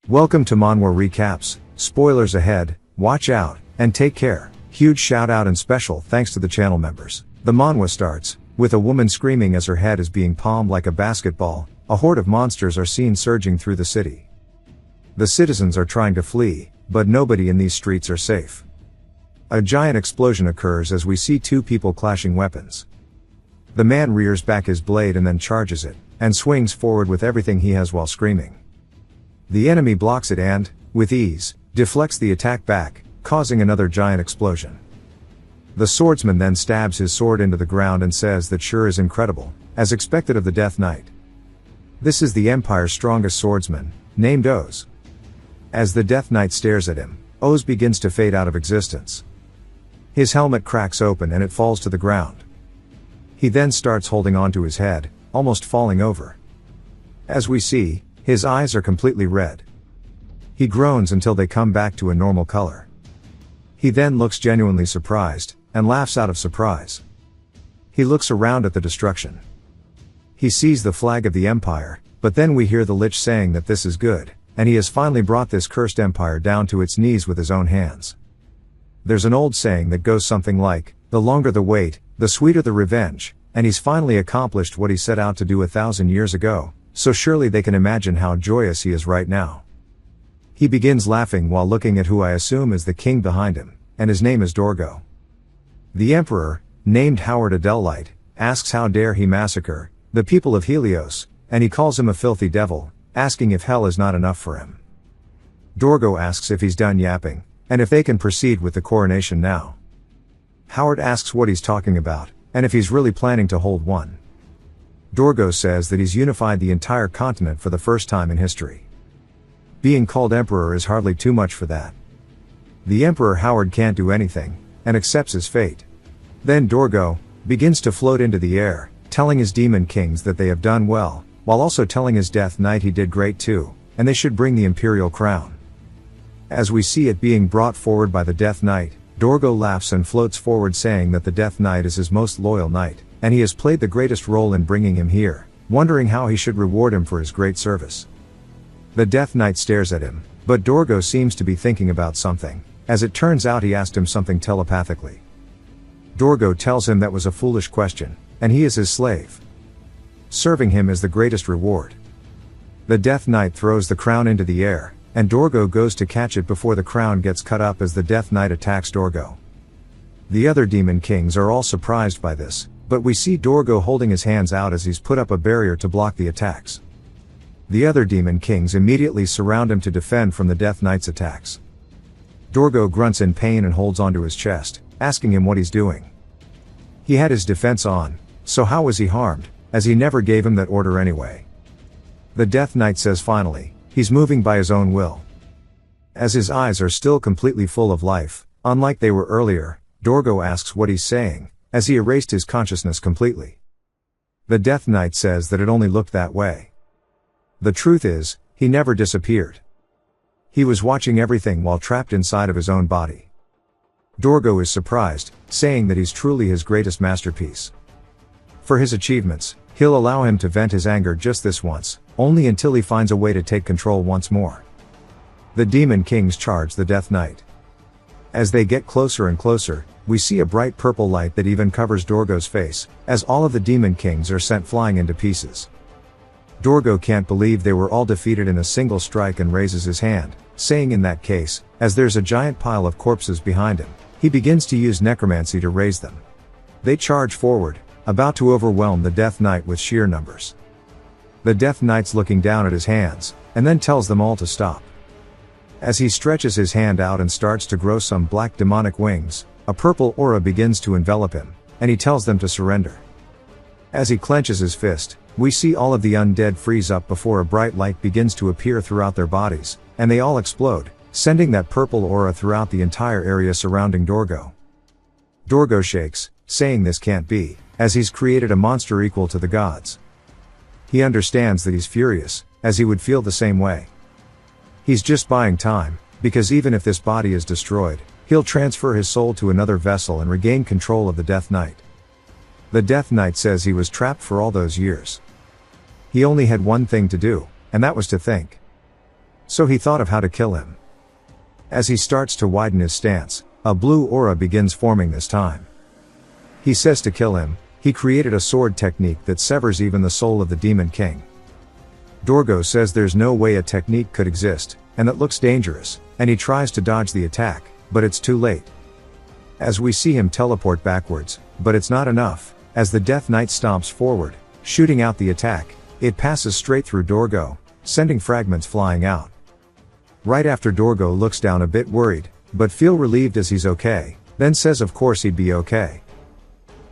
Welcome to Manhwa Recaps, spoilers ahead, watch out, and take care. Huge shout out and special thanks to the channel members. The manhwa starts with a woman screaming as her head is being palmed like a basketball. A horde of monsters are seen surging through the city. The citizens are trying to flee, but nobody in these streets are safe. A giant explosion occurs as we see two people clashing weapons. The man rears back his blade and then charges it, and swings forward with everything he has while screaming. The enemy blocks it and, with ease, deflects the attack back, causing another giant explosion. The swordsman then stabs his sword into the ground and says that sure is incredible, as expected of the Death Knight. This is the Empire's strongest swordsman, named Oz. As the Death Knight stares at him, Oz begins to fade out of existence. His helmet cracks open and it falls to the ground. He then starts holding on to his head, almost falling over. As we see, his eyes are completely red. He groans until they come back to a normal color. He then looks genuinely surprised, and laughs out of surprise. He looks around at the destruction. He sees the flag of the Empire, but then we hear the Lich saying that this is good, and he has finally brought this cursed empire down to its knees with his own hands. There's an old saying that goes something like, the longer the wait, the sweeter the revenge, and he's finally accomplished what he set out to do 1,000 years ago. So surely they can imagine how joyous he is right now. He begins laughing while looking at who I assume is the king behind him, and his name is Dorgo. The emperor, named Howard Adelite, asks how dare he massacre the people of Helios, and he calls him a filthy devil, asking if hell is not enough for him. Dorgo asks if he's done yapping, and if they can proceed with the coronation now. Howard asks what he's talking about, and if he's really planning to hold one. Dorgo says that he's unified the entire continent for the first time in history. Being called emperor is hardly too much for that. The emperor Howard can't do anything, and accepts his fate. Then Dorgo begins to float into the air, telling his demon kings that they have done well, while also telling his Death Knight he did great too, and they should bring the imperial crown. As we see it being brought forward by the Death Knight, Dorgo laughs and floats forward saying that the Death Knight is his most loyal knight, and he has played the greatest role in bringing him here, wondering how he should reward him for his great service. The Death Knight stares at him, but Dorgo seems to be thinking about something. As it turns out, he asked him something telepathically. Dorgo tells him that was a foolish question, and he is his slave. Serving him is the greatest reward. The Death Knight throws the crown into the air, and Dorgo goes to catch it before the crown gets cut up as the Death Knight attacks Dorgo. The other demon kings are all surprised by this, but we see Dorgo holding his hands out as he's put up a barrier to block the attacks. The other demon kings immediately surround him to defend from the Death Knight's attacks. Dorgo grunts in pain and holds onto his chest, asking him what he's doing. He had his defense on, so how was he harmed, as he never gave him that order anyway. The Death Knight says finally, he's moving by his own will. As his eyes are still completely full of life, unlike they were earlier, Dorgo asks what he's saying, as he erased his consciousness completely. The Death Knight says that it only looked that way. The truth is, he never disappeared. He was watching everything while trapped inside of his own body. Dorgo is surprised, saying that he's truly his greatest masterpiece. For his achievements, he'll allow him to vent his anger just this once, only until he finds a way to take control once more. The Demon Kings charge the Death Knight. As they get closer and closer, we see a bright purple light that even covers Dorgo's face, as all of the Demon Kings are sent flying into pieces. Dorgo can't believe they were all defeated in a single strike and raises his hand, saying in that case, as there's a giant pile of corpses behind him, he begins to use necromancy to raise them. They charge forward, about to overwhelm the Death Knight with sheer numbers. The Death Knight's looking down at his hands, and then tells them all to stop. As he stretches his hand out and starts to grow some black demonic wings, a purple aura begins to envelop him, and he tells them to surrender. As he clenches his fist, we see all of the undead freeze up before a bright light begins to appear throughout their bodies, and they all explode, sending that purple aura throughout the entire area surrounding Dorgo. Dorgo shakes, saying this can't be, as he's created a monster equal to the gods. He understands that he's furious, as he would feel the same way. He's just buying time, because even if this body is destroyed, he'll transfer his soul to another vessel and regain control of the Death Knight. The Death Knight says he was trapped for all those years. He only had one thing to do, and that was to think. So he thought of how to kill him. As he starts to widen his stance, a blue aura begins forming this time. He says to kill him, he created a sword technique that severs even the soul of the Demon King. Dorgo says there's no way a technique could exist, and that looks dangerous, and he tries to dodge the attack, but it's too late. As we see him teleport backwards, but it's not enough, as the Death Knight stomps forward, shooting out the attack, it passes straight through Dorgo, sending fragments flying out. Right after Dorgo looks down a bit worried, but feel relieved as he's okay, then says of course he'd be okay.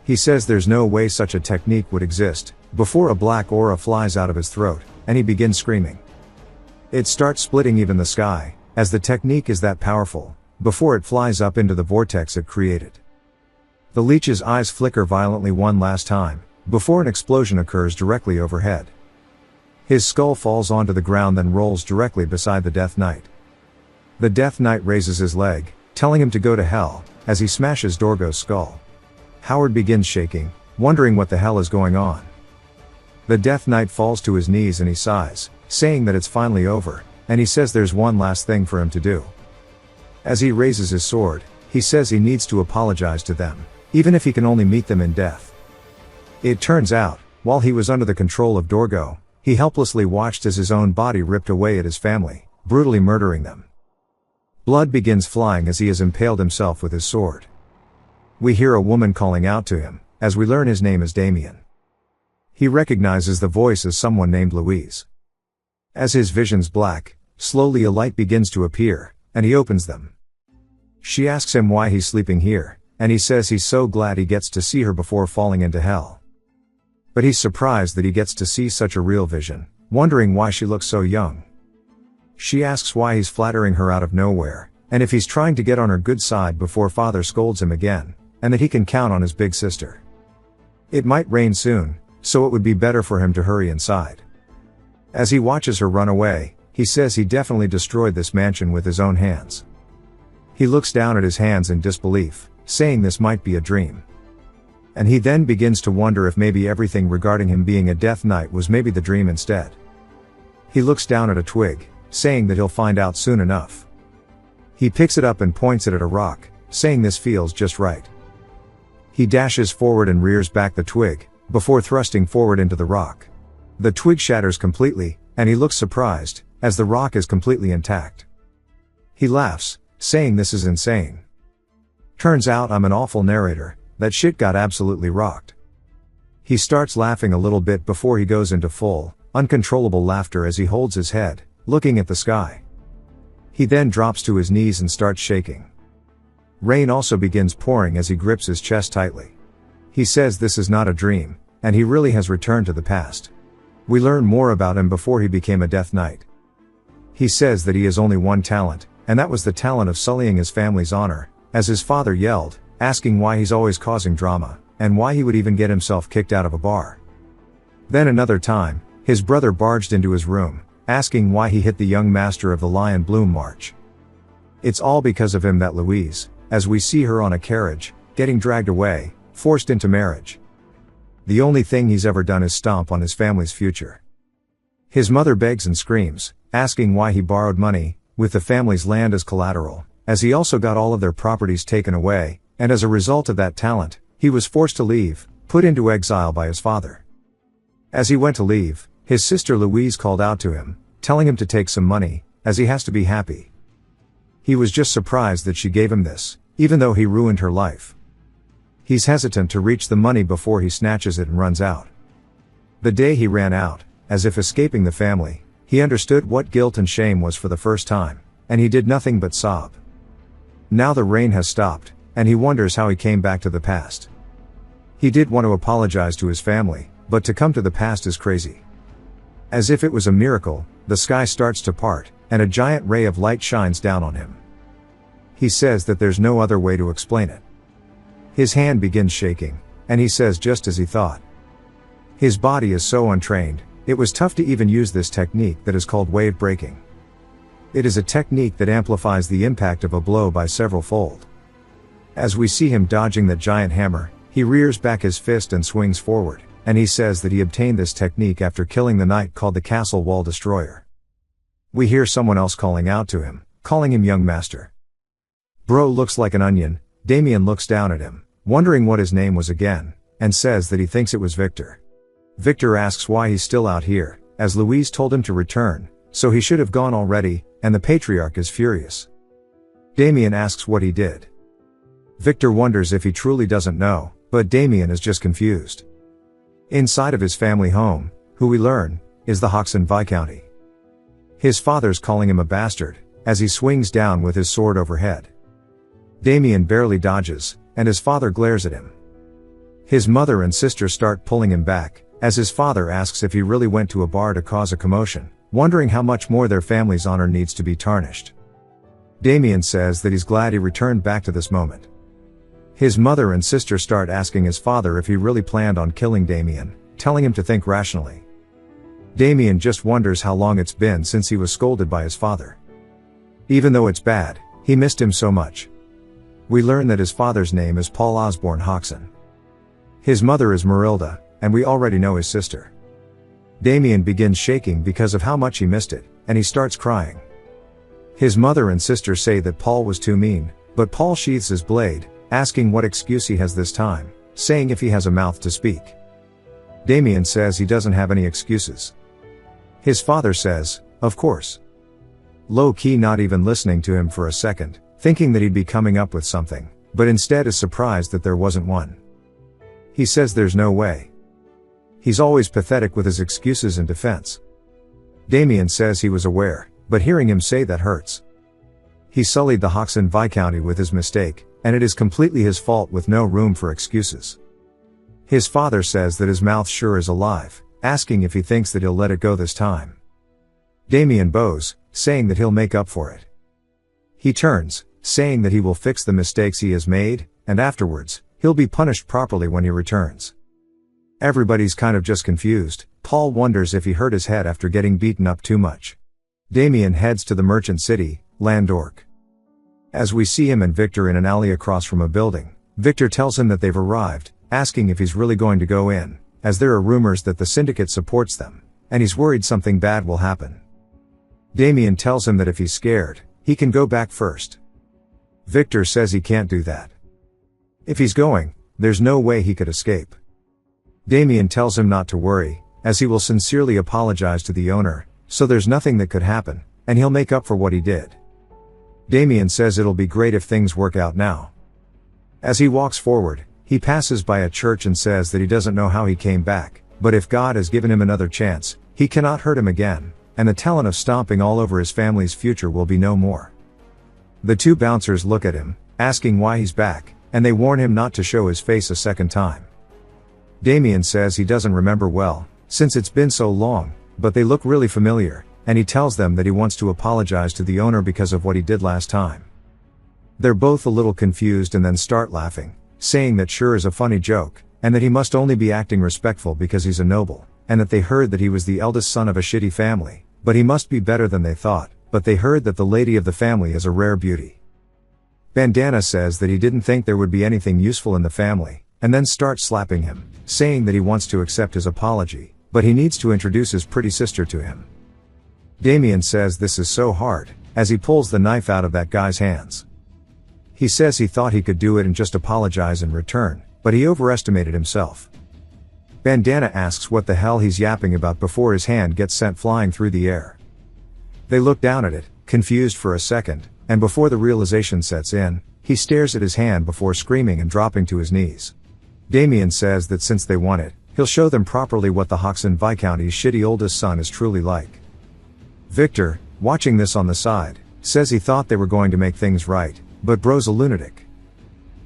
He says there's no way such a technique would exist, before a black aura flies out of his throat, and he begins screaming. It starts splitting even the sky, as the technique is that powerful, before it flies up into the vortex it created. The Lich's eyes flicker violently one last time, before an explosion occurs directly overhead. His skull falls onto the ground then rolls directly beside the Death Knight. The Death Knight raises his leg, telling him to go to hell, as he smashes Dorgo's skull. Howard begins shaking, wondering what the hell is going on. The Death Knight falls to his knees and he sighs, saying that it's finally over, and he says there's one last thing for him to do. As he raises his sword, he says he needs to apologize to them, even if he can only meet them in death. It turns out, while he was under the control of Dorgo, he helplessly watched as his own body ripped away at his family, brutally murdering them. Blood begins flying as he has impaled himself with his sword. We hear a woman calling out to him, as we learn his name is Damien. He recognizes the voice as someone named Louise. As his vision's black, slowly a light begins to appear, and he opens them. She asks him why he's sleeping here, and he says he's so glad he gets to see her before falling into hell. But he's surprised that he gets to see such a real vision, wondering why she looks so young. She asks why he's flattering her out of nowhere, and if he's trying to get on her good side before father scolds him again, and that he can count on his big sister. It might rain soon, so it would be better for him to hurry inside. As he watches her run away, he says he definitely destroyed this mansion with his own hands. He looks down at his hands in disbelief, saying this might be a dream. And he then begins to wonder if maybe everything regarding him being a Death Knight was maybe the dream instead. He looks down at a twig, saying that he'll find out soon enough. He picks it up and points it at a rock, saying this feels just right. He dashes forward and rears back the twig, before thrusting forward into the rock. The twig shatters completely, and he looks surprised, as the rock is completely intact. He laughs, saying this is insane. Turns out I'm an awful narrator, that shit got absolutely rocked. He starts laughing a little bit before he goes into full, uncontrollable laughter as he holds his head, looking at the sky. He then drops to his knees and starts shaking. Rain also begins pouring as he grips his chest tightly. He says this is not a dream, and he really has returned to the past. We learn more about him before he became a Death Knight. He says that he has only one talent, and that was the talent of sullying his family's honor, as his father yelled, asking why he's always causing drama, and why he would even get himself kicked out of a bar. Then another time, his brother barged into his room, asking why he hit the young master of the Lion Bloom March. It's all because of him that Louise, as we see her on a carriage, getting dragged away, forced into marriage. The only thing he's ever done is stomp on his family's future. His mother begs and screams, asking why he borrowed money, with the family's land as collateral, as he also got all of their properties taken away, and as a result of that talent, he was forced to leave, put into exile by his father. As he went to leave, his sister Louise called out to him, telling him to take some money, as he has to be happy. He was just surprised that she gave him this, even though he ruined her life. He's hesitant to reach the money before he snatches it and runs out. The day he ran out, as if escaping the family, he understood what guilt and shame was for the first time, and he did nothing but sob. Now the rain has stopped, and he wonders how he came back to the past. He did want to apologize to his family, but to come to the past is crazy. As if it was a miracle, the sky starts to part, and a giant ray of light shines down on him. He says that there's no other way to explain it. His hand begins shaking, and he says just as he thought. His body is so untrained, it was tough to even use this technique that is called wave breaking. It is a technique that amplifies the impact of a blow by several fold. As we see him dodging that giant hammer, he rears back his fist and swings forward, and he says that he obtained this technique after killing the knight called the Castle Wall Destroyer. We hear someone else calling out to him, calling him young master. Bro looks like an onion. Damien looks down at him, wondering what his name was again, and says that he thinks it was Victor. Victor asks why he's still out here, as Louise told him to return, so he should have gone already, and the patriarch is furious. Damien asks what he did. Victor wonders if he truly doesn't know, but Damien is just confused. Inside of his family home, who we learn, is the Hoxton Viscounty. His father's calling him a bastard, as he swings down with his sword overhead. Damien barely dodges, and his father glares at him. His mother and sister start pulling him back, as his father asks if he really went to a bar to cause a commotion, wondering how much more their family's honor needs to be tarnished. Damien says that he's glad he returned back to this moment. His mother and sister start asking his father if he really planned on killing Damien, telling him to think rationally. Damien just wonders how long it's been since he was scolded by his father. Even though it's bad, he missed him so much. We learn that his father's name is Paul Osborne Hoxton. His mother is Marilda, and we already know his sister. Damien begins shaking because of how much he missed it, and he starts crying. His mother and sister say that Paul was too mean, but Paul sheathes his blade, asking what excuse he has this time, saying if he has a mouth to speak. Damien says he doesn't have any excuses. His father says, of course. Low-key not even listening to him for a second, thinking that he'd be coming up with something, but instead is surprised that there wasn't one. He says there's no way. He's always pathetic with his excuses and defense. Damien says he was aware, but hearing him say that hurts. He sullied the Hoxton Viscounty with his mistake, and it is completely his fault with no room for excuses. His father says that his mouth sure is alive, asking if he thinks that he'll let it go this time. Damien bows, saying that he'll make up for it. He turns, saying that he will fix the mistakes he has made, and afterwards, he'll be punished properly when he returns. Everybody's kind of just confused. Paul wonders if he hurt his head after getting beaten up too much. Damien heads to the merchant city, Landork. As we see him and Victor in an alley across from a building, Victor tells him that they've arrived, asking if he's really going to go in, as there are rumors that the syndicate supports them, and he's worried something bad will happen. Damien tells him that if he's scared, he can go back first. Victor says he can't do that. If he's going, there's no way he could escape. Damien tells him not to worry, as he will sincerely apologize to the owner, so there's nothing that could happen, and he'll make up for what he did. Damien says it'll be great if things work out now. As he walks forward, he passes by a church and says that he doesn't know how he came back, but if God has given him another chance, he cannot hurt him again, and the talent of stomping all over his family's future will be no more. The two bouncers look at him, asking why he's back, and they warn him not to show his face a second time. Damien says he doesn't remember well, since it's been so long, but they look really familiar, and he tells them that he wants to apologize to the owner because of what he did last time. They're both a little confused and then start laughing, saying that sure is a funny joke, and that he must only be acting respectful because he's a noble, and that they heard that he was the eldest son of a shitty family, but he must be better than they thought, but they heard that the lady of the family is a rare beauty. Bandana says that he didn't think there would be anything useful in the family, and then starts slapping him, saying that he wants to accept his apology, but he needs to introduce his pretty sister to him. Damien says this is so hard, as he pulls the knife out of that guy's hands. He says he thought he could do it and just apologize in return, but he overestimated himself. Bandana asks what the hell he's yapping about before his hand gets sent flying through the air. They look down at it, confused for a second, and before the realization sets in, he stares at his hand before screaming and dropping to his knees. Damien says that since they want it, he'll show them properly what the Hoxton Viscounty's shitty oldest son is truly like. Victor, watching this on the side, says he thought they were going to make things right, but bro's a lunatic.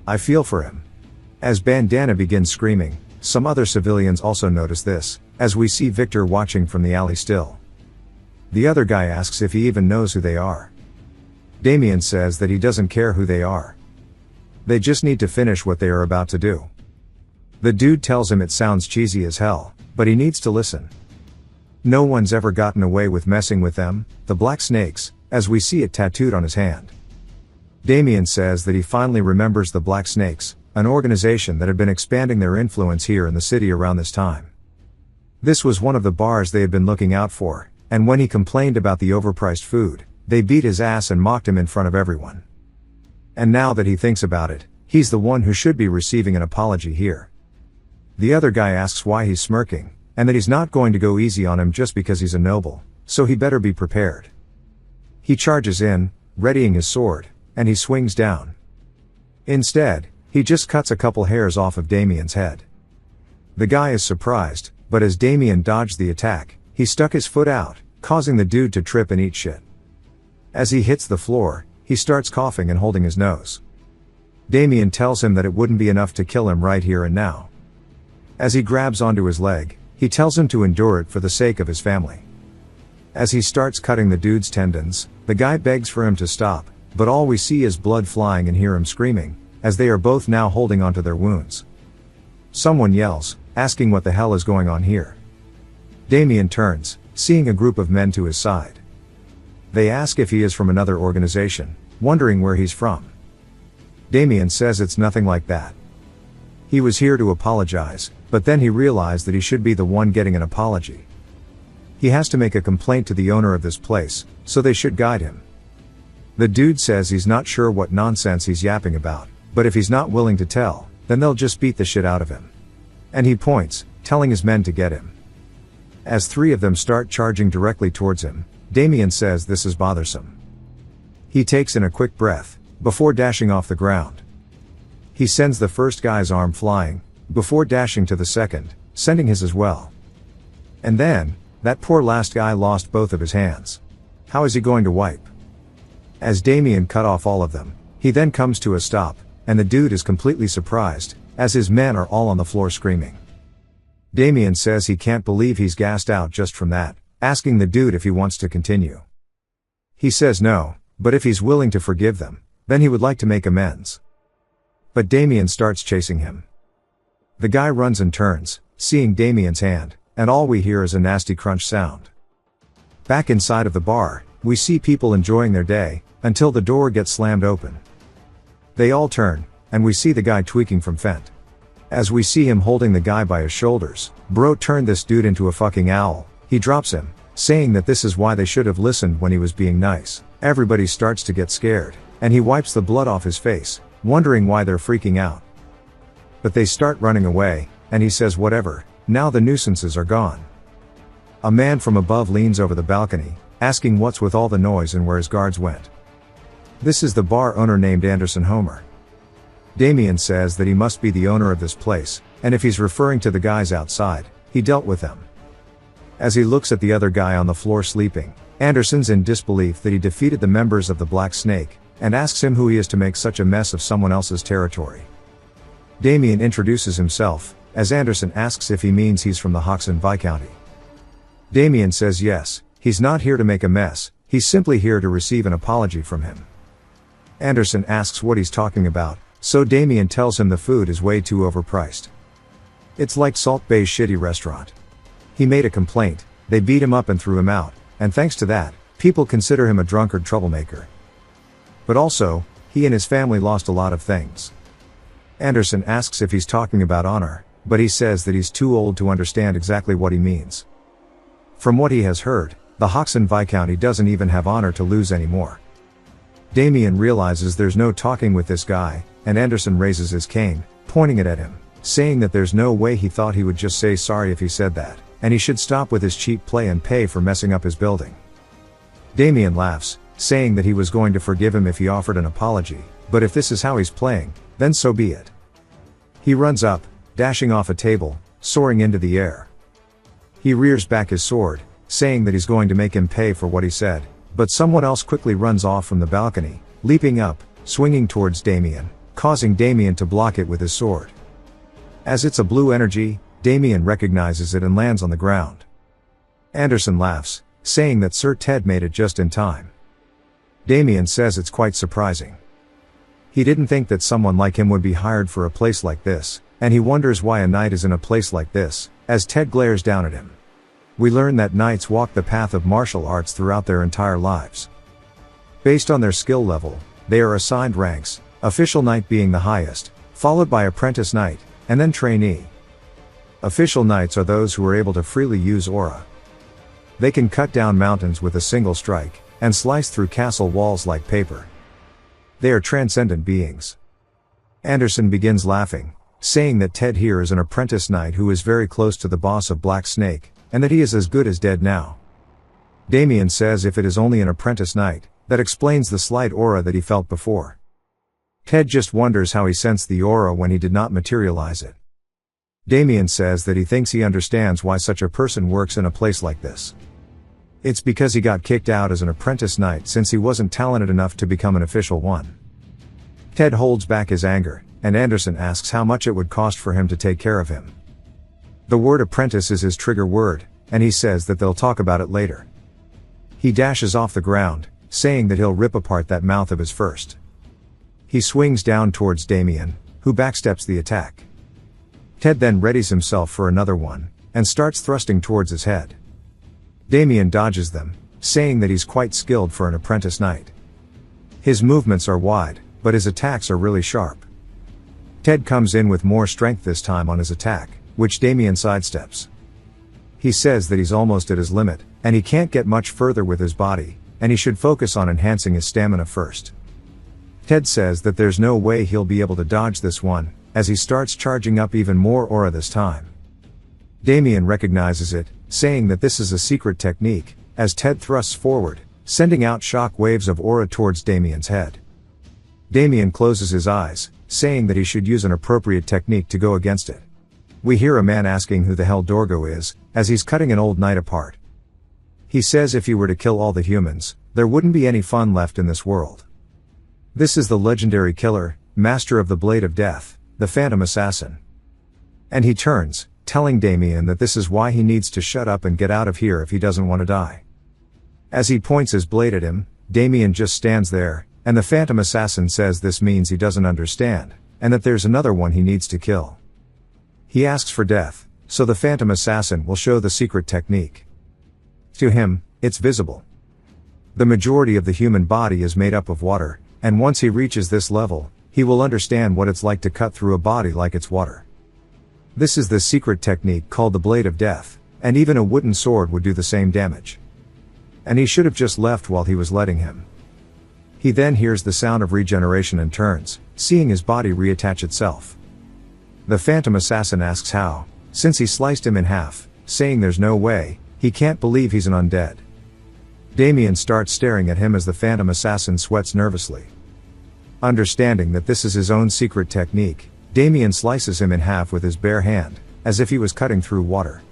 I feel for him. As Bandana begins screaming, some other civilians also notice this, as we see Victor watching from the alley still. The other guy asks if he even knows who they are. Damien says that he doesn't care who they are. They just need to finish what they are about to do. The dude tells him it sounds cheesy as hell, but he needs to listen. No one's ever gotten away with messing with them, the Black Snakes, as we see it tattooed on his hand. Damien says that he finally remembers the Black Snakes, an organization that had been expanding their influence here in the city around this time. This was one of the bars they had been looking out for, and when he complained about the overpriced food, they beat his ass and mocked him in front of everyone. And now that he thinks about it, he's the one who should be receiving an apology here. The other guy asks why he's smirking, and that he's not going to go easy on him just because he's a noble, so he better be prepared. He charges in, readying his sword, and he swings down. Instead, he just cuts a couple hairs off of Damien's head. The guy is surprised, but as Damien dodged the attack, he stuck his foot out, causing the dude to trip and eat shit. As he hits the floor, he starts coughing and holding his nose. Damien tells him that it wouldn't be enough to kill him right here and now. As he grabs onto his leg, he tells him to endure it for the sake of his family. As he starts cutting the dude's tendons, the guy begs for him to stop, but all we see is blood flying and hear him screaming, as they are both now holding onto their wounds. Someone yells, asking what the hell is going on here. Damien turns, seeing a group of men to his side. They ask if he is from another organization, wondering where he's from. Damien says it's nothing like that. He was here to apologize, but then he realized that he should be the one getting an apology. He has to make a complaint to the owner of this place, so they should guide him. The dude says he's not sure what nonsense he's yapping about, but if he's not willing to tell, then they'll just beat the shit out of him. And he points, telling his men to get him. As 3 of them start charging directly towards him, Damien says this is bothersome. He takes in a quick breath, before dashing off the ground. He sends the first guy's arm flying, before dashing to the second, sending his as well. And then, that poor last guy lost both of his hands. How is he going to wipe? As Damien cut off all of them, he then comes to a stop, and the dude is completely surprised, as his men are all on the floor screaming. Damien says he can't believe he's gassed out just from that, asking the dude if he wants to continue. He says no, but if he's willing to forgive them, then he would like to make amends. But Damien starts chasing him. The guy runs and turns, seeing Damien's hand, and all we hear is a nasty crunch sound. Back inside of the bar, we see people enjoying their day, until the door gets slammed open. They all turn, and we see the guy tweaking from Fent. As we see him holding the guy by his shoulders, bro turned this dude into a fucking owl. He drops him, saying that this is why they should have listened when he was being nice. Everybody starts to get scared, and he wipes the blood off his face, wondering why they're freaking out. But they start running away, and he says whatever, now the nuisances are gone. A man from above leans over the balcony, asking what's with all the noise and where his guards went. This is the bar owner named Anderson Homer. Damien says that he must be the owner of this place, and if he's referring to the guys outside, he dealt with them. As he looks at the other guy on the floor sleeping, Anderson's in disbelief that he defeated the members of the Black Snake, and asks him who he is to make such a mess of someone else's territory. Damien introduces himself, as Anderson asks if he means he's from the Hoxton Viscounty. Damien says yes, he's not here to make a mess, he's simply here to receive an apology from him. Anderson asks what he's talking about, so Damien tells him the food is way too overpriced. It's like Salt Bay's shitty restaurant. He made a complaint, they beat him up and threw him out, and thanks to that, people consider him a drunkard troublemaker. But also, he and his family lost a lot of things. Anderson asks if he's talking about honor, but he says that he's too old to understand exactly what he means. From what he has heard, the Hoxton Viscounty doesn't even have honor to lose anymore. Damien realizes there's no talking with this guy, and Anderson raises his cane, pointing it at him, saying that there's no way he thought he would just say sorry if he said that, and he should stop with his cheap play and pay for messing up his building. Damien laughs, saying that he was going to forgive him if he offered an apology, but if this is how he's playing, then so be it. He runs up, dashing off a table, soaring into the air. He rears back his sword, saying that he's going to make him pay for what he said, but someone else quickly runs off from the balcony, leaping up, swinging towards Damien, causing Damien to block it with his sword. As it's a blue energy, Damien recognizes it and lands on the ground. Anderson laughs, saying that Sir Ted made it just in time. Damien says it's quite surprising. He didn't think that someone like him would be hired for a place like this, and he wonders why a knight is in a place like this, as Ted glares down at him. We learn that knights walk the path of martial arts throughout their entire lives. Based on their skill level, they are assigned ranks, official knight being the highest, followed by apprentice knight, and then trainee. Official knights are those who are able to freely use aura. They can cut down mountains with a single strike, and slice through castle walls like paper. They are transcendent beings. Anderson begins laughing, saying that Ted here is an apprentice knight who is very close to the boss of Black Snake, and that he is as good as dead now. Damien says if it is only an apprentice knight, that explains the slight aura that he felt before. Ted just wonders how he sensed the aura when he did not materialize it. Damien says that he thinks he understands why such a person works in a place like this. It's because he got kicked out as an apprentice knight since he wasn't talented enough to become an official one. Ted holds back his anger, and Anderson asks how much it would cost for him to take care of him. The word apprentice is his trigger word, and he says that they'll talk about it later. He dashes off the ground, saying that he'll rip apart that mouth of his first. He swings down towards Damien, who backsteps the attack. Ted then readies himself for another one, and starts thrusting towards his head. Damien dodges them, saying that he's quite skilled for an apprentice knight. His movements are wide, but his attacks are really sharp. Ted comes in with more strength this time on his attack, which Damien sidesteps. He says that he's almost at his limit, and he can't get much further with his body, and he should focus on enhancing his stamina first. Ted says that there's no way he'll be able to dodge this one, as he starts charging up even more aura this time. Damien recognizes it, saying that this is a secret technique, as Ted thrusts forward, sending out shock waves of aura towards Damien's head. Damien closes his eyes, saying that he should use an appropriate technique to go against it. We hear a man asking who the hell Dorgo is, as he's cutting an old knight apart. He says if he were to kill all the humans, there wouldn't be any fun left in this world. This is the legendary killer, master of the Blade of Death, the Phantom Assassin. And he turns, telling Damien that this is why he needs to shut up and get out of here if he doesn't want to die. As he points his blade at him, Damien just stands there, and the Phantom Assassin says this means he doesn't understand, and that there's another one he needs to kill. He asks for death, so the Phantom Assassin will show the secret technique. To him, it's visible. The majority of the human body is made up of water, and once he reaches this level, he will understand what it's like to cut through a body like it's water. This is the secret technique called the Blade of Death, and even a wooden sword would do the same damage. And he should have just left while he was letting him. He then hears the sound of regeneration and turns, seeing his body reattach itself. The Phantom Assassin asks how, since he sliced him in half, saying there's no way, he can't believe he's an undead. Damien starts staring at him as the Phantom Assassin sweats nervously. Understanding that this is his own secret technique, Damien slices him in half with his bare hand, as if he was cutting through water.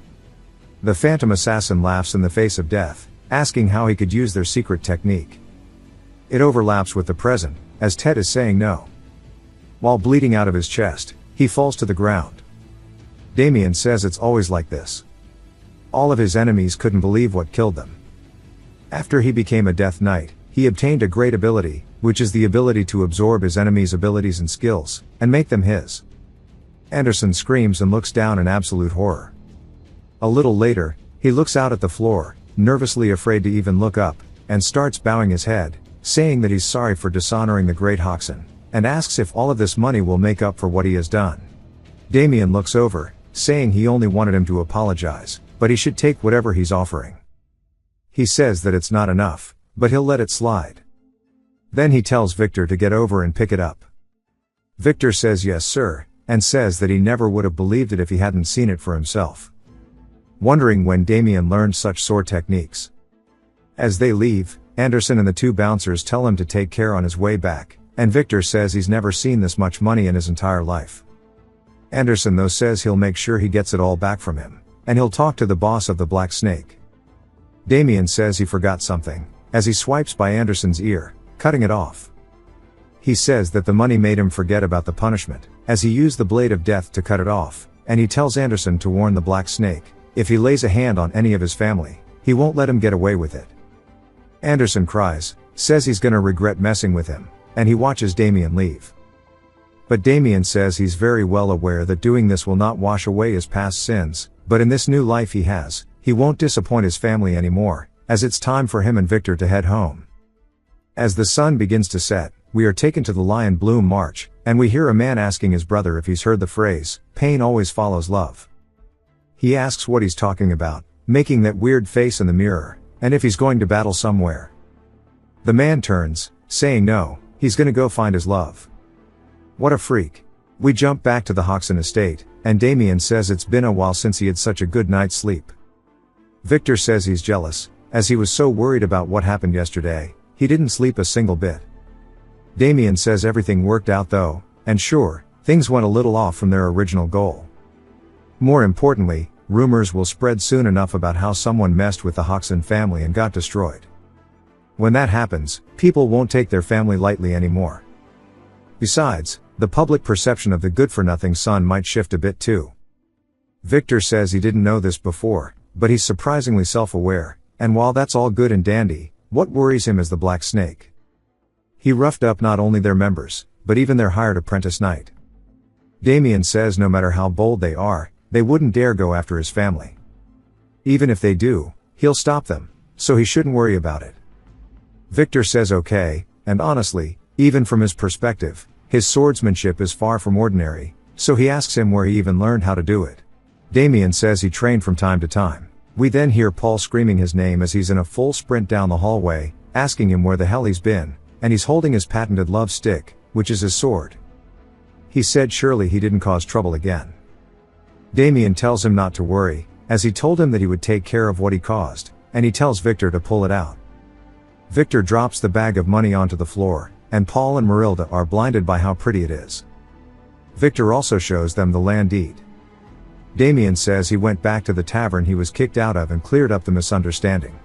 The Phantom Assassin laughs in the face of death, asking how he could use their secret technique. It overlaps with the present, as Ted is saying no. While bleeding out of his chest, he falls to the ground. Damien says it's always like this. All of his enemies couldn't believe what killed them. After he became a Death Knight, he obtained a great ability, which is the ability to absorb his enemies' abilities and skills, and make them his. Anderson screams and looks down in absolute horror. A little later, he looks out at the floor, nervously afraid to even look up, and starts bowing his head, saying that he's sorry for dishonoring the great Hoxton, and asks if all of this money will make up for what he has done. Damien looks over, saying he only wanted him to apologize, but he should take whatever he's offering. He says that it's not enough, but he'll let it slide. Then he tells Victor to get over and pick it up. Victor says yes sir, and says that he never would have believed it if he hadn't seen it for himself. Wondering when Damien learned such sword techniques. As they leave, Anderson and the two bouncers tell him to take care on his way back, and Victor says he's never seen this much money in his entire life. Anderson though says he'll make sure he gets it all back from him, and he'll talk to the boss of the Black Snake. Damien says he forgot something, as he swipes by Anderson's ear, cutting it off. He says that the money made him forget about the punishment, as he used the Blade of Death to cut it off, and he tells Anderson to warn the Black Snake, if he lays a hand on any of his family, he won't let him get away with it. Anderson cries, says he's gonna regret messing with him, and he watches Damien leave. But Damien says he's very well aware that doing this will not wash away his past sins, but in this new life he has, he won't disappoint his family anymore, as it's time for him and Victor to head home. As the sun begins to set, we are taken to the Lion Bloom March, and we hear a man asking his brother if he's heard the phrase, pain always follows love. He asks what he's talking about, making that weird face in the mirror, and if he's going to battle somewhere. The man turns, saying no, he's gonna go find his love. What a freak. We jump back to the Hoxton estate, and Damien says it's been a while since he had such a good night's sleep. Victor says he's jealous, as he was so worried about what happened yesterday, he didn't sleep a single bit. Damien says everything worked out though, and sure, things went a little off from their original goal. More importantly, rumors will spread soon enough about how someone messed with the Hoxton family and got destroyed. When that happens, people won't take their family lightly anymore. Besides, the public perception of the good-for-nothing son might shift a bit too. Victor says he didn't know this before, but he's surprisingly self-aware, and while that's all good and dandy, what worries him is the Black Snake. He roughed up not only their members, but even their hired apprentice knight. Damien says no matter how bold they are, they wouldn't dare go after his family. Even if they do, he'll stop them, so he shouldn't worry about it. Victor says okay, and honestly, even from his perspective, his swordsmanship is far from ordinary, so he asks him where he even learned how to do it. Damien says he trained from time to time. We then hear Paul screaming his name as he's in a full sprint down the hallway, asking him where the hell he's been, and he's holding his patented love stick, which is his sword. He said surely he didn't cause trouble again. Damien tells him not to worry, as he told him that he would take care of what he caused, and he tells Victor to pull it out. Victor drops the bag of money onto the floor, and Paul and Marilda are blinded by how pretty it is. Victor also shows them the land deed. Damien says he went back to the tavern he was kicked out of and cleared up the misunderstanding.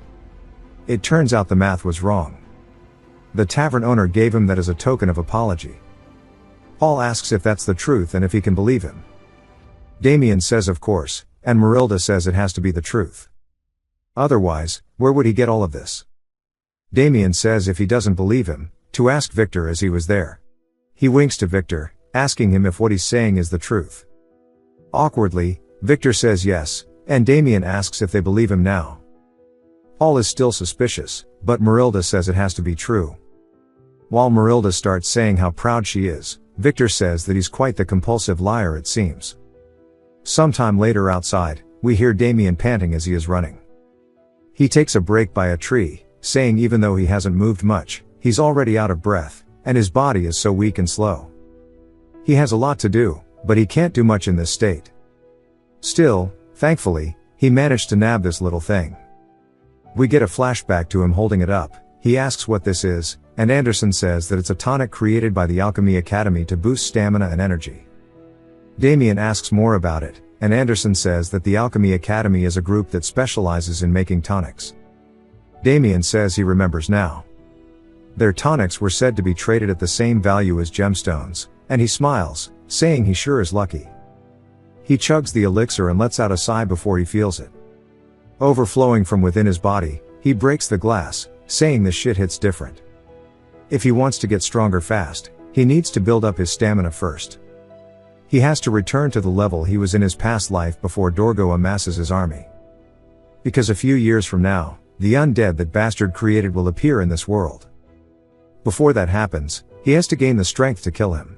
It turns out the math was wrong. The tavern owner gave him that as a token of apology. Paul asks if that's the truth and if he can believe him. Damien says of course, and Marilda says it has to be the truth. Otherwise, where would he get all of this? Damien says if he doesn't believe him, to ask Victor as he was there. He winks to Victor, asking him if what he's saying is the truth. Awkwardly, Victor says yes, and Damien asks if they believe him now. Paul is still suspicious, but Marilda says it has to be true. While Marilda starts saying how proud she is, Victor says that he's quite the compulsive liar it seems. Sometime later outside, we hear Damien panting as he is running. He takes a break by a tree, saying even though he hasn't moved much, he's already out of breath, and his body is so weak and slow. He has a lot to do, but he can't do much in this state. Still, thankfully, he managed to nab this little thing. We get a flashback to him holding it up. He asks what this is, and Anderson says that it's a tonic created by the Alchemy Academy to boost stamina and energy. Damien asks more about it, and Anderson says that the Alchemy Academy is a group that specializes in making tonics. Damien says he remembers now. Their tonics were said to be traded at the same value as gemstones, and he smiles, saying he sure is lucky. He chugs the elixir and lets out a sigh before he feels it overflowing from within his body. He breaks the glass, saying this shit hits different. If he wants to get stronger fast, he needs to build up his stamina first. He has to return to the level he was in his past life before Dorgo amasses his army. Because a few years from now, the undead that bastard created will appear in this world. Before that happens, he has to gain the strength to kill him.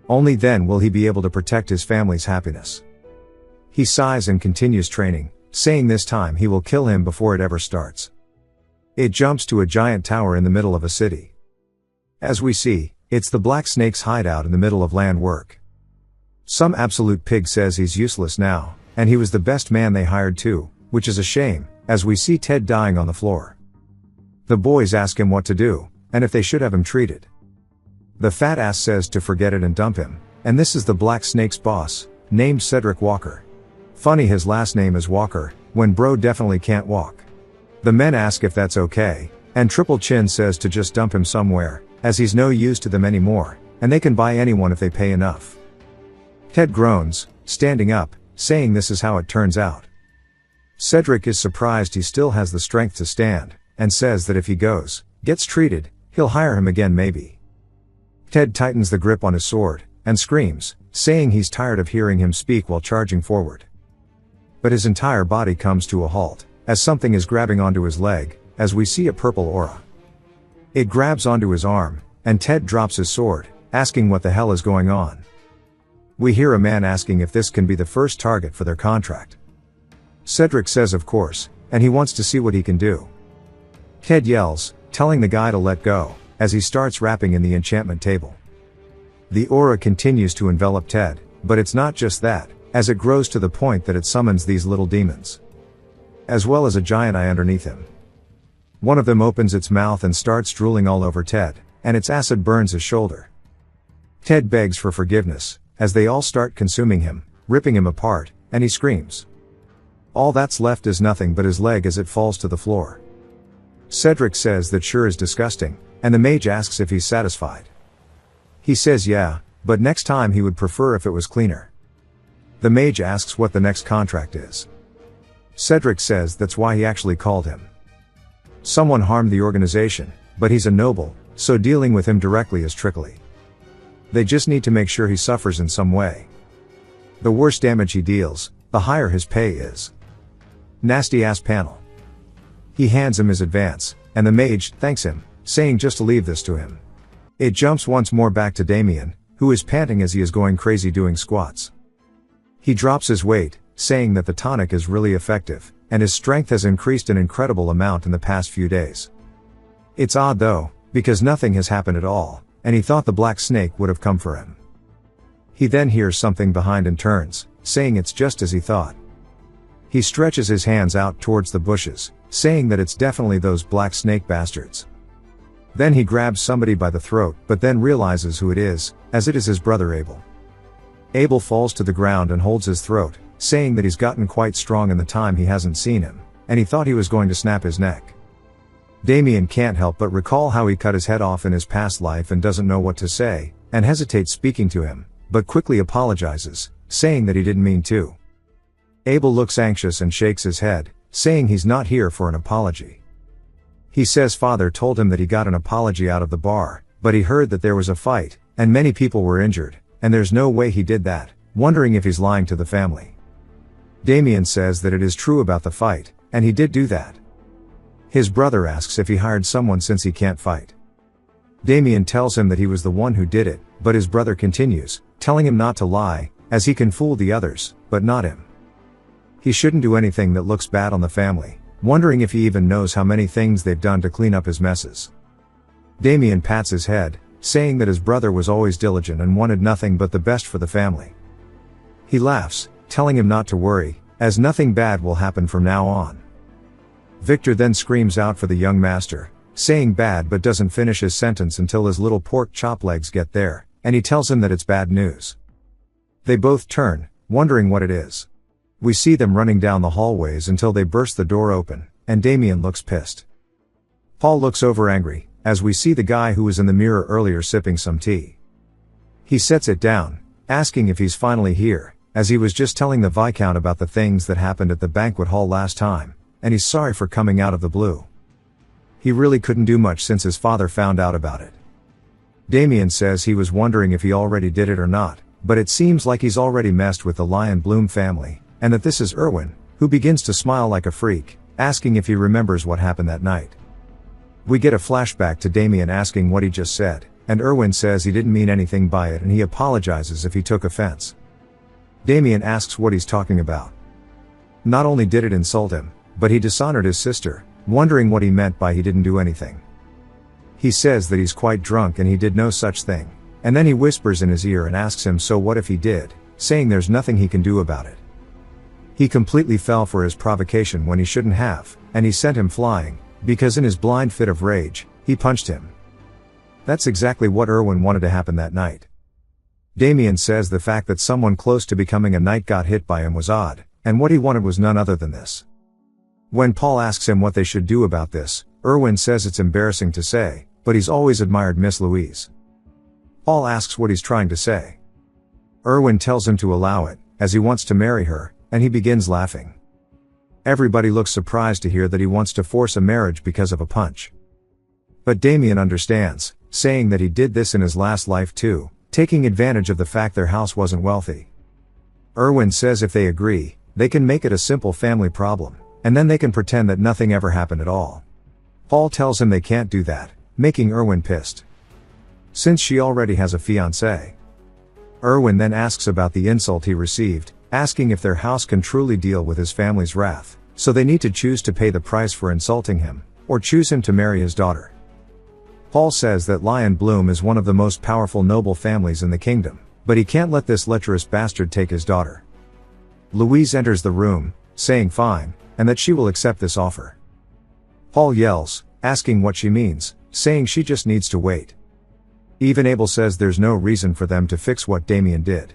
Only then will he be able to protect his family's happiness. He sighs and continues training, saying this time he will kill him before it ever starts. It jumps to a giant tower in the middle of a city. As we see, it's the Black Snake's hideout in the middle of land work. Some absolute pig says he's useless now, and he was the best man they hired too, which is a shame, as we see Ted dying on the floor. The boys ask him what to do, and if they should have him treated. The fat ass says to forget it and dump him, and this is the Black Snake's boss, named Cedric Walker. Funny his last name is Walker, when bro definitely can't walk. The men ask if that's okay, and Triple Chin says to just dump him somewhere, as he's no use to them anymore, and they can buy anyone if they pay enough. Ted groans, standing up, saying this is how it turns out. Cedric is surprised he still has the strength to stand, and says that if he gets treated, he'll hire him again maybe. Ted tightens the grip on his sword, and screams, saying he's tired of hearing him speak while charging forward. But his entire body comes to a halt, as something is grabbing onto his leg, as we see a purple aura. It grabs onto his arm, and Ted drops his sword, asking what the hell is going on. We hear a man asking if this can be the first target for their contract. Cedric says of course, and he wants to see what he can do. Ted yells, telling the guy to let go, as he starts rapping in the enchantment table. The aura continues to envelop Ted, but it's not just that, as it grows to the point that it summons these little demons, as well as a giant eye underneath him. One of them opens its mouth and starts drooling all over Ted, and its acid burns his shoulder. Ted begs for forgiveness, as they all start consuming him, ripping him apart, and he screams. All that's left is nothing but his leg as it falls to the floor. Cedric says that sure is disgusting, and the mage asks if he's satisfied. He says yeah, but next time he would prefer if it was cleaner. The mage asks what the next contract is. Cedric says that's why he actually called him. Someone harmed the organization, but he's a noble, so dealing with him directly is trickly. They just need to make sure he suffers in some way. The worse damage he deals, the higher his pay is. Nasty ass panel. He hands him his advance, and the mage thanks him, saying just to leave this to him. It jumps once more back to Damien, who is panting as he is going crazy doing squats. He drops his weight, saying that the tonic is really effective, and his strength has increased an incredible amount in the past few days. It's odd though, because nothing has happened at all, and he thought the black snake would have come for him. He then hears something behind and turns, saying it's just as he thought. He stretches his hands out towards the bushes, saying that it's definitely those black snake bastards. Then he grabs somebody by the throat, but then realizes who it is, as it is his brother Abel. Abel falls to the ground and holds his throat, saying that he's gotten quite strong in the time he hasn't seen him, and he thought he was going to snap his neck. Damien can't help but recall how he cut his head off in his past life and doesn't know what to say, and hesitates speaking to him, but quickly apologizes, saying that he didn't mean to. Abel looks anxious and shakes his head, saying he's not here for an apology. He says father told him that he got an apology out of the bar, but he heard that there was a fight, and many people were injured, and there's no way he did that, wondering if he's lying to the family. Damien says that it is true about the fight, and he did do that. His brother asks if he hired someone since he can't fight. Damien tells him that he was the one who did it, but his brother continues, telling him not to lie, as he can fool the others, but not him. He shouldn't do anything that looks bad on the family, wondering if he even knows how many things they've done to clean up his messes. Damien pats his head, saying that his brother was always diligent and wanted nothing but the best for the family. He laughs, telling him not to worry, as nothing bad will happen from now on. Victor then screams out for the young master, saying bad but doesn't finish his sentence until his little pork chop legs get there, and he tells him that it's bad news. They both turn, wondering what it is. We see them running down the hallways until they burst the door open, and Damien looks pissed. Paul looks over angry, as we see the guy who was in the mirror earlier sipping some tea. He sets it down, asking if he's finally here, as he was just telling the Viscount about the things that happened at the banquet hall last time, and he's sorry for coming out of the blue. He really couldn't do much since his father found out about it. Damien says he was wondering if he already did it or not, but it seems like he's already messed with the Lion Bloom family, and that this is Erwin, who begins to smile like a freak, asking if he remembers what happened that night. We get a flashback to Damien asking what he just said, and Erwin says he didn't mean anything by it and he apologizes if he took offense. Damien asks what he's talking about. Not only did it insult him, but he dishonored his sister, wondering what he meant by he didn't do anything. He says that he's quite drunk and he did no such thing, and then he whispers in his ear and asks him so what if he did, saying there's nothing he can do about it. He completely fell for his provocation when he shouldn't have, and he sent him flying, because in his blind fit of rage, he punched him. That's exactly what Erwin wanted to happen that night. Damien says the fact that someone close to becoming a knight got hit by him was odd, and what he wanted was none other than this. When Paul asks him what they should do about this, Erwin says it's embarrassing to say, but he's always admired Miss Louise. Paul asks what he's trying to say. Erwin tells him to allow it, as he wants to marry her, and he begins laughing. Everybody looks surprised to hear that he wants to force a marriage because of a punch. But Damien understands, saying that he did this in his last life too, taking advantage of the fact their house wasn't wealthy. Erwin says if they agree, they can make it a simple family problem, and then they can pretend that nothing ever happened at all. Paul tells him they can't do that, making Erwin pissed. Since she already has a fiancé. Erwin then asks about the insult he received, asking if their house can truly deal with his family's wrath, so they need to choose to pay the price for insulting him, or choose him to marry his daughter. Paul says that Lion Bloom is one of the most powerful noble families in the kingdom, but he can't let this lecherous bastard take his daughter. Louise enters the room, saying fine, and that she will accept this offer. Paul yells, asking what she means, saying she just needs to wait. Even Abel says there's no reason for them to fix what Damien did.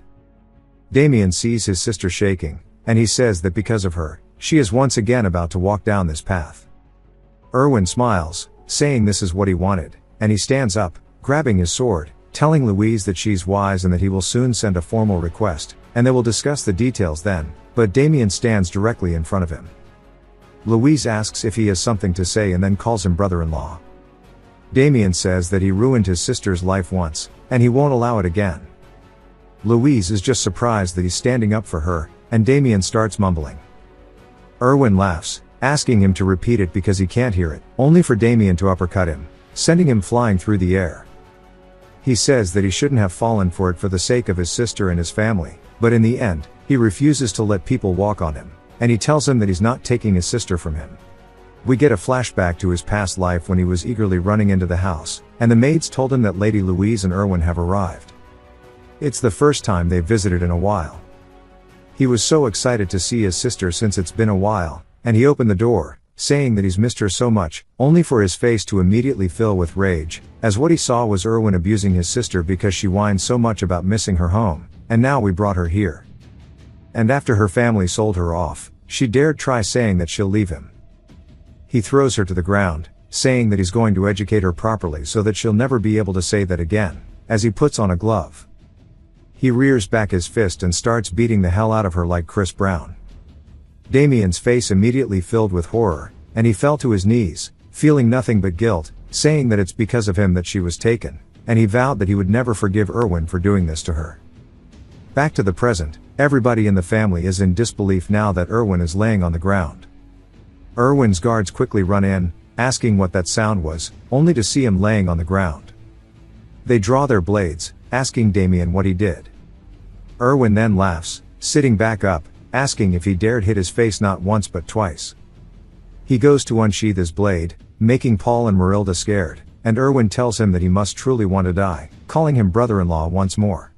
Damien sees his sister shaking, and he says that because of her, she is once again about to walk down this path. Erwin smiles, saying this is what he wanted, and he stands up, grabbing his sword, telling Louise that she's wise and that he will soon send a formal request, and they will discuss the details then, but Damien stands directly in front of him. Louise asks if he has something to say and then calls him brother-in-law. Damien says that he ruined his sister's life once, and he won't allow it again. Louise is just surprised that he's standing up for her, and Damien starts mumbling. Erwin laughs, asking him to repeat it because he can't hear it, only for Damien to uppercut him, sending him flying through the air. He says that he shouldn't have fallen for it for the sake of his sister and his family, but in the end, he refuses to let people walk on him, and he tells him that he's not taking his sister from him. We get a flashback to his past life when he was eagerly running into the house, and the maids told him that Lady Louise and Erwin have arrived. It's the first time they've visited in a while. He was so excited to see his sister since it's been a while, and he opened the door, saying that he's missed her so much, only for his face to immediately fill with rage, as what he saw was Erwin abusing his sister because she whined so much about missing her home, and now we brought her here. And after her family sold her off, she dared try saying that she'll leave him. He throws her to the ground, saying that he's going to educate her properly so that she'll never be able to say that again, as he puts on a glove. He rears back his fist and starts beating the hell out of her like Chris Brown. Damien's face immediately filled with horror, and he fell to his knees, feeling nothing but guilt, saying that it's because of him that she was taken, and he vowed that he would never forgive Erwin for doing this to her. Back to the present, everybody in the family is in disbelief now that Erwin is laying on the ground. Erwin's guards quickly run in, asking what that sound was, only to see him laying on the ground. They draw their blades, asking Damien what he did. Erwin then laughs, sitting back up, asking if he dared hit his face not once but twice. He goes to unsheath his blade, making Paul and Marilda scared, and Erwin tells him that he must truly want to die, calling him brother-in-law once more.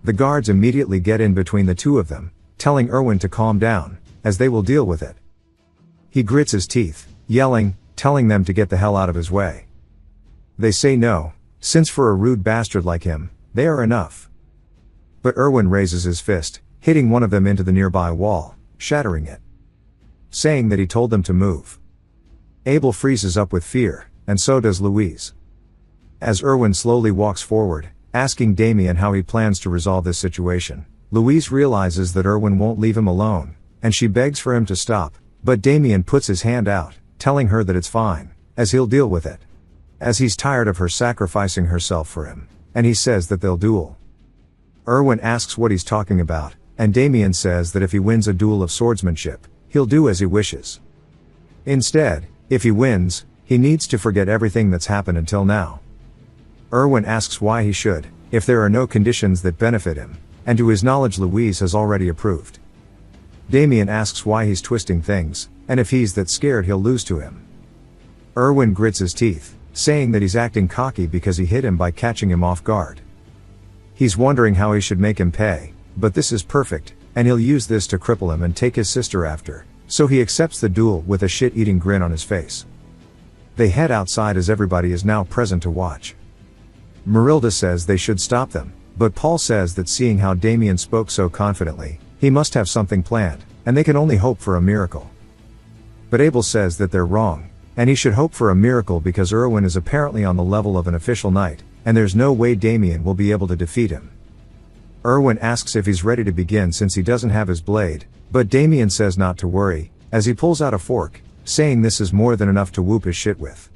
The guards immediately get in between the two of them, telling Erwin to calm down, as they will deal with it. He grits his teeth, yelling, telling them to get the hell out of his way. They say no, since for a rude bastard like him, they are enough. But Erwin raises his fist, hitting one of them into the nearby wall, shattering it, saying that he told them to move. Abel freezes up with fear, and so does Louise. As Erwin slowly walks forward, asking Damien how he plans to resolve this situation, Louise realizes that Erwin won't leave him alone, and she begs for him to stop, but Damien puts his hand out, telling her that it's fine, as he'll deal with it, as he's tired of her sacrificing herself for him, and he says that they'll duel. Erwin asks what he's talking about, and Damien says that if he wins a duel of swordsmanship, he'll do as he wishes. Instead, if he wins, he needs to forget everything that's happened until now. Erwin asks why he should, if there are no conditions that benefit him, and to his knowledge Louise has already approved. Damien asks why he's twisting things, and if he's that scared he'll lose to him. Erwin grits his teeth, saying that he's acting cocky because he hit him by catching him off guard. He's wondering how he should make him pay, but this is perfect, and he'll use this to cripple him and take his sister after, so he accepts the duel with a shit-eating grin on his face. They head outside as everybody is now present to watch. Marilda says they should stop them, but Paul says that seeing how Damien spoke so confidently, he must have something planned, and they can only hope for a miracle. But Abel says that they're wrong, and he should hope for a miracle because Erwin is apparently on the level of an official knight, and there's no way Damien will be able to defeat him. Erwin asks if he's ready to begin since he doesn't have his blade, but Damien says not to worry, as he pulls out a fork, saying this is more than enough to whoop his shit with.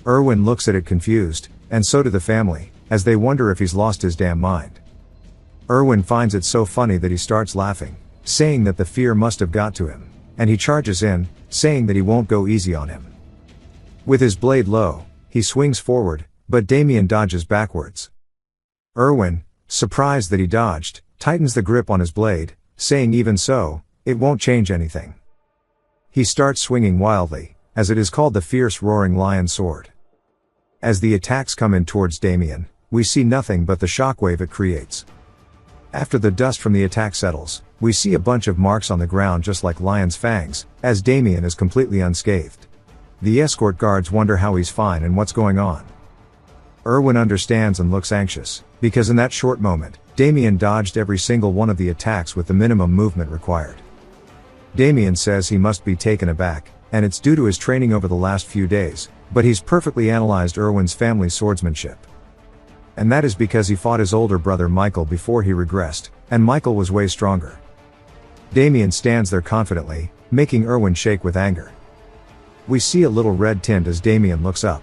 Erwin looks at it confused, and so do the family, as they wonder if he's lost his damn mind. Erwin finds it so funny that he starts laughing, saying that the fear must have got to him, and he charges in, saying that he won't go easy on him. With his blade low, he swings forward, but Damien dodges backwards. Erwin, surprised that he dodged, tightens the grip on his blade, saying even so, it won't change anything. He starts swinging wildly, as it is called the fierce roaring lion sword. As the attacks come in towards Damien, we see nothing but the shockwave it creates. After the dust from the attack settles, we see a bunch of marks on the ground just like lion's fangs, as Damien is completely unscathed. The escort guards wonder how he's fine and what's going on. Erwin understands and looks anxious, because in that short moment, Damien dodged every single one of the attacks with the minimum movement required. Damien says he must be taken aback, and it's due to his training over the last few days, but he's perfectly analyzed Erwin's family swordsmanship. And that is because he fought his older brother Michael before he regressed, and Michael was way stronger. Damien stands there confidently, making Erwin shake with anger. We see a little red tint as Damien looks up.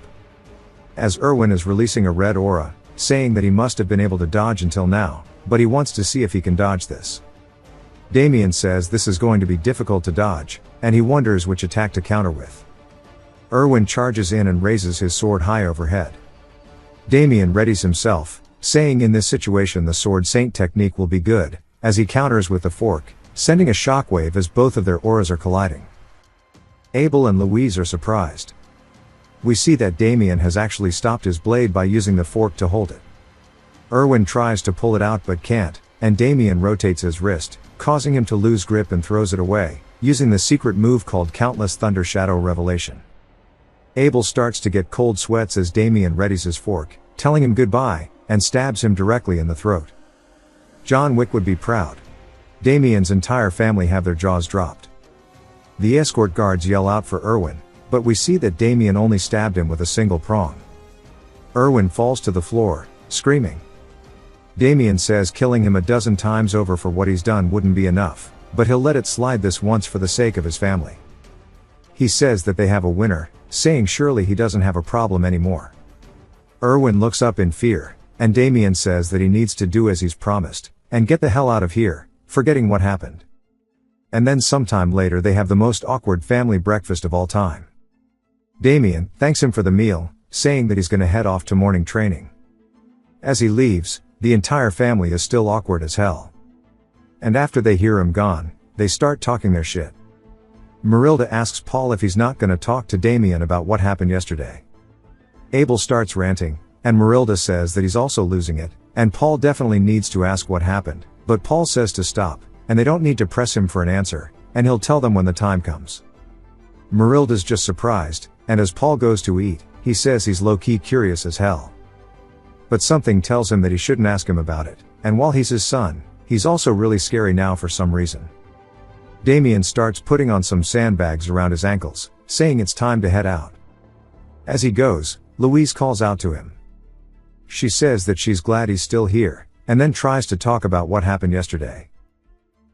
As Erwin is releasing a red aura, saying that he must have been able to dodge until now, but he wants to see if he can dodge this. Damien says this is going to be difficult to dodge, and he wonders which attack to counter with. Erwin charges in and raises his sword high overhead. Damien readies himself, saying in this situation the sword saint technique will be good, as he counters with the fork, sending a shockwave as both of their auras are colliding. Abel and Louise are surprised. We see that Damien has actually stopped his blade by using the fork to hold it. Erwin tries to pull it out but can't, and Damien rotates his wrist, causing him to lose grip and throws it away, using the secret move called Countless Thunder Shadow Revelation. Abel starts to get cold sweats as Damien readies his fork, telling him goodbye, and stabs him directly in the throat. John Wick would be proud. Damien's entire family have their jaws dropped. The escort guards yell out for Erwin, but we see that Damien only stabbed him with a single prong. Erwin falls to the floor, screaming. Damien says killing him a dozen times over for what he's done wouldn't be enough, but he'll let it slide this once for the sake of his family. He says that they have a winner, saying surely he doesn't have a problem anymore. Erwin looks up in fear, and Damien says that he needs to do as he's promised, and get the hell out of here, forgetting what happened. And then sometime later they have the most awkward family breakfast of all time. Damien thanks him for the meal, saying that he's gonna head off to morning training. As he leaves, the entire family is still awkward as hell. And after they hear him gone, they start talking their shit. Marilda asks Paul if he's not gonna talk to Damien about what happened yesterday. Abel starts ranting, and Marilda says that he's also losing it, and Paul definitely needs to ask what happened, but Paul says to stop, and they don't need to press him for an answer, and he'll tell them when the time comes. Marilda's just surprised, and as Paul goes to eat, he says he's low-key curious as hell. But something tells him that he shouldn't ask him about it, and while he's his son, he's also really scary now for some reason. Damien starts putting on some sandbags around his ankles, saying it's time to head out. As he goes, Louise calls out to him. She says that she's glad he's still here, and then tries to talk about what happened yesterday.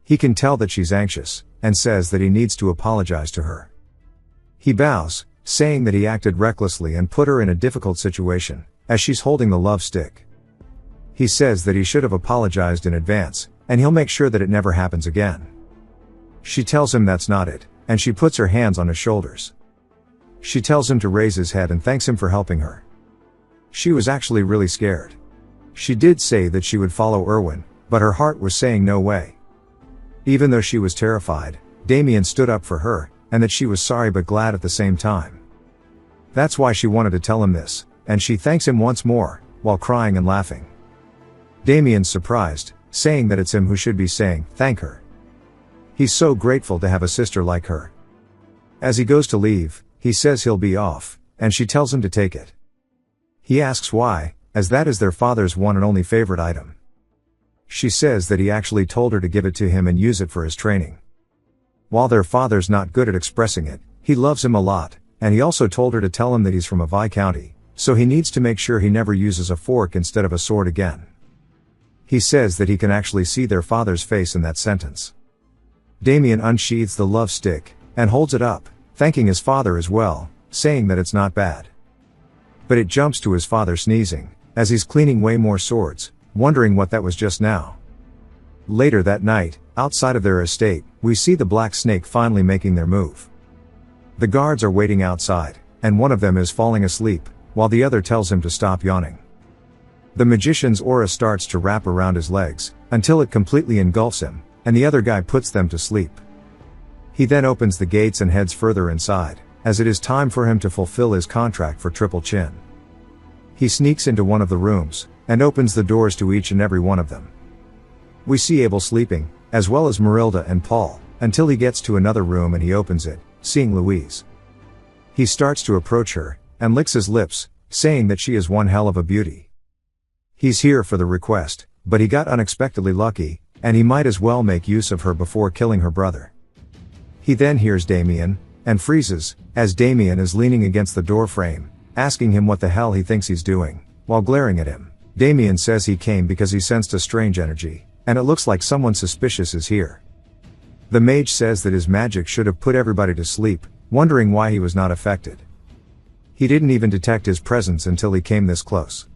He can tell that she's anxious, and says that he needs to apologize to her. He bows, saying that he acted recklessly and put her in a difficult situation, as she's holding the love stick. He says that he should have apologized in advance, and he'll make sure that it never happens again. She tells him that's not it, and she puts her hands on his shoulders. She tells him to raise his head and thanks him for helping her. She was actually really scared. She did say that she would follow Erwin, but her heart was saying no way. Even though she was terrified, Damien stood up for her, and that she was sorry but glad at the same time. That's why she wanted to tell him this, and she thanks him once more, while crying and laughing. Damien's surprised, saying that it's him who should be saying, thank her. He's so grateful to have a sister like her. As he goes to leave, he says he'll be off, and she tells him to take it. He asks why, as that is their father's one and only favorite item. She says that he actually told her to give it to him and use it for his training. While their father's not good at expressing it, he loves him a lot, and he also told her to tell him that he's from a Viscounty, so he needs to make sure he never uses a fork instead of a sword again. He says that he can actually see their father's face in that sentence. Damien unsheathes the love stick, and holds it up, thanking his father as well, saying that it's not bad. But it jumps to his father sneezing, as he's cleaning way more swords, wondering what that was just now. Later that night, outside of their estate, we see the Black Snake finally making their move. The guards are waiting outside, and one of them is falling asleep, while the other tells him to stop yawning. The magician's aura starts to wrap around his legs, until it completely engulfs him, and the other guy puts them to sleep. He then opens the gates and heads further inside, as it is time for him to fulfill his contract for Triple Chin. He sneaks into one of the rooms, and opens the doors to each and every one of them. We see Abel sleeping, as well as Marilda and Paul, until he gets to another room and he opens it, seeing Louise. He starts to approach her, and licks his lips, saying that she is one hell of a beauty. He's here for the request, but he got unexpectedly lucky, and he might as well make use of her before killing her brother. He then hears Damien, and freezes, as Damien is leaning against the door frame, asking him what the hell he thinks he's doing, while glaring at him. Damien says he came because he sensed a strange energy, and it looks like someone suspicious is here. The mage says that his magic should have put everybody to sleep, wondering why he was not affected. He didn't even detect his presence until he came this close.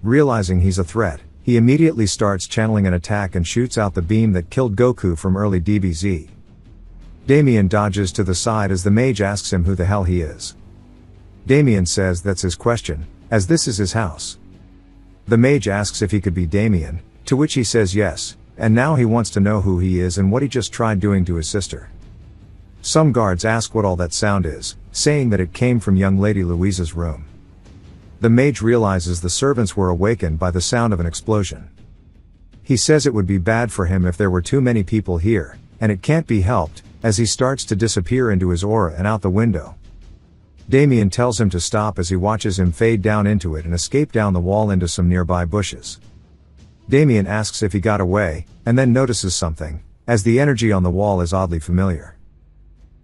Realizing he's a threat, he immediately starts channeling an attack and shoots out the beam that killed Goku from early DBZ. Damien dodges to the side as the mage asks him who the hell he is. Damien says that's his question, as this is his house. The mage asks if he could be Damien, to which he says yes, and now he wants to know who he is and what he just tried doing to his sister. Some guards ask what all that sound is, saying that it came from young lady Louise's room. The mage realizes the servants were awakened by the sound of an explosion. He says it would be bad for him if there were too many people here, and it can't be helped, as he starts to disappear into his aura and out the window. Damien tells him to stop as he watches him fade down into it and escape down the wall into some nearby bushes. Damien asks if he got away, and then notices something, as the energy on the wall is oddly familiar.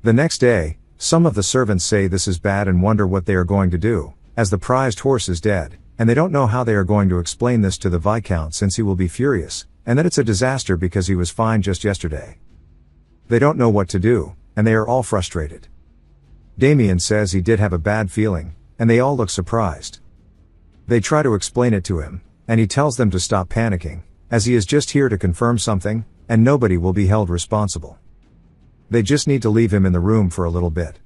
The next day, some of the servants say this is bad and wonder what they are going to do, as the prized horse is dead, and they don't know how they are going to explain this to the Viscount since he will be furious, and that it's a disaster because he was fine just yesterday. They don't know what to do, and they are all frustrated. Damien says he did have a bad feeling, and they all look surprised. They try to explain it to him, and he tells them to stop panicking, as he is just here to confirm something, and nobody will be held responsible. They just need to leave him in the room for a little bit.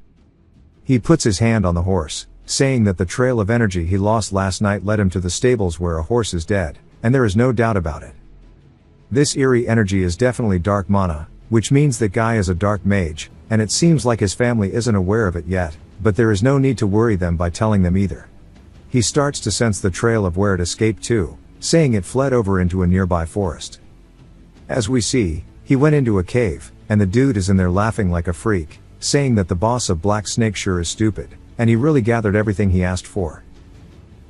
He puts his hand on the horse, saying that the trail of energy he lost last night led him to the stables where a horse is dead, and there is no doubt about it. This eerie energy is definitely dark mana, which means that guy is a dark mage, and it seems like his family isn't aware of it yet, but there is no need to worry them by telling them either. He starts to sense the trail of where it escaped to, saying it fled over into a nearby forest. As we see, he went into a cave, and the dude is in there laughing like a freak, saying that the boss of Black Snake sure is stupid, and he really gathered everything he asked for.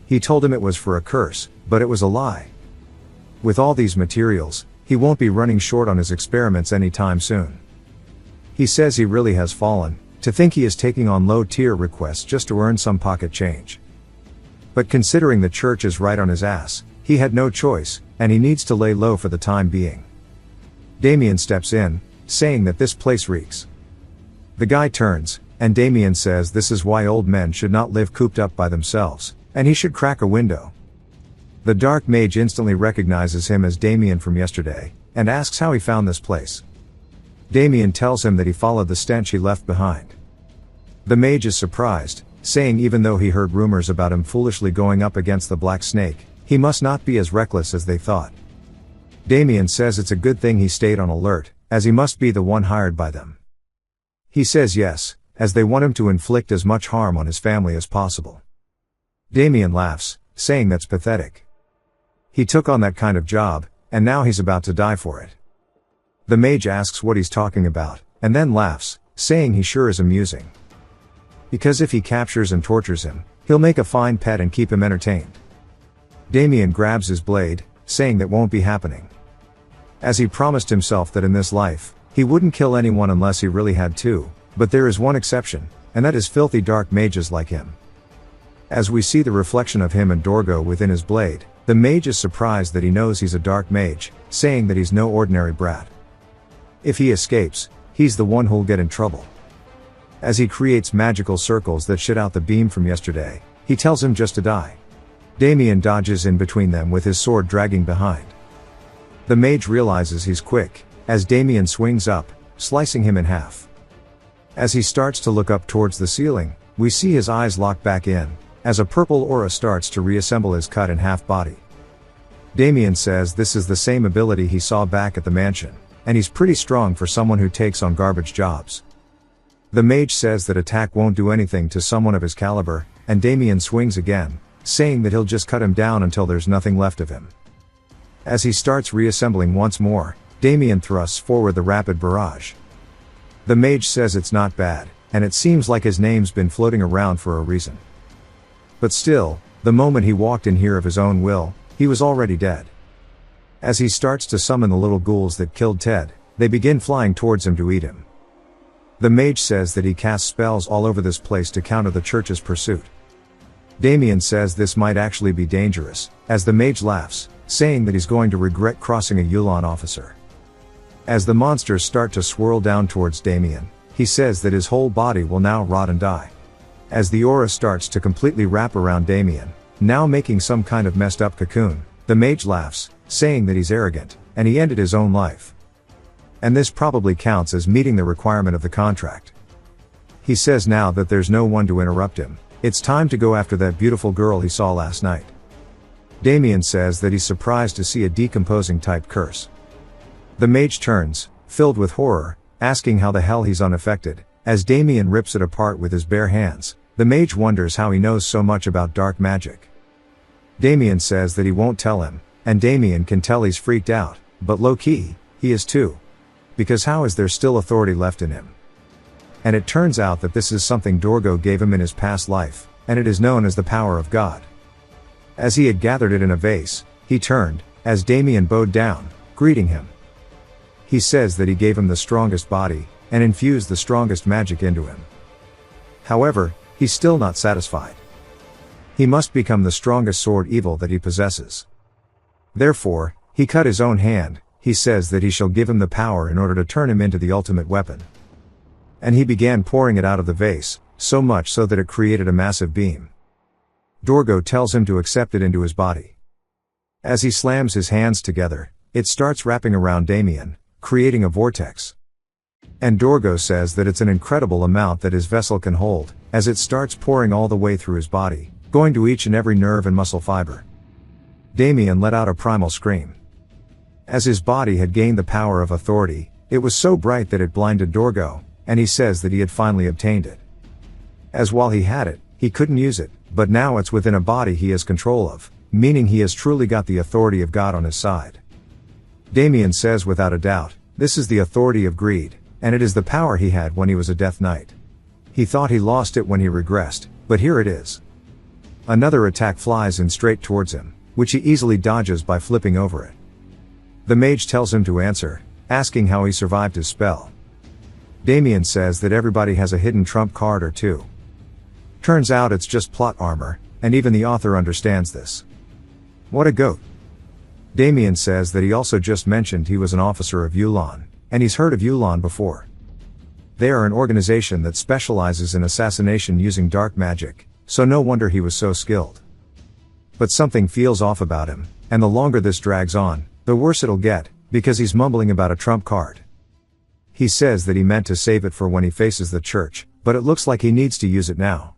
He told him it was for a curse, but it was a lie. With all these materials, he won't be running short on his experiments anytime soon. He says he really has fallen, to think he is taking on low-tier requests just to earn some pocket change. But considering the church is right on his ass, he had no choice, and he needs to lay low for the time being. Damien steps in, saying that this place reeks. The guy turns, and Damien says this is why old men should not live cooped up by themselves, and he should crack a window. The dark mage instantly recognizes him as Damien from yesterday, and asks how he found this place. Damien tells him that he followed the stench he left behind. The mage is surprised, saying even though he heard rumors about him foolishly going up against the Black Snake, he must not be as reckless as they thought. Damien says it's a good thing he stayed on alert, as he must be the one hired by them. He says yes, as they want him to inflict as much harm on his family as possible. Damien laughs, saying that's pathetic. He took on that kind of job, and now he's about to die for it. The mage asks what he's talking about, and then laughs, saying he sure is amusing. Because if he captures and tortures him, he'll make a fine pet and keep him entertained. Damien grabs his blade, saying that won't be happening. As he promised himself that in this life, he wouldn't kill anyone unless he really had to, but there is one exception, and that is filthy dark mages like him. As we see the reflection of him and Dorgo within his blade, the mage is surprised that he knows he's a dark mage, saying that he's no ordinary brat. If he escapes, he's the one who'll get in trouble. As he creates magical circles that shit out the beam from yesterday, he tells him just to die. Damien dodges in between them with his sword dragging behind. The mage realizes he's quick, as Damien swings up, slicing him in half. As he starts to look up towards the ceiling, we see his eyes lock back in, as a purple aura starts to reassemble his cut in half body. Damien says this is the same ability he saw back at the mansion, and he's pretty strong for someone who takes on garbage jobs. The mage says that attack won't do anything to someone of his caliber, and Damien swings again, saying that he'll just cut him down until there's nothing left of him. As he starts reassembling once more, Damien thrusts forward the rapid barrage. The mage says it's not bad, and it seems like his name's been floating around for a reason. But still, the moment he walked in here of his own will, he was already dead. As he starts to summon the little ghouls that killed Ted, they begin flying towards him to eat him. The mage says that he casts spells all over this place to counter the church's pursuit. Damien says this might actually be dangerous, as the mage laughs, saying that he's going to regret crossing a Yulon officer. As the monsters start to swirl down towards Damien, he says that his whole body will now rot and die. As the aura starts to completely wrap around Damien, now making some kind of messed up cocoon, the mage laughs, saying that he's arrogant, and he ended his own life. And this probably counts as meeting the requirement of the contract. He says now that there's no one to interrupt him, it's time to go after that beautiful girl he saw last night. Damien says that he's surprised to see a decomposing type curse. The mage turns, filled with horror, asking how the hell he's unaffected. As Damien rips it apart with his bare hands, the mage wonders how he knows so much about dark magic. Damien says that he won't tell him, and Damien can tell he's freaked out, but low-key, he is too. Because how is there still authority left in him? And it turns out that this is something Dorgo gave him in his past life, and it is known as the power of God. As he had gathered it in a vase, he turned, as Damien bowed down, greeting him. He says that he gave him the strongest body, and infused the strongest magic into him. However, he's still not satisfied. He must become the strongest sword evil that he possesses. Therefore, he cut his own hand. He says that he shall give him the power in order to turn him into the ultimate weapon. And he began pouring it out of the vase, so much so that it created a massive beam. Dorgo tells him to accept it into his body. As he slams his hands together, it starts wrapping around Damien, creating a vortex. And Dorgo says that it's an incredible amount that his vessel can hold, as it starts pouring all the way through his body, going to each and every nerve and muscle fiber. Damien let out a primal scream. As his body had gained the power of authority, it was so bright that it blinded Dorgo, and he says that he had finally obtained it. As while he had it, he couldn't use it, but now it's within a body he has control of, meaning he has truly got the authority of God on his side. Damien says without a doubt, this is the authority of greed, and it is the power he had when he was a Death Knight. He thought he lost it when he regressed, but here it is. Another attack flies in straight towards him, which he easily dodges by flipping over it. The mage tells him to answer, asking how he survived his spell. Damien says that everybody has a hidden trump card or two. Turns out it's just plot armor, and even the author understands this. What a goat. Damien says that he also just mentioned he was an officer of Yulon, and he's heard of Yulon before. They are an organization that specializes in assassination using dark magic, so no wonder he was so skilled. But something feels off about him, and the longer this drags on, the worse it'll get, because he's mumbling about a trump card. He says that he meant to save it for when he faces the church, but it looks like he needs to use it now.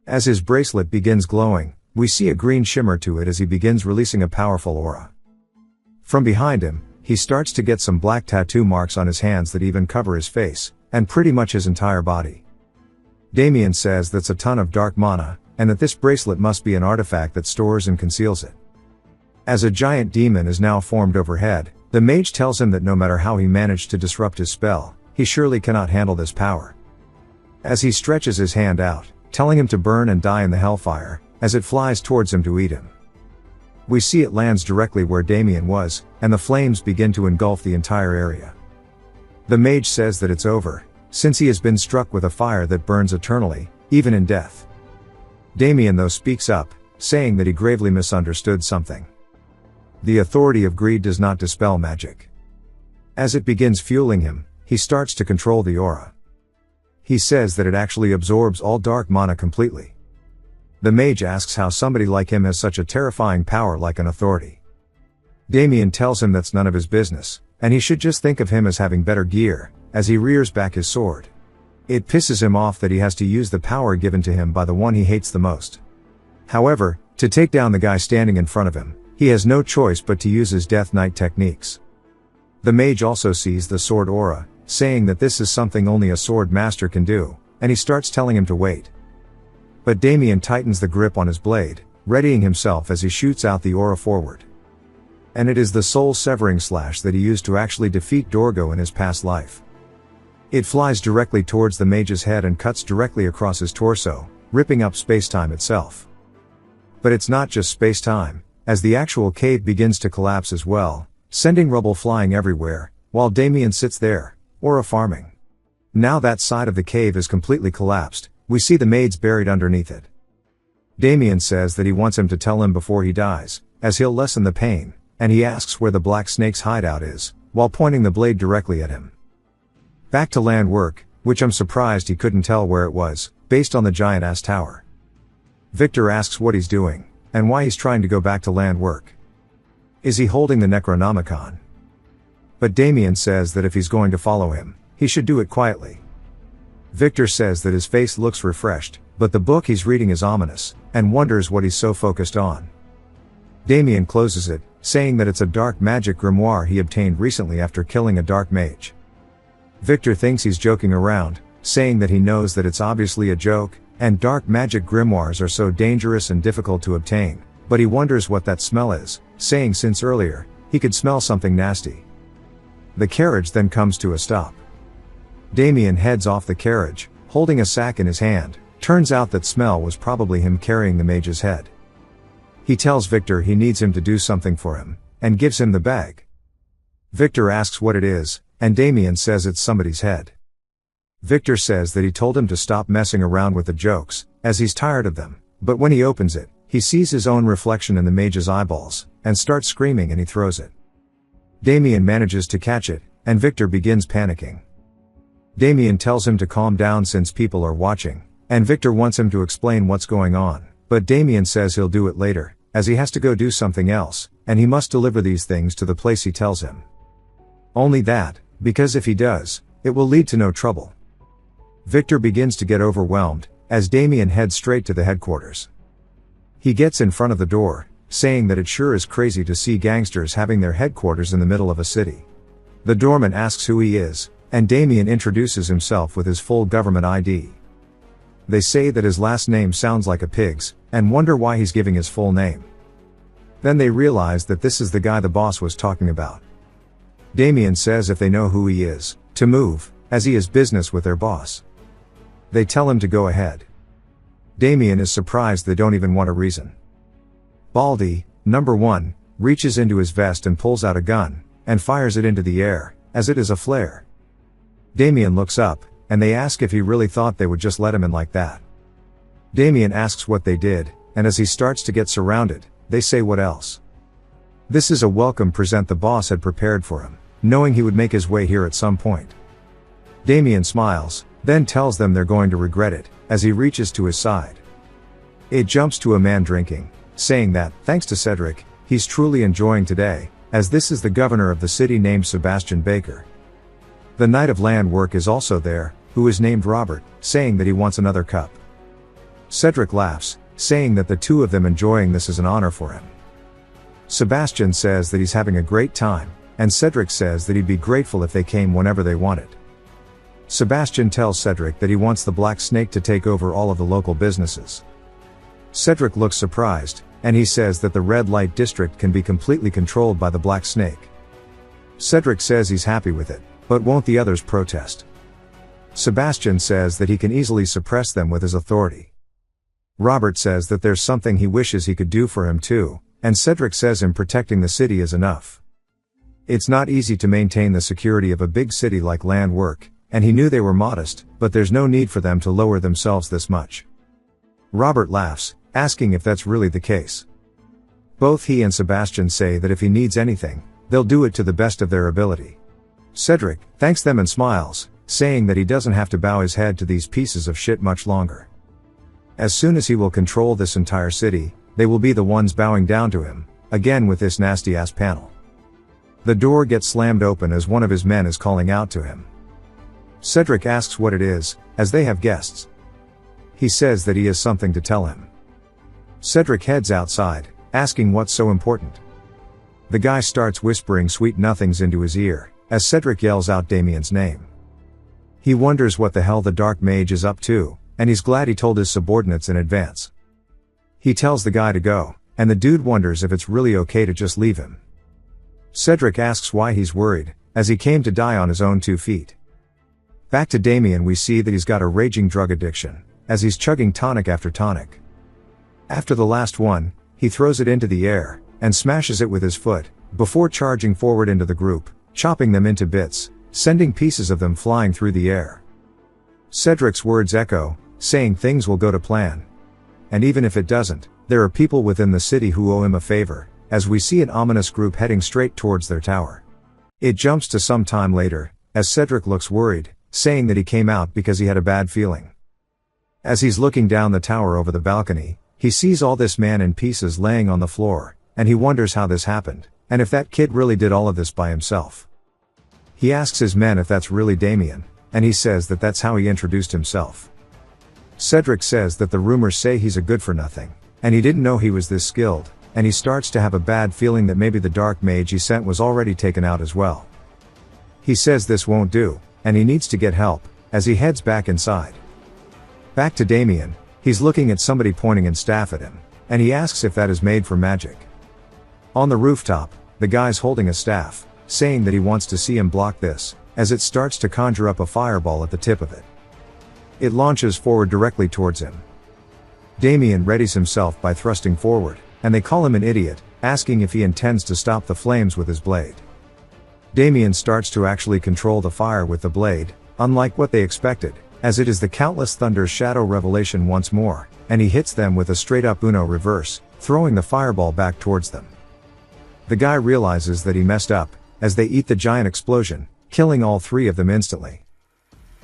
As his bracelet begins glowing, we see a green shimmer to it as he begins releasing a powerful aura. From behind him, he starts to get some black tattoo marks on his hands that even cover his face, and pretty much his entire body. Damien says that's a ton of dark mana, and that this bracelet must be an artifact that stores and conceals it. As a giant demon is now formed overhead, the mage tells him that no matter how he managed to disrupt his spell, he surely cannot handle this power. As he stretches his hand out, telling him to burn and die in the hellfire, as it flies towards him to eat him. We see it lands directly where Damien was, and the flames begin to engulf the entire area. The mage says that it's over, since he has been struck with a fire that burns eternally, even in death. Damien though speaks up, saying that he gravely misunderstood something. The authority of greed does not dispel magic. As it begins fueling him, he starts to control the aura. He says that it actually absorbs all dark mana completely. The mage asks how somebody like him has such a terrifying power like an authority. Damien tells him that's none of his business, and he should just think of him as having better gear, as he rears back his sword. It pisses him off that he has to use the power given to him by the one he hates the most. However, to take down the guy standing in front of him, he has no choice but to use his Death Knight techniques. The mage also sees the sword aura, saying that this is something only a sword master can do, and he starts telling him to wait. But Damien tightens the grip on his blade, readying himself as he shoots out the aura forward. And it is the soul-severing slash that he used to actually defeat Dorgo in his past life. It flies directly towards the mage's head and cuts directly across his torso, ripping up space-time itself. But it's not just space-time, as the actual cave begins to collapse as well, sending rubble flying everywhere, while Damien sits there, aura farming. Now that side of the cave is completely collapsed, we see the maids buried underneath it. Damien says that he wants him to tell him before he dies, as he'll lessen the pain, and he asks where the black snake's hideout is, while pointing the blade directly at him. Back to land work, which I'm surprised he couldn't tell where it was, based on the giant-ass tower. Victor asks what he's doing, and why he's trying to go back to land work. Is he holding the Necronomicon? But Damien says that if he's going to follow him, he should do it quietly. Victor says that his face looks refreshed, but the book he's reading is ominous, and wonders what he's so focused on. Damien closes it, saying that it's a dark magic grimoire he obtained recently after killing a dark mage. Victor thinks he's joking around, saying that he knows that it's obviously a joke, and dark magic grimoires are so dangerous and difficult to obtain, but he wonders what that smell is, saying since earlier, he could smell something nasty. The carriage then comes to a stop. Damien heads off the carriage, holding a sack in his hand. Turns out that smell was probably him carrying the mage's head. He tells Victor he needs him to do something for him, and gives him the bag. Victor asks what it is, and Damien says it's somebody's head. Victor says that he told him to stop messing around with the jokes, as he's tired of them, but when he opens it, he sees his own reflection in the mage's eyeballs, and starts screaming and he throws it. Damien manages to catch it, and Victor begins panicking. Damien tells him to calm down since people are watching, and Victor wants him to explain what's going on, but Damien says he'll do it later, as he has to go do something else, and he must deliver these things to the place he tells him. Only that, because if he does, it will lead to no trouble. Victor begins to get overwhelmed, as Damien heads straight to the headquarters. He gets in front of the door, saying that it sure is crazy to see gangsters having their headquarters in the middle of a city. The doorman asks who he is, and Damien introduces himself with his full government ID. They say that his last name sounds like a pig's, and wonder why he's giving his full name. Then they realize that this is the guy the boss was talking about. Damien says if they know who he is, to move, as he has business with their boss. They tell him to go ahead. Damien is surprised they don't even want a reason. Baldy, number 1, reaches into his vest and pulls out a gun, and fires it into the air, as it is a flare. Damien looks up, and they ask if he really thought they would just let him in like that. Damien asks what they did, and as he starts to get surrounded, they say what else. This is a welcome present the boss had prepared for him, knowing he would make his way here at some point. Damien smiles, then tells them they're going to regret it, as he reaches to his side. It jumps to a man drinking, saying that, thanks to Cedric, he's truly enjoying today, as this is the governor of the city named Sebastian Baker. The Knight of Land Work is also there, who is named Robert, saying that he wants another cup. Cedric laughs, saying that the two of them enjoying this is an honor for him. Sebastian says that he's having a great time, and Cedric says that he'd be grateful if they came whenever they wanted. Sebastian tells Cedric that he wants the Black Snake to take over all of the local businesses. Cedric looks surprised, and he says that the red light district can be completely controlled by the Black Snake. Cedric says he's happy with it, but won't the others protest? Sebastian says that he can easily suppress them with his authority. Robert says that there's something he wishes he could do for him too, and Cedric says him protecting the city is enough. It's not easy to maintain the security of a big city like Land Work, and he knew they were modest, but there's no need for them to lower themselves this much. Robert laughs, asking if that's really the case. Both he and Sebastian say that if he needs anything, they'll do it to the best of their ability. Cedric thanks them and smiles, saying that he doesn't have to bow his head to these pieces of shit much longer. As soon as he will control this entire city, they will be the ones bowing down to him, again with this nasty ass panel. The door gets slammed open as one of his men is calling out to him. Cedric asks what it is, as they have guests. He says that he has something to tell him. Cedric heads outside, asking what's so important. The guy starts whispering sweet nothings into his ear, as Cedric yells out Damien's name. He wonders what the hell the dark mage is up to, and he's glad he told his subordinates in advance. He tells the guy to go, and the dude wonders if it's really okay to just leave him. Cedric asks why he's worried, as he came to die on his own 2 feet. Back to Damien, we see that he's got a raging drug addiction, as he's chugging tonic after tonic. After the last one, he throws it into the air, and smashes it with his foot, before charging forward into the group, chopping them into bits, sending pieces of them flying through the air. Cedric's words echo, saying things will go to plan. And even if it doesn't, there are people within the city who owe him a favor, as we see an ominous group heading straight towards their tower. It jumps to some time later, as Cedric looks worried, saying that he came out because he had a bad feeling. As he's looking down the tower over the balcony, he sees all this man in pieces laying on the floor, and he wonders how this happened, and if that kid really did all of this by himself. He asks his men if that's really Damien, and he says that that's how he introduced himself. Cedric says that the rumors say he's a good-for-nothing, and he didn't know he was this skilled, and he starts to have a bad feeling that maybe the dark mage he sent was already taken out as well. He says this won't do, and he needs to get help, as he heads back inside. Back to Damien, he's looking at somebody pointing a staff at him, and he asks if that is made for magic. On the rooftop, the guy's holding a staff, saying that he wants to see him block this, as it starts to conjure up a fireball at the tip of it. It launches forward directly towards him. Damien readies himself by thrusting forward, and they call him an idiot, asking if he intends to stop the flames with his blade. Damien starts to actually control the fire with the blade, unlike what they expected, as it is the Countless Thunder's shadow revelation once more, and he hits them with a straight-up Uno reverse, throwing the fireball back towards them. The guy realizes that he messed up, as they eat the giant explosion, killing all 3 of them instantly.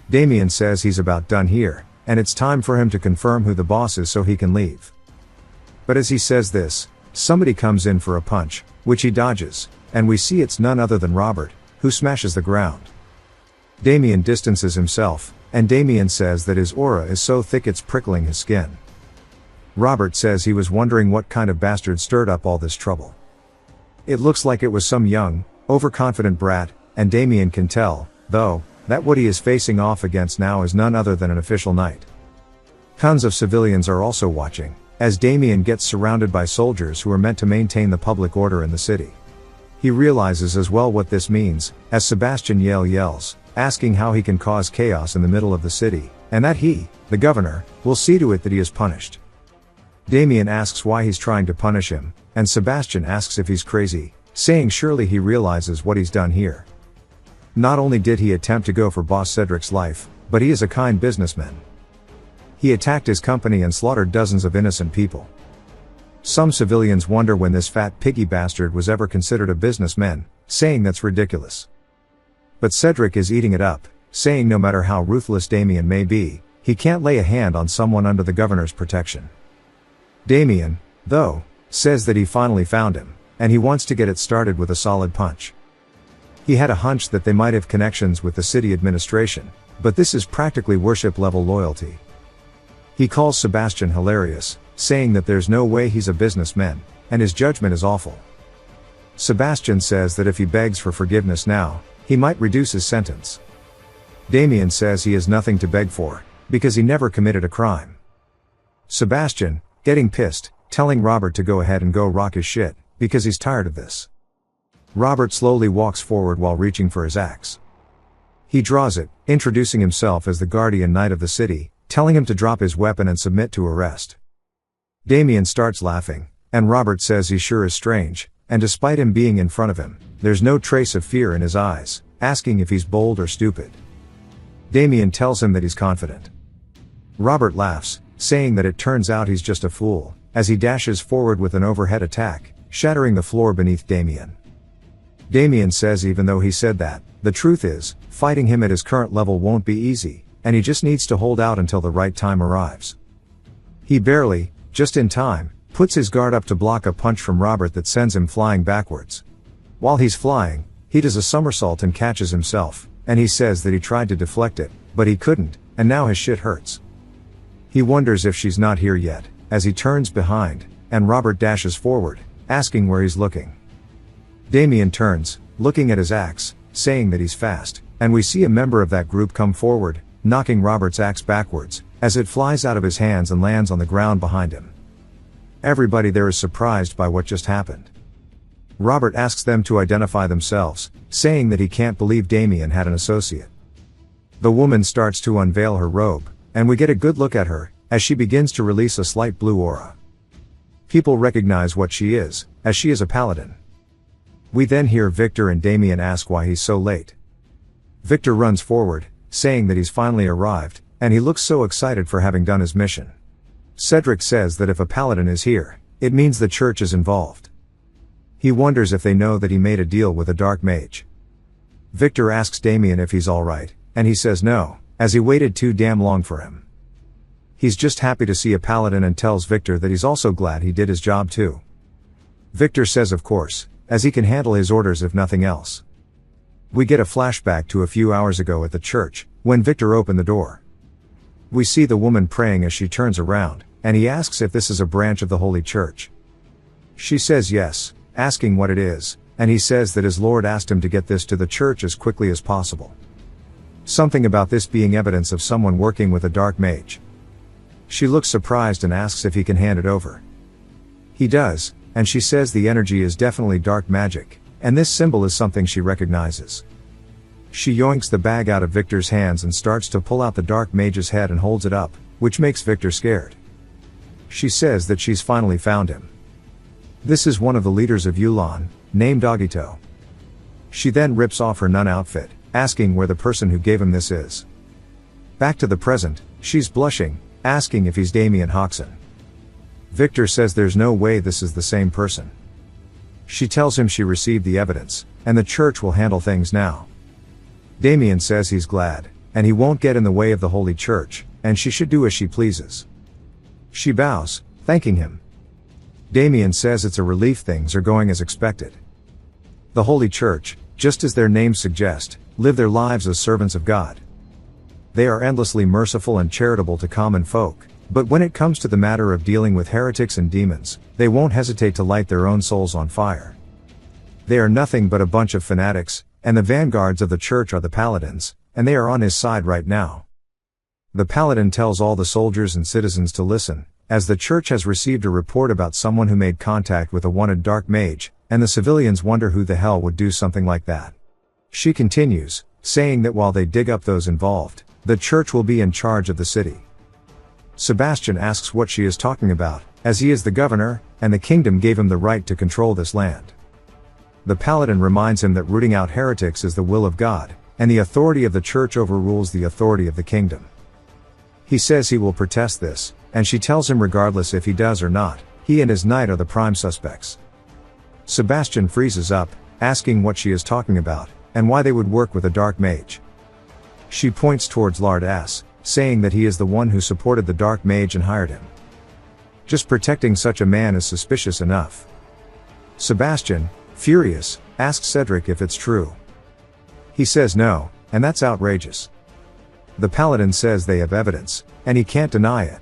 Damien says he's about done here, and it's time for him to confirm who the boss is so he can leave. But as he says this, somebody comes in for a punch, which he dodges, and we see it's none other than Robert, who smashes the ground. Damien distances himself, and Damien says that his aura is so thick it's prickling his skin. Robert says he was wondering what kind of bastard stirred up all this trouble. It looks like it was some young, overconfident brat, and Damien can tell, though, that what he is facing off against now is none other than an official knight. Tons of civilians are also watching, as Damien gets surrounded by soldiers who are meant to maintain the public order in the city. He realizes as well what this means, as Sebastian yells, asking how he can cause chaos in the middle of the city, and that he, the governor, will see to it that he is punished. Damien asks why he's trying to punish him, and Sebastian asks if he's crazy, saying surely he realizes what he's done here. Not only did he attempt to go for Boss Cedric's life, but he is a kind businessman. He attacked his company and slaughtered dozens of innocent people. Some civilians wonder when this fat piggy bastard was ever considered a businessman, saying that's ridiculous. But Cedric is eating it up, saying no matter how ruthless Damien may be, he can't lay a hand on someone under the governor's protection. Damien, though, says that he finally found him, and he wants to get it started with a solid punch. He had a hunch that they might have connections with the city administration, but this is practically worship-level loyalty. He calls Sebastian hilarious, saying that there's no way he's a businessman, and his judgment is awful. Sebastian says that if he begs for forgiveness now, he might reduce his sentence. Damien says he has nothing to beg for, because he never committed a crime. Sebastian, getting pissed, telling Robert to go ahead and go rock his shit, because he's tired of this. Robert slowly walks forward while reaching for his axe. He draws it, introducing himself as the guardian knight of the city, telling him to drop his weapon and submit to arrest. Damien starts laughing, and Robert says he sure is strange, and despite him being in front of him, there's no trace of fear in his eyes, asking if he's bold or stupid. Damien tells him that he's confident. Robert laughs, saying that it turns out he's just a fool, as he dashes forward with an overhead attack, shattering the floor beneath Damien. Damien says even though he said that, the truth is, fighting him at his current level won't be easy, and he just needs to hold out until the right time arrives. He barely, just in time, puts his guard up to block a punch from Robert that sends him flying backwards. While he's flying, he does a somersault and catches himself, and he says that he tried to deflect it, but he couldn't, and now his shit hurts. He wonders if she's not here yet, as he turns behind, and Robert dashes forward, asking where he's looking. Damien turns, looking at his axe, saying that he's fast, and we see a member of that group come forward, knocking Robert's axe backwards, as it flies out of his hands and lands on the ground behind him. Everybody there is surprised by what just happened. Robert asks them to identify themselves, saying that he can't believe Damien had an associate. The woman starts to unveil her robe, and we get a good look at her, as she begins to release a slight blue aura. People recognize what she is, as she is a paladin. We then hear Victor and Damien ask why he's so late. Victor runs forward, saying that he's finally arrived, and he looks so excited for having done his mission. Cedric says that if a paladin is here, it means the church is involved. He wonders if they know that he made a deal with a dark mage. Victor asks Damien if he's alright, and he says no, as he waited too damn long for him. He's just happy to see a paladin and tells Victor that he's also glad he did his job too. Victor says of course, as he can handle his orders if nothing else. We get a flashback to a few hours ago at the church, when Victor opened the door. We see the woman praying as she turns around, and he asks if this is a branch of the Holy Church. She says yes, asking what it is, and he says that his Lord asked him to get this to the church as quickly as possible. Something about this being evidence of someone working with a dark mage. She looks surprised and asks if he can hand it over. He does, and she says the energy is definitely dark magic, and this symbol is something she recognizes. She yoinks the bag out of Victor's hands and starts to pull out the dark mage's head and holds it up, which makes Victor scared. She says that she's finally found him. This is one of the leaders of Yulan, named Agito. She then rips off her nun outfit, asking where the person who gave him this is. Back to the present, she's blushing, asking if he's Damien Hoxon. Victor says there's no way this is the same person. She tells him she received the evidence, and the church will handle things now. Damien says he's glad, and he won't get in the way of the Holy Church, and she should do as she pleases. She bows, thanking him. Damien says it's a relief things are going as expected. The Holy Church, just as their names suggest, live their lives as servants of God. They are endlessly merciful and charitable to common folk, but when it comes to the matter of dealing with heretics and demons, they won't hesitate to light their own souls on fire. They are nothing but a bunch of fanatics, and the vanguards of the church are the paladins, and they are on his side right now. The paladin tells all the soldiers and citizens to listen, as the church has received a report about someone who made contact with a wanted dark mage, and the civilians wonder who the hell would do something like that. She continues, saying that while they dig up those involved, the church will be in charge of the city. Sebastian asks what she is talking about, as he is the governor, and the kingdom gave him the right to control this land. The paladin reminds him that rooting out heretics is the will of God, and the authority of the church overrules the authority of the kingdom. He says he will protest this, and she tells him regardless if he does or not, he and his knight are the prime suspects. Sebastian freezes up, asking what she is talking about, and why they would work with a dark mage. She points towards Lard S, saying that he is the one who supported the dark mage and hired him. Just protecting such a man is suspicious enough. Sebastian, furious, asks Cedric if it's true. He says no, and that's outrageous. The paladin says they have evidence, and he can't deny it.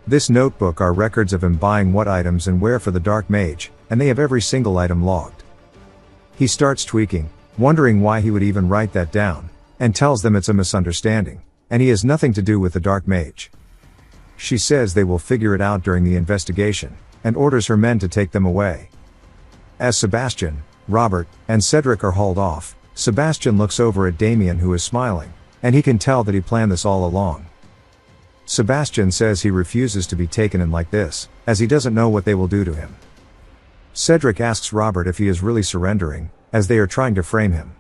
This notebook are records of him buying what items and where for the dark mage, and they have every single item logged. He starts tweaking, wondering why he would even write that down, and tells them it's a misunderstanding, and he has nothing to do with the dark mage. She says they will figure it out during the investigation, and orders her men to take them away. As Sebastian, Robert, and Cedric are hauled off, Sebastian looks over at Damien who is smiling, and he can tell that he planned this all along. Sebastian says he refuses to be taken in like this, as he doesn't know what they will do to him. Cedric asks Robert if he is really surrendering, as they are trying to frame him.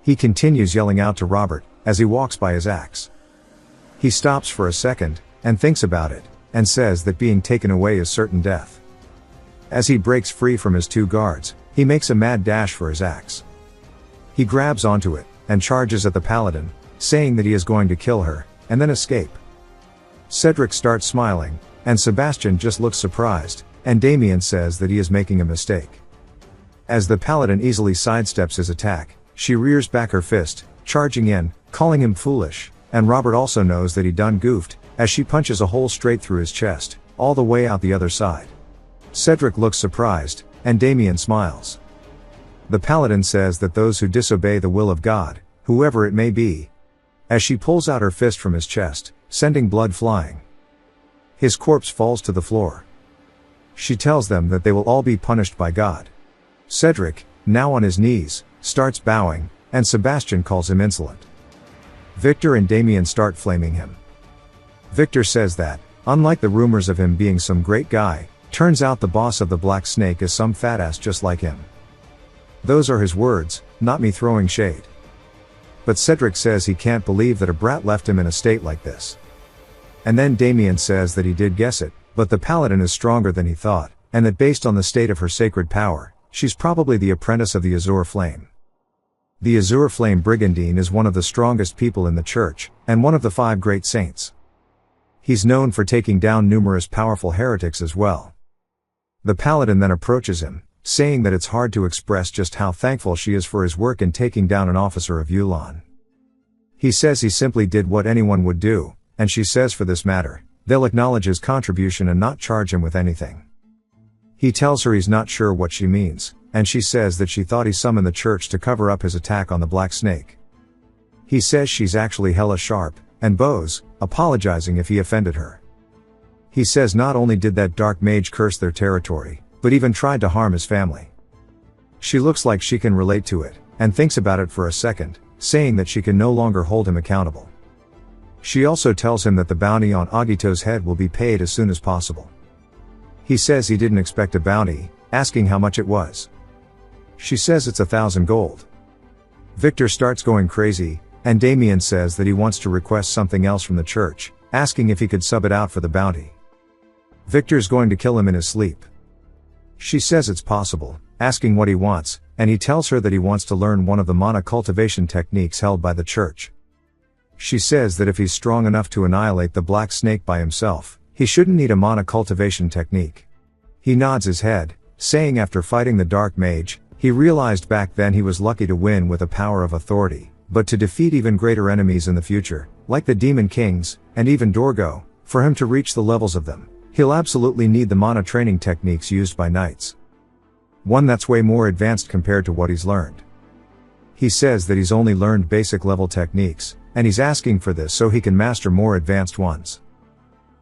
He continues yelling out to Robert, as he walks by his axe. He stops for a second, and thinks about it, and says that being taken away is certain death. As he breaks free from his two guards, he makes a mad dash for his axe. He grabs onto it, and charges at the paladin, saying that he is going to kill her, and then escape. Cedric starts smiling, and Sebastian just looks surprised, and Damien says that he is making a mistake. As the paladin easily sidesteps his attack, she rears back her fist, charging in, calling him foolish, and Robert also knows that he done goofed, as she punches a hole straight through his chest, all the way out the other side. Cedric looks surprised, and Damien smiles. The paladin says that those who disobey the will of God, whoever it may be, as she pulls out her fist from his chest, sending blood flying. His corpse falls to the floor. She tells them that they will all be punished by God. Cedric, now on his knees, starts bowing, and Sebastian calls him insolent. Victor and Damien start flaming him. Victor says that, unlike the rumors of him being some great guy, turns out the boss of the Black Snake is some fat ass just like him. Those are his words, not me throwing shade. But Cedric says he can't believe that a brat left him in a state like this. And then Damien says that he did guess it, but the paladin is stronger than he thought, and that based on the state of her sacred power, she's probably the apprentice of the Azure Flame. The Azure Flame Brigandine is one of the strongest people in the church, and one of the 5 great saints. He's known for taking down numerous powerful heretics as well. The paladin then approaches him, saying that it's hard to express just how thankful she is for his work in taking down an officer of Yulon. He says he simply did what anyone would do, and she says for this matter, they'll acknowledge his contribution and not charge him with anything. He tells her he's not sure what she means, and she says that she thought he summoned the church to cover up his attack on the Black Snake. He says she's actually hella sharp, and bows, apologizing if he offended her. He says not only did that dark mage curse their territory, but even tried to harm his family. She looks like she can relate to it, and thinks about it for a second, saying that she can no longer hold him accountable. She also tells him that the bounty on Agito's head will be paid as soon as possible. He says he didn't expect a bounty, asking how much it was. She says it's 1,000 gold. Victor starts going crazy, and Damien says that he wants to request something else from the church, asking if he could sub it out for the bounty. Victor's going to kill him in his sleep. She says it's possible, asking what he wants, and he tells her that he wants to learn one of the mana cultivation techniques held by the church. She says that if he's strong enough to annihilate the Black Snake by himself, he shouldn't need a mana cultivation technique. He nods his head, saying after fighting the Dark Mage, he realized back then he was lucky to win with a power of authority, but to defeat even greater enemies in the future, like the Demon Kings, and even Dorgo, for him to reach the levels of them, he'll absolutely need the mana training techniques used by knights. One that's way more advanced compared to what he's learned. He says that he's only learned basic level techniques, and he's asking for this so he can master more advanced ones.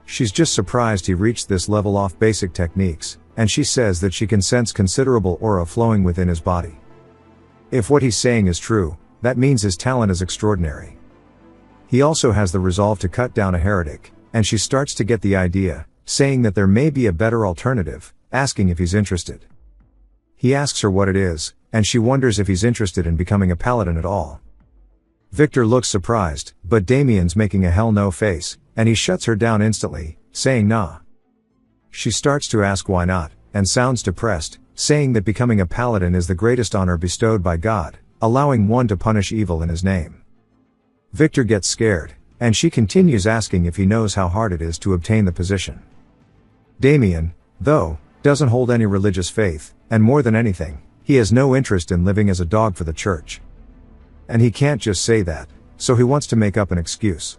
She's just surprised he reached this level off basic techniques, and she says that she can sense considerable aura flowing within his body. If what he's saying is true, that means his talent is extraordinary. He also has the resolve to cut down a heretic, and she starts to get the idea, saying that there may be a better alternative, asking if he's interested. He asks her what it is, and she wonders if he's interested in becoming a paladin at all. Victor looks surprised, but Damien's making a hell no face, and he shuts her down instantly, saying nah. She starts to ask why not, and sounds depressed, saying that becoming a paladin is the greatest honor bestowed by God, allowing one to punish evil in his name. Victor gets scared, and she continues asking if he knows how hard it is to obtain the position. Damien, though, doesn't hold any religious faith, and more than anything, he has no interest in living as a dog for the church. And he can't just say that, so he wants to make up an excuse.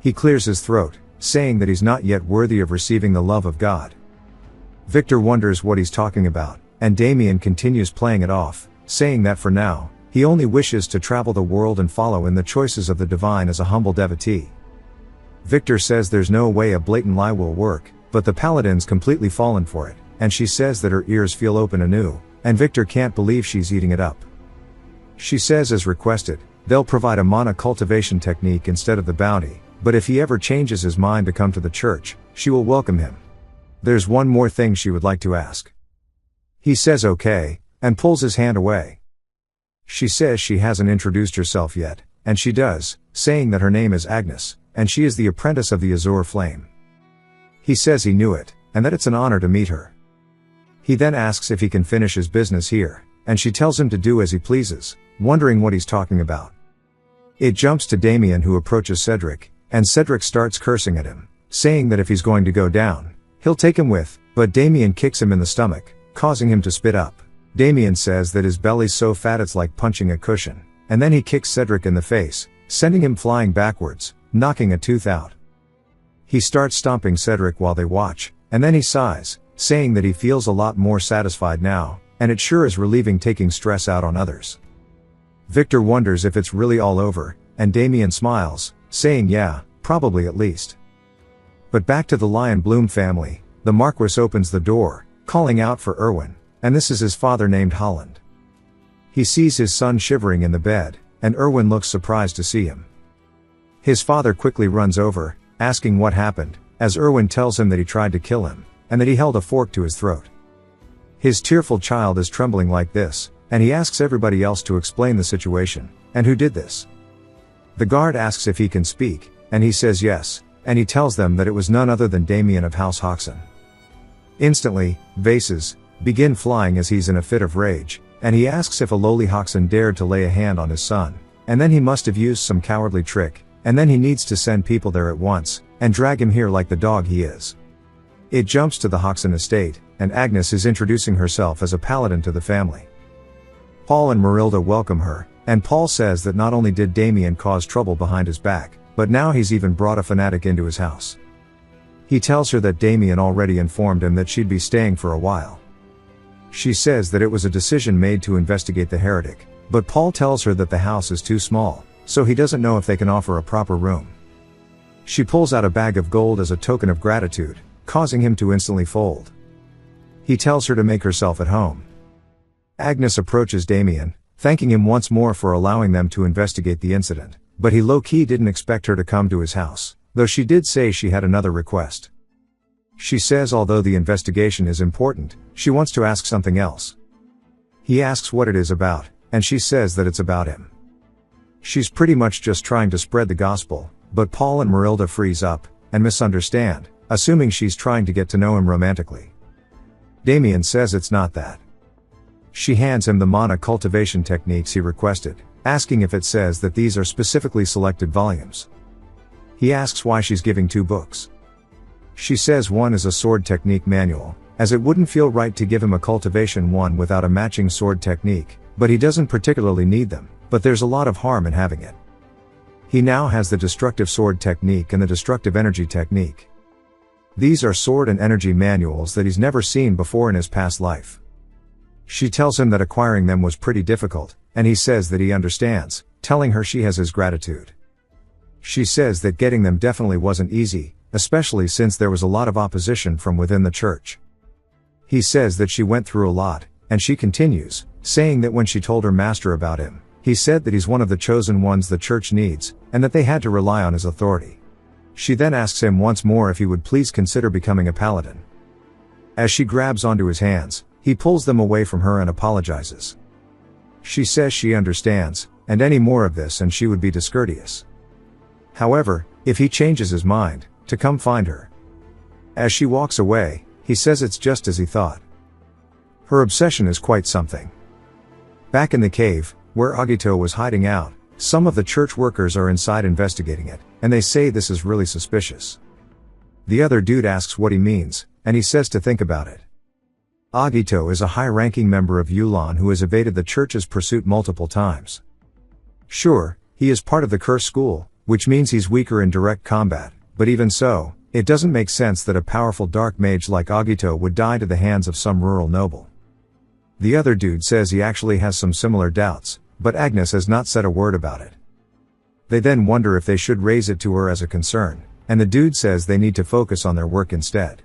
He clears his throat, saying that he's not yet worthy of receiving the love of God. Victor wonders what he's talking about, and Damien continues playing it off, saying that for now, he only wishes to travel the world and follow in the choices of the divine as a humble devotee. Victor says there's no way a blatant lie will work, but the paladin's completely fallen for it, and she says that her ears feel open anew, and Victor can't believe she's eating it up. She says as requested, they'll provide a mana cultivation technique instead of the bounty, but if he ever changes his mind to come to the church, she will welcome him. There's one more thing she would like to ask. He says okay, and pulls his hand away. She says she hasn't introduced herself yet, and she does, saying that her name is Agnes, and she is the apprentice of the Azure Flame. He says he knew it, and that it's an honor to meet her. He then asks if he can finish his business here, and she tells him to do as he pleases, wondering what he's talking about. It jumps to Damien, who approaches Cedric, and Cedric starts cursing at him, saying that if he's going to go down, he'll take him with, but Damien kicks him in the stomach, causing him to spit up. Damien says that his belly's so fat it's like punching a cushion, and then he kicks Cedric in the face, sending him flying backwards, knocking a tooth out. He starts stomping Cedric while they watch, and then he sighs, saying that he feels a lot more satisfied now, and it sure is relieving taking stress out on others. Victor wonders if it's really all over, and Damien smiles, saying yeah, probably at least. But back to the Lion Bloom family, the Marquis opens the door, calling out for Erwin, and this is his father named Holland. He sees his son shivering in the bed, and Erwin looks surprised to see him. His father quickly runs over, asking what happened, as Erwin tells him that he tried to kill him, and that he held a fork to his throat. His tearful child is trembling like this, and he asks everybody else to explain the situation, and who did this. The guard asks if he can speak, and he says yes, and he tells them that it was none other than Damien of House Hoxton. Instantly, vases begin flying as he's in a fit of rage, and he asks if a lowly Hoxton dared to lay a hand on his son, and then he must have used some cowardly trick, and then he needs to send people there at once, and drag him here like the dog he is. It jumps to the Hoxton estate, and Agnes is introducing herself as a paladin to the family. Paul and Marilda welcome her, and Paul says that not only did Damien cause trouble behind his back, but now he's even brought a fanatic into his house. He tells her that Damien already informed him that she'd be staying for a while. She says that it was a decision made to investigate the heretic, but Paul tells her that the house is too small, so he doesn't know if they can offer a proper room. She pulls out a bag of gold as a token of gratitude, causing him to instantly fold. He tells her to make herself at home. Agnes approaches Damien, thanking him once more for allowing them to investigate the incident, but he low-key didn't expect her to come to his house, though she did say she had another request. She says although the investigation is important, she wants to ask something else. He asks what it is about, and she says that it's about him. She's pretty much just trying to spread the gospel, but Paul and Marilda freeze up, and misunderstand, assuming she's trying to get to know him romantically. Damien says it's not that. She hands him the mana cultivation techniques he requested, asking if it says that these are specifically selected volumes. He asks why she's giving 2 books. She says one is a sword technique manual, as it wouldn't feel right to give him a cultivation one without a matching sword technique, but he doesn't particularly need them, but there's a lot of harm in having it. He now has the destructive sword technique and the destructive energy technique. These are sword and energy manuals that he's never seen before in his past life. She tells him that acquiring them was pretty difficult, and he says that he understands, telling her she has his gratitude. She says that getting them definitely wasn't easy, especially since there was a lot of opposition from within the church. He says that she went through a lot, and she continues, saying that when she told her master about him, he said that he's one of the chosen ones the church needs, and that they had to rely on his authority. She then asks him once more if he would please consider becoming a paladin. As she grabs onto his hands, he pulls them away from her and apologizes. She says she understands, and any more of this and she would be discourteous. However, if he changes his mind, to come find her. As she walks away, he says it's just as he thought. Her obsession is quite something. Back in the cave, where Agito was hiding out, some of the church workers are inside investigating it, and they say this is really suspicious. The other dude asks what he means, and he says to think about it. Agito is a high-ranking member of Yulan who has evaded the church's pursuit multiple times. Sure, he is part of the curse school, which means he's weaker in direct combat, but even so, it doesn't make sense that a powerful dark mage like Agito would die to the hands of some rural noble. The other dude says he actually has some similar doubts, but Agnes has not said a word about it. They then wonder if they should raise it to her as a concern, and the dude says they need to focus on their work instead.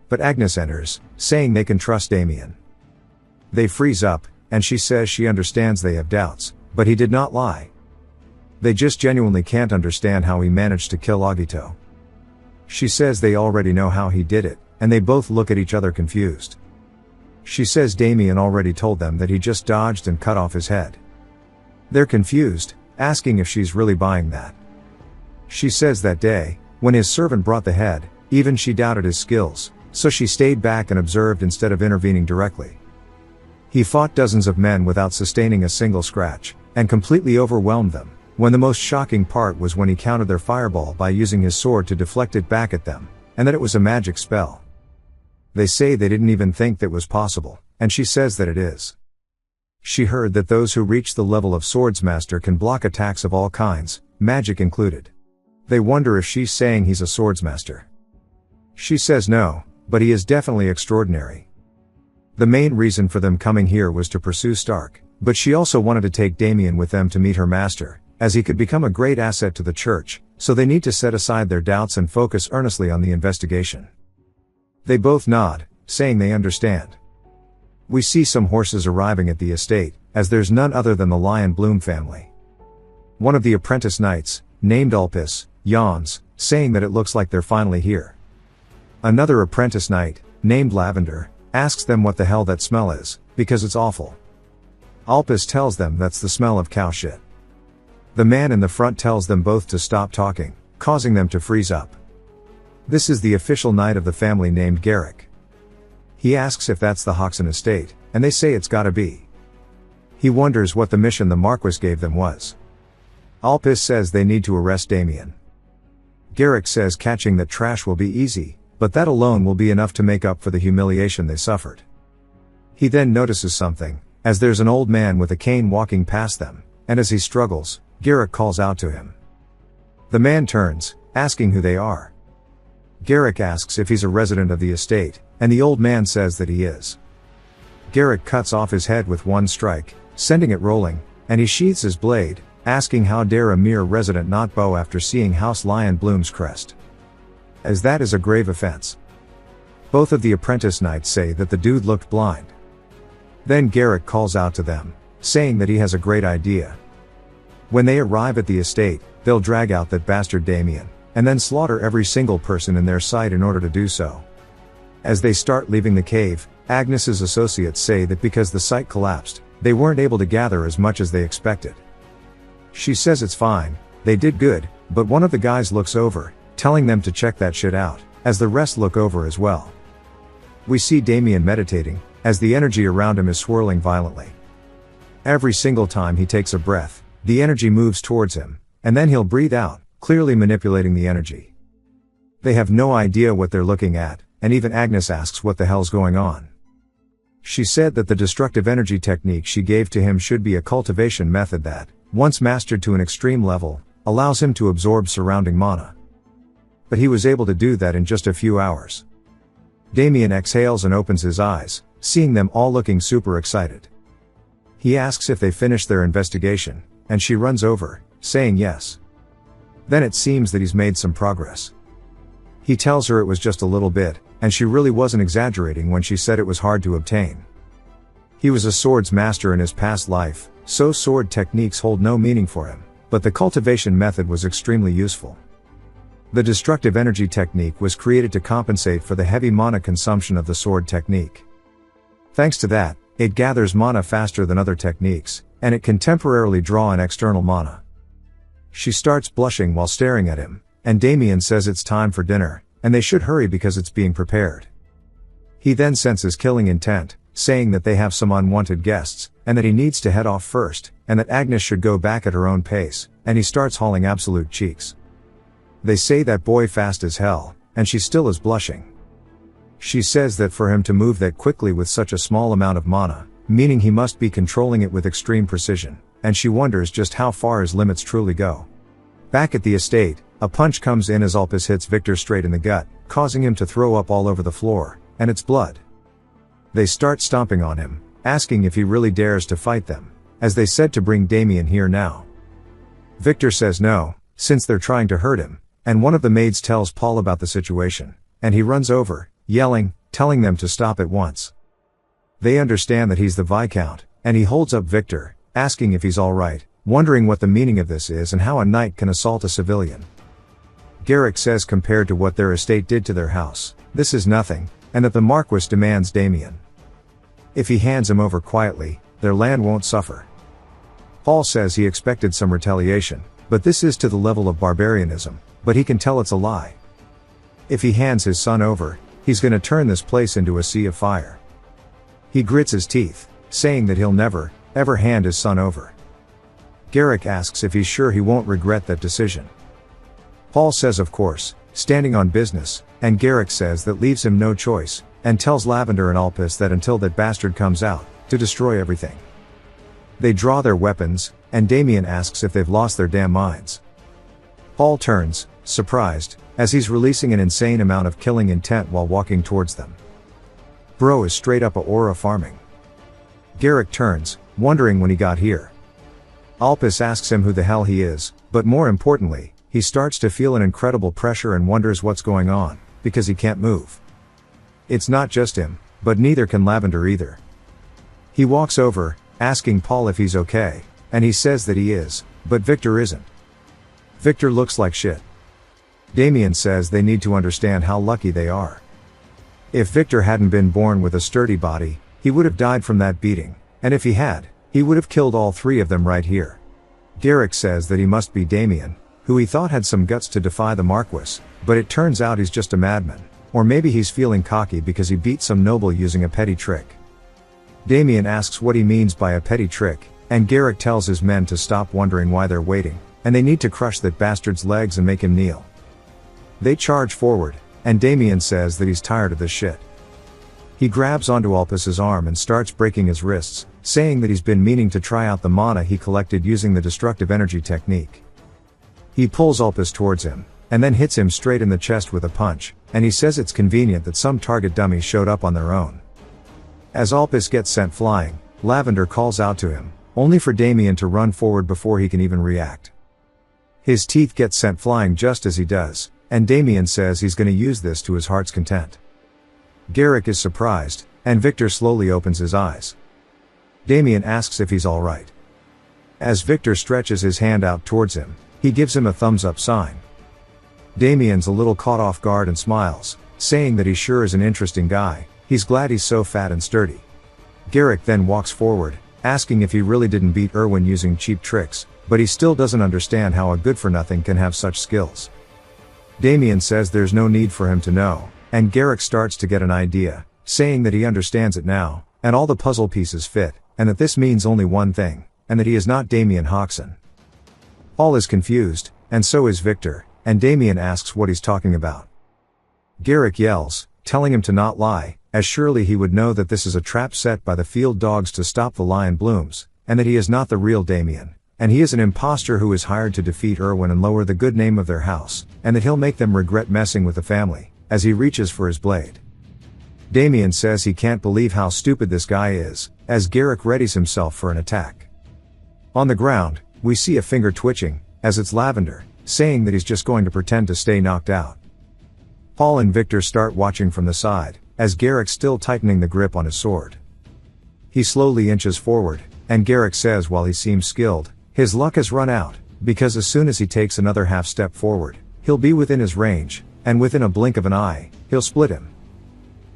But Agnes enters, saying they can trust Damien. They freeze up, and she says she understands they have doubts, but he did not lie. They just genuinely can't understand how he managed to kill Agito. She says they already know how he did it, and they both look at each other confused. She says Damien already told them that he just dodged and cut off his head. They're confused, asking if she's really buying that. She says that day, when his servant brought the head, even she doubted his skills, so she stayed back and observed instead of intervening directly. He fought dozens of men without sustaining a single scratch, and completely overwhelmed them, when the most shocking part was when he countered their fireball by using his sword to deflect it back at them, and that it was a magic spell. They say they didn't even think that was possible, and she says that it is. She heard that those who reach the level of swordsmaster can block attacks of all kinds, magic included. They wonder if she's saying he's a swordsmaster. She says no, but he is definitely extraordinary. The main reason for them coming here was to pursue Stark, but she also wanted to take Damien with them to meet her master, as he could become a great asset to the church, so they need to set aside their doubts and focus earnestly on the investigation. They both nod, saying they understand. We see some horses arriving at the estate, as there's none other than the Lion Bloom family. One of the apprentice knights, named Ulpis, yawns, saying that it looks like they're finally here. Another apprentice knight, named Lavender, asks them what the hell that smell is, because it's awful. Ulpis tells them that's the smell of cow shit. The man in the front tells them both to stop talking, causing them to freeze up. This is the official knight of the family named Garrick. He asks if that's the Hoxton estate, and they say it's gotta be. He wonders what the mission the Marquis gave them was. Ulpis says they need to arrest Damien. Garrick says catching that trash will be easy, but that alone will be enough to make up for the humiliation they suffered. He then notices something, as there's an old man with a cane walking past them, and as he struggles, Garrick calls out to him. The man turns, asking who they are. Garrick asks if he's a resident of the estate, and the old man says that he is. Garrick cuts off his head with one strike, sending it rolling, and he sheathes his blade, asking how dare a mere resident not bow after seeing House Lion Bloom's crest. As that is a grave offense. Both of the apprentice knights say that the dude looked blind. Then Garrick calls out to them, saying that he has a great idea. When they arrive at the estate, they'll drag out that bastard Damien, and then slaughter every single person in their sight in order to do so. As they start leaving the cave, Agnes's associates say that because the site collapsed, they weren't able to gather as much as they expected. She says it's fine, they did good, but one of the guys looks over, telling them to check that shit out, as the rest look over as well. We see Damien meditating, as the energy around him is swirling violently. Every single time he takes a breath, the energy moves towards him, and then he'll breathe out, clearly manipulating the energy. They have no idea what they're looking at, and even Agnes asks what the hell's going on. She said that the destructive energy technique she gave to him should be a cultivation method that, once mastered to an extreme level, allows him to absorb surrounding mana. But he was able to do that in just a few hours. Damien exhales and opens his eyes, seeing them all looking super excited. He asks if they finished their investigation, and she runs over, saying yes. Then it seems that he's made some progress. He tells her it was just a little bit, and she really wasn't exaggerating when she said it was hard to obtain. He was a swords master in his past life, so sword techniques hold no meaning for him, but the cultivation method was extremely useful. The destructive energy technique was created to compensate for the heavy mana consumption of the sword technique. Thanks to that, it gathers mana faster than other techniques, and it can temporarily draw in external mana. She starts blushing while staring at him, and Damien says it's time for dinner, and they should hurry because it's being prepared. He then senses killing intent, saying that they have some unwanted guests, and that he needs to head off first, and that Agnes should go back at her own pace, and he starts hauling absolute cheeks. They say that boy fast as hell, and she still is blushing. She says that for him to move that quickly with such a small amount of mana, meaning he must be controlling it with extreme precision, and she wonders just how far his limits truly go. Back at the estate, a punch comes in as Ulpis hits Victor straight in the gut, causing him to throw up all over the floor, and it's blood. They start stomping on him, asking if he really dares to fight them, as they said to bring Damien here now. Victor says no, since they're trying to hurt him, and one of the maids tells Paul about the situation, and he runs over, yelling, telling them to stop at once. They understand that he's the Viscount, and he holds up Victor, asking if he's alright, wondering what the meaning of this is and how a knight can assault a civilian. Garrick says compared to what their estate did to their house, this is nothing, and that the Marquis demands Damien. If he hands him over quietly, their land won't suffer. Paul says he expected some retaliation, but this is to the level of barbarianism, but he can tell it's a lie. If he hands his son over, he's gonna turn this place into a sea of fire. He grits his teeth, saying that he'll never, ever hand his son over. Garrick asks if he's sure he won't regret that decision. Paul says of course, standing on business, and Garrick says that leaves him no choice, and tells Lavender and Ulpis that until that bastard comes out, to destroy everything. They draw their weapons, and Damien asks if they've lost their damn minds. Paul turns, surprised, as he's releasing an insane amount of killing intent while walking towards them. Bro is straight up a aura farming. Garrick turns, wondering when he got here. Alpus asks him who the hell he is, but more importantly, he starts to feel an incredible pressure and wonders what's going on, because he can't move. It's not just him, but neither can Lavender either. He walks over, asking Paul if he's okay, and he says that he is, but Victor isn't. Victor looks like shit. Damien says they need to understand how lucky they are. If Victor hadn't been born with a sturdy body, he would have died from that beating, and if he had, he would have killed all three of them right here. Garrick says that he must be Damien, who he thought had some guts to defy the Marquis, but it turns out he's just a madman, or maybe he's feeling cocky because he beat some noble using a petty trick. Damien asks what he means by a petty trick, and Garrick tells his men to stop wondering why they're waiting, and they need to crush that bastard's legs and make him kneel. They charge forward, and Damien says that he's tired of this shit. He grabs onto Alpus's arm and starts breaking his wrists, saying that he's been meaning to try out the mana he collected using the destructive energy technique. He pulls Alpus towards him, and then hits him straight in the chest with a punch, and he says it's convenient that some target dummies showed up on their own. As Alpus gets sent flying, Lavender calls out to him, only for Damien to run forward before he can even react. His teeth get sent flying just as he does, and Damien says he's gonna use this to his heart's content. Garrick is surprised, and Victor slowly opens his eyes. Damien asks if he's alright. As Victor stretches his hand out towards him, he gives him a thumbs up sign. Damien's a little caught off guard and smiles, saying that he sure is an interesting guy, he's glad he's so fat and sturdy. Garrick then walks forward, asking if he really didn't beat Irwin using cheap tricks, but he still doesn't understand how a good-for-nothing can have such skills. Damien says there's no need for him to know, and Garrick starts to get an idea, saying that he understands it now, and all the puzzle pieces fit, and that this means only one thing, and that he is not Damien Hoxton. Paul is confused, and so is Victor, and Damien asks what he's talking about. Garrick yells, telling him to not lie, as surely he would know that this is a trap set by the field dogs to stop the lion blooms, and that he is not the real Damien, and he is an imposter who is hired to defeat Irwin and lower the good name of their house, and that he'll make them regret messing with the family, as he reaches for his blade. Damien says he can't believe how stupid this guy is, as Garrick readies himself for an attack. On the ground, we see a finger twitching, as it's Lavender, saying that he's just going to pretend to stay knocked out. Paul and Victor start watching from the side, as Garrick's still tightening the grip on his sword. He slowly inches forward, and Garrick says while he seems skilled, his luck has run out, because as soon as he takes another half step forward, he'll be within his range, and within a blink of an eye, he'll split him.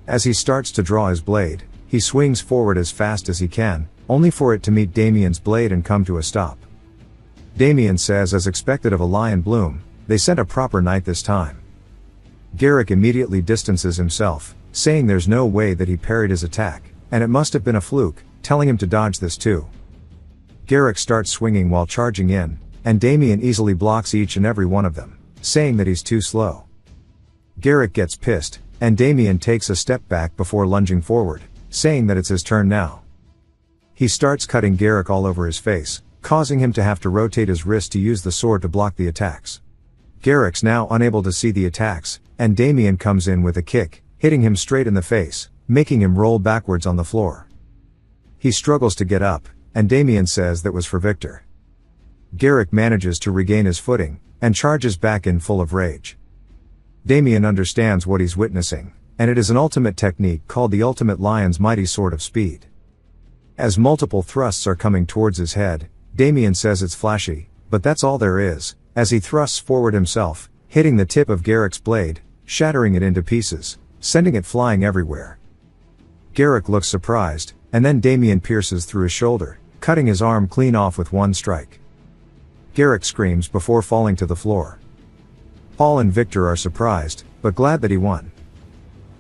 As he starts to draw his blade, he swings forward as fast as he can, only for it to meet Damien's blade and come to a stop. Damien says as expected of a lion bloom, they sent a proper knight this time. Garrick immediately distances himself, saying there's no way that he parried his attack, and it must have been a fluke, telling him to dodge this too. Garrick starts swinging while charging in, and Damien easily blocks each and every one of them, saying that he's too slow. Garrick gets pissed, and Damien takes a step back before lunging forward, saying that it's his turn now. He starts cutting Garrick all over his face, causing him to have to rotate his wrist to use the sword to block the attacks. Garrick's now unable to see the attacks, and Damien comes in with a kick, hitting him straight in the face, making him roll backwards on the floor. He struggles to get up, and Damien says that was for Victor. Garrick manages to regain his footing, and charges back in full of rage. Damien understands what he's witnessing, and it is an ultimate technique called the Ultimate Lion's Mighty Sword of Speed. As multiple thrusts are coming towards his head, Damien says it's flashy, but that's all there is, as he thrusts forward himself, hitting the tip of Garrick's blade, shattering it into pieces, sending it flying everywhere. Garrick looks surprised, and then Damien pierces through his shoulder, cutting his arm clean off with one strike. Garrick screams before falling to the floor. Paul and Victor are surprised, but glad that he won.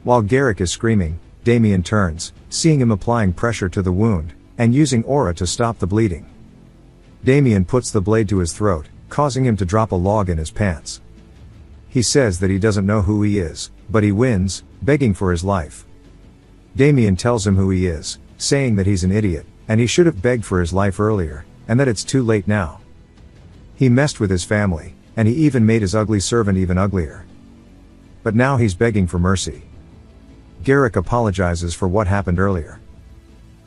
While Garrick is screaming, Damien turns, seeing him applying pressure to the wound, and using aura to stop the bleeding. Damien puts the blade to his throat, causing him to drop a log in his pants. He says that he doesn't know who he is, but he wins, begging for his life. Damien tells him who he is, saying that he's an idiot, and he should have begged for his life earlier, and that it's too late now. He messed with his family, and he even made his ugly servant even uglier. But now he's begging for mercy. Garrick apologizes for what happened earlier.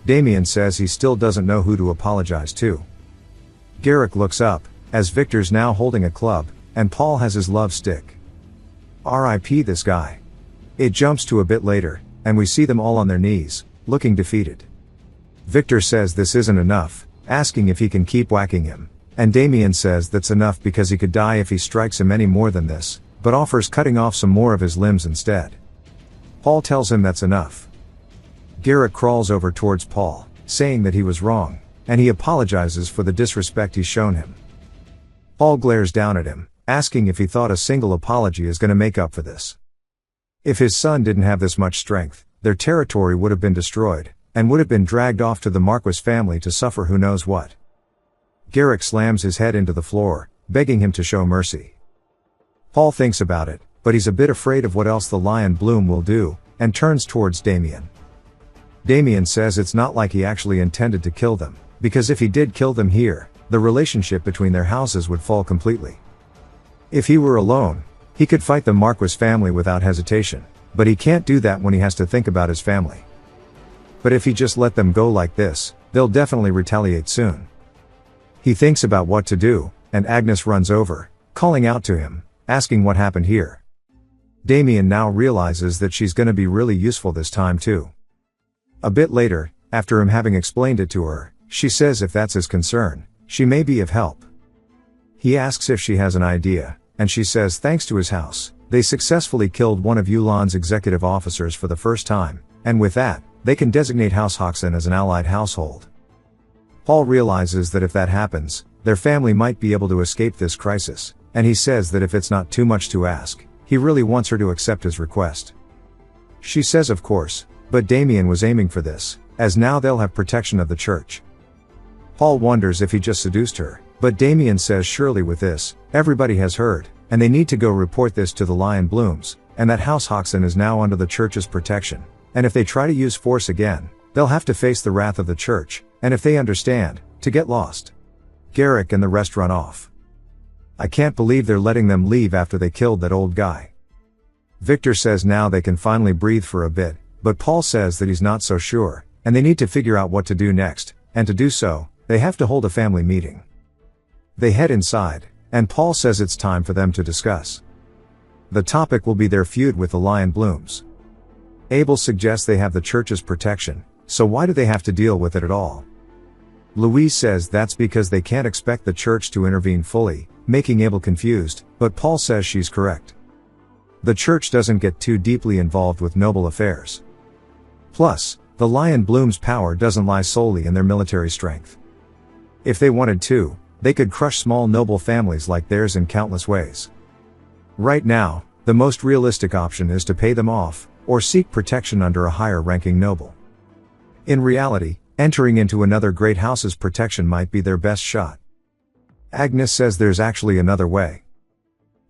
Damien says he still doesn't know who to apologize to. Garrick looks up, as Victor's now holding a club, and Paul has his love stick. R.I.P. this guy. It jumps to a bit later, and we see them all on their knees, looking defeated. Victor says this isn't enough, asking if he can keep whacking him, and Damien says that's enough because he could die if he strikes him any more than this, but offers cutting off some more of his limbs instead. Paul tells him that's enough. Garrick crawls over towards Paul, saying that he was wrong, and he apologizes for the disrespect he's shown him. Paul glares down at him, asking if he thought a single apology is going to make up for this. If his son didn't have this much strength, their territory would have been destroyed, and would have been dragged off to the Marquis family to suffer who knows what. Garrick slams his head into the floor, begging him to show mercy. Paul thinks about it, but he's a bit afraid of what else the Lion Bloom will do, and turns towards Damien. Damien says it's not like he actually intended to kill them, because if he did kill them here, the relationship between their houses would fall completely. If he were alone, he could fight the Marquis family without hesitation, but he can't do that when he has to think about his family. But if he just let them go like this, they'll definitely retaliate soon. He thinks about what to do, and Agnes runs over, calling out to him, asking what happened here. Damien now realizes that she's gonna be really useful this time too. A bit later, after him having explained it to her, she says if that's his concern, she may be of help. He asks if she has an idea, and she says thanks to his house, they successfully killed one of Yulan's executive officers for the first time, and with that, they can designate House Hoxton as an allied household. Paul realizes that if that happens, their family might be able to escape this crisis, and he says that if it's not too much to ask, he really wants her to accept his request. She says of course, but Damien was aiming for this, as now they'll have protection of the church. Paul wonders if he just seduced her, but Damien says surely with this, everybody has heard, and they need to go report this to the Lion Blooms, and that House Hoxton is now under the church's protection, and if they try to use force again, they'll have to face the wrath of the church, and if they understand, to get lost. Garrick and the rest run off. I can't believe they're letting them leave after they killed that old guy. Victor says now they can finally breathe for a bit, but Paul says that he's not so sure, and they need to figure out what to do next, and to do so, they have to hold a family meeting. They head inside, and Paul says it's time for them to discuss. The topic will be their feud with the Lion Blooms. Abel suggests they have the church's protection, so why do they have to deal with it at all? Louise says that's because they can't expect the church to intervene fully, making Abel confused, but Paul says she's correct. The church doesn't get too deeply involved with noble affairs. Plus, the Lion Bloom's power doesn't lie solely in their military strength. If they wanted to, they could crush small noble families like theirs in countless ways. Right now, the most realistic option is to pay them off, or seek protection under a higher-ranking noble. In reality, entering into another great house's protection might be their best shot. Agnes says there's actually another way.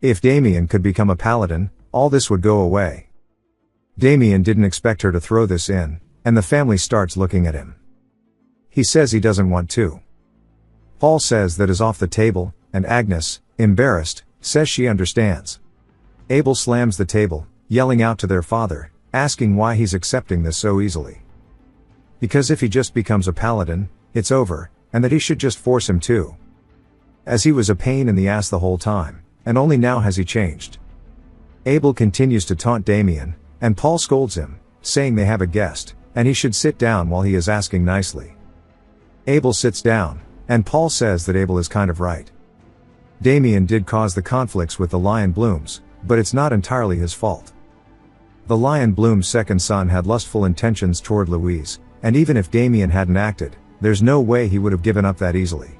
If Damien could become a paladin, all this would go away. Damien didn't expect her to throw this in, and the family starts looking at him. He says he doesn't want to. Paul says that is off the table, and Agnes, embarrassed, says she understands. Abel slams the table, yelling out to their father, asking why he's accepting this so easily. Because if he just becomes a paladin, it's over, and that he should just force him to. As he was a pain in the ass the whole time, and only now has he changed. Abel continues to taunt Damien, and Paul scolds him, saying they have a guest, and he should sit down while he is asking nicely. Abel sits down, and Paul says that Abel is kind of right. Damien did cause the conflicts with the Lion Blooms, but it's not entirely his fault. The Lion Bloom's second son had lustful intentions toward Louise, and even if Damien hadn't acted, there's no way he would have given up that easily.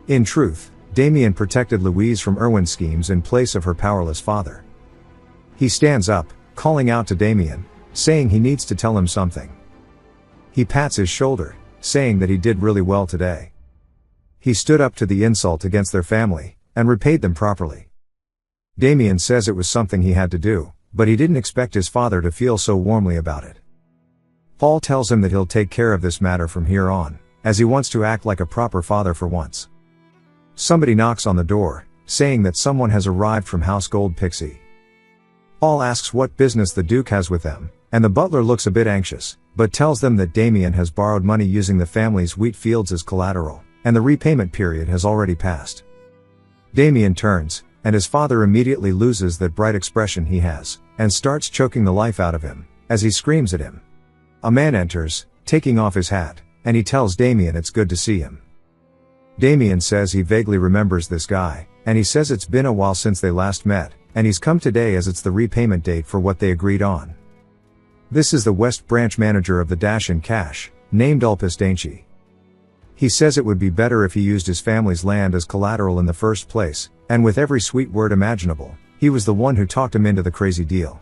In truth, Damien protected Louise from Erwin's schemes in place of her powerless father. He stands up, calling out to Damien, saying he needs to tell him something. He pats his shoulder, saying that he did really well today. He stood up to the insult against their family, and repaid them properly. Damien says it was something he had to do, but he didn't expect his father to feel so warmly about it. Paul tells him that he'll take care of this matter from here on, as he wants to act like a proper father for once. Somebody knocks on the door, saying that someone has arrived from House Gold Pixie. Paul asks what business the Duke has with them, and the butler looks a bit anxious, but tells them that Damien has borrowed money using the family's wheat fields as collateral, and the repayment period has already passed. Damien turns, and his father immediately loses that bright expression he has, and starts choking the life out of him, as he screams at him. A man enters, taking off his hat, and he tells Damien it's good to see him. Damien says he vaguely remembers this guy, and he says it's been a while since they last met, and he's come today as it's the repayment date for what they agreed on. This is the West Branch manager of the Dash in Cash, named Ulpis Dainty. He says it would be better if he used his family's land as collateral in the first place, and with every sweet word imaginable, he was the one who talked him into the crazy deal.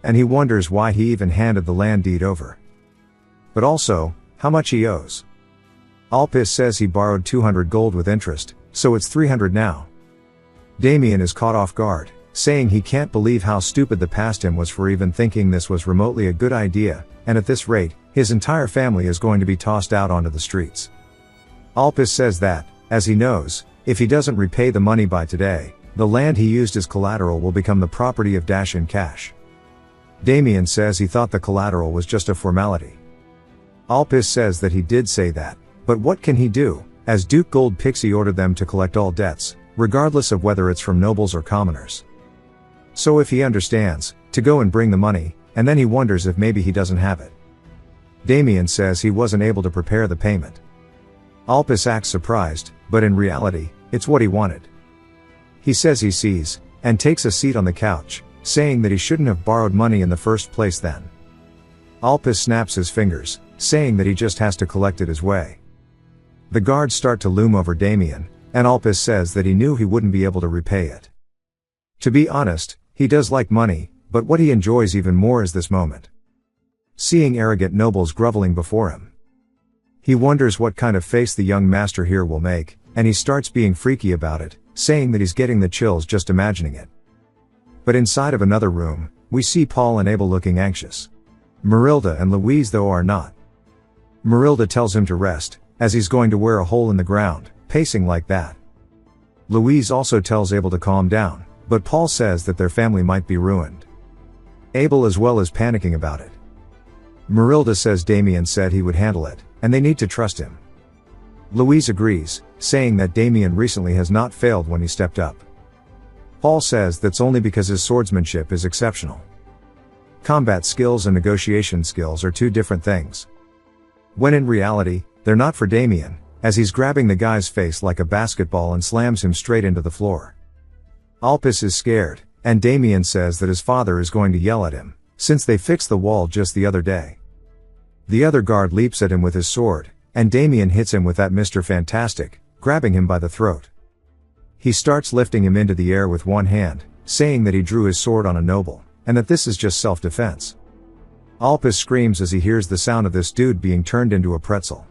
And he wonders why he even handed the land deed over. But also, how much he owes. Ulpis says he borrowed 200 gold with interest, so it's 300 now. Damien is caught off guard, saying he can't believe how stupid the past him was for even thinking this was remotely a good idea, and at this rate, his entire family is going to be tossed out onto the streets. Ulpis says that, as he knows, if he doesn't repay the money by today, the land he used as collateral will become the property of Dash in Cash. Damien says he thought the collateral was just a formality. Ulpis says that he did say that, but what can he do, as Duke Gold Pixie ordered them to collect all debts, regardless of whether it's from nobles or commoners. So if he understands, to go and bring the money, and then he wonders if maybe he doesn't have it. Damien says he wasn't able to prepare the payment. Ulpis acts surprised, but in reality, it's what he wanted. He says he sees, and takes a seat on the couch, saying that he shouldn't have borrowed money in the first place then. Ulpis snaps his fingers, saying that he just has to collect it his way. The guards start to loom over Damien, and Ulpis says that he knew he wouldn't be able to repay it. To be honest, he does like money, but what he enjoys even more is this moment. Seeing arrogant nobles groveling before him. He wonders what kind of face the young master here will make, and he starts being freaky about it, saying that he's getting the chills just imagining it. But inside of another room, we see Paul and Abel looking anxious. Marilda and Louise though are not. Marilda tells him to rest, as he's going to wear a hole in the ground, pacing like that. Louise also tells Abel to calm down, but Paul says that their family might be ruined. Abel as well is panicking about it. Marilda says Damien said he would handle it, and they need to trust him. Louise agrees, saying that Damien recently has not failed when he stepped up. Paul says that's only because his swordsmanship is exceptional. Combat skills and negotiation skills are two different things. When in reality, they're not for Damien, as he's grabbing the guy's face like a basketball and slams him straight into the floor. Ulpis is scared, and Damien says that his father is going to yell at him, since they fixed the wall just the other day. The other guard leaps at him with his sword, and Damien hits him with that Mr. Fantastic, grabbing him by the throat. He starts lifting him into the air with one hand, saying that he drew his sword on a noble, and that this is just self-defense. Ulpis screams as he hears the sound of this dude being turned into a pretzel.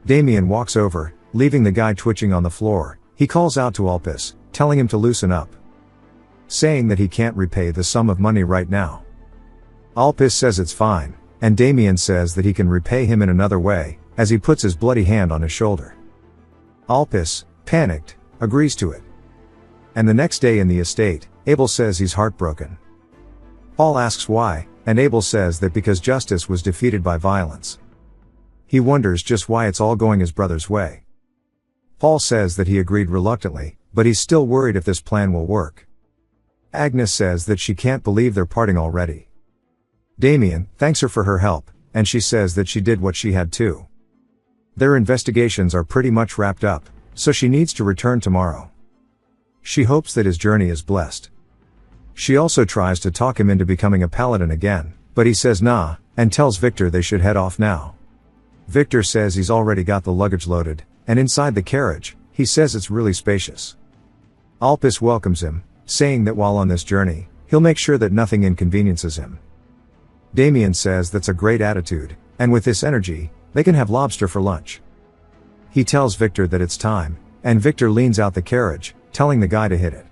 Damien walks over, leaving the guy twitching on the floor. He calls out to Ulpis, telling him to loosen up, saying that he can't repay the sum of money right now. Ulpis says it's fine, and Damien says that he can repay him in another way, as he puts his bloody hand on his shoulder. Ulpis, panicked, agrees to it. And the next day in the estate, Abel says he's heartbroken. Paul asks why, and Abel says that because justice was defeated by violence. He wonders just why it's all going his brother's way. Paul says that he agreed reluctantly, but he's still worried if this plan will work. Agnes says that she can't believe they're parting already. Damien thanks her for her help, and she says that she did what she had to. Their investigations are pretty much wrapped up, so she needs to return tomorrow. She hopes that his journey is blessed. She also tries to talk him into becoming a paladin again, but he says nah, and tells Victor they should head off now. Victor says he's already got the luggage loaded, and inside the carriage, he says it's really spacious. Ulpis welcomes him, saying that while on this journey, he'll make sure that nothing inconveniences him. Damien says that's a great attitude, and with this energy, they can have lobster for lunch. He tells Victor that it's time, and Victor leans out the carriage, telling the guy to hit it.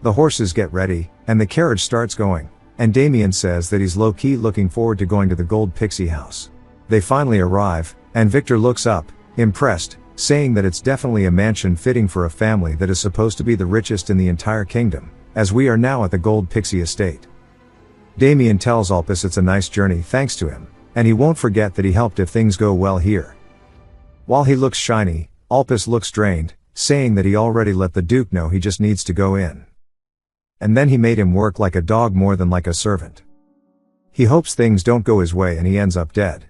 The horses get ready, and the carriage starts going, and Damien says that he's low-key looking forward to going to the Gold Pixie house. They finally arrive, and Victor looks up, impressed, saying that it's definitely a mansion fitting for a family that is supposed to be the richest in the entire kingdom, as we are now at the Gold Pixie estate. Damien tells Alpus it's a nice journey thanks to him, and he won't forget that he helped if things go well here. While he looks shiny, Alpus looks drained, saying that he already let the Duke know he just needs to go in. And then he made him work like a dog more than like a servant. He hopes things don't go his way and he ends up dead.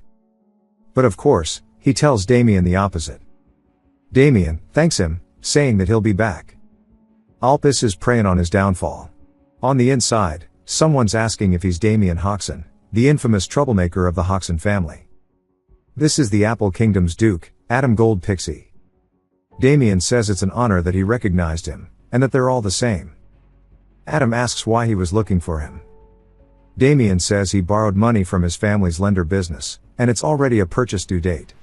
But of course, he tells Damien the opposite. Damien thanks him, saying that he'll be back. Alpus is preying on his downfall. On the inside, someone's asking if he's Damien Hoxon, the infamous troublemaker of the Hoxon family. This is the Apple Kingdom's Duke, Adam Gold Pixie. Damien says it's an honor that he recognized him, and that they're all the same. Adam asks why he was looking for him. Damien says he borrowed money from his family's lender business, and it's already a purchase due date.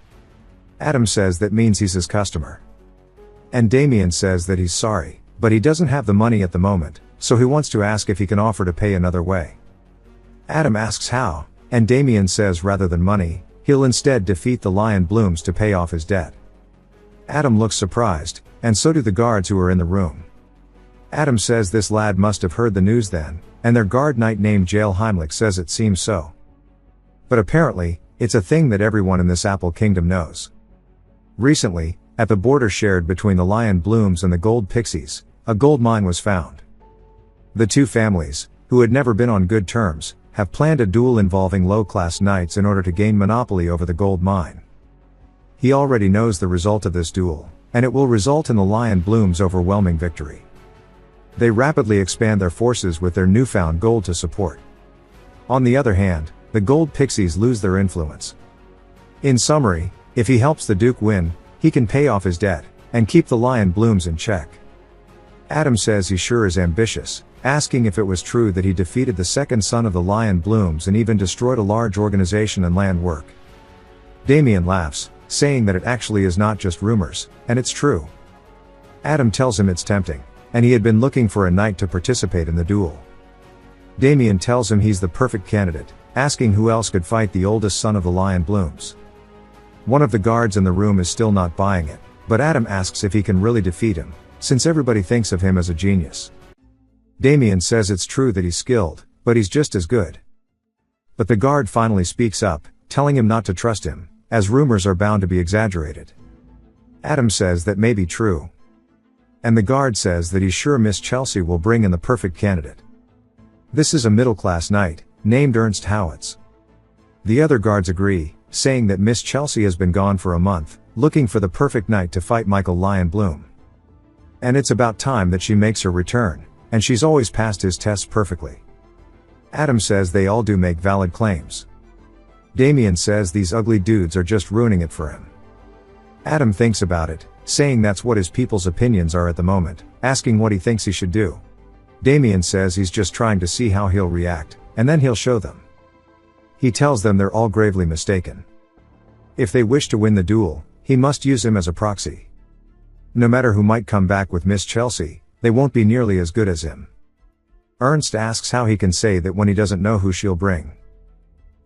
Adam says that means he's his customer. And Damien says that he's sorry, but he doesn't have the money at the moment, so he wants to ask if he can offer to pay another way. Adam asks how, and Damien says rather than money, he'll instead defeat the Lion Blooms to pay off his debt. Adam looks surprised, and so do the guards who are in the room. Adam says this lad must have heard the news then, and their guard knight named Jael Heimlich says it seems so. But apparently, it's a thing that everyone in this Apple Kingdom knows. Recently, at the border shared between the Lion Blooms and the Gold Pixies, a gold mine was found. The two families, who had never been on good terms, have planned a duel involving low-class knights in order to gain monopoly over the gold mine. He already knows the result of this duel, and it will result in the Lion Blooms' overwhelming victory. They rapidly expand their forces with their newfound gold to support. On the other hand, the Gold Pixies lose their influence. In summary, if he helps the Duke win, he can pay off his debt, and keep the Lion Blooms in check. Adam says he sure is ambitious, asking if it was true that he defeated the second son of the Lion Blooms and even destroyed a large organization and land work. Damien laughs, saying that it actually is not just rumors, and it's true. Adam tells him it's tempting, and he had been looking for a knight to participate in the duel. Damien tells him he's the perfect candidate, asking who else could fight the oldest son of the Lion Blooms. One of the guards in the room is still not buying it, but Adam asks if he can really defeat him, since everybody thinks of him as a genius. Damien says it's true that he's skilled, but he's just as good. But the guard finally speaks up, telling him not to trust him, as rumors are bound to be exaggerated. Adam says that may be true. And the guard says that he's sure Miss Chelsea will bring in the perfect candidate. This is a middle-class knight, named Ernst Howitz. The other guards agree, saying that Miss Chelsea has been gone for a month, looking for the perfect knight to fight Michael Lion Bloom. And it's about time that she makes her return, and she's always passed his tests perfectly. Adam says they all do make valid claims. Damien says these ugly dudes are just ruining it for him. Adam thinks about it, saying that's what his people's opinions are at the moment, asking what he thinks he should do. Damien says he's just trying to see how he'll react, and then he'll show them. He tells them they're all gravely mistaken. If they wish to win the duel, he must use him as a proxy. No matter who might come back with Miss Chelsea, they won't be nearly as good as him. Ernst asks how he can say that when he doesn't know who she'll bring.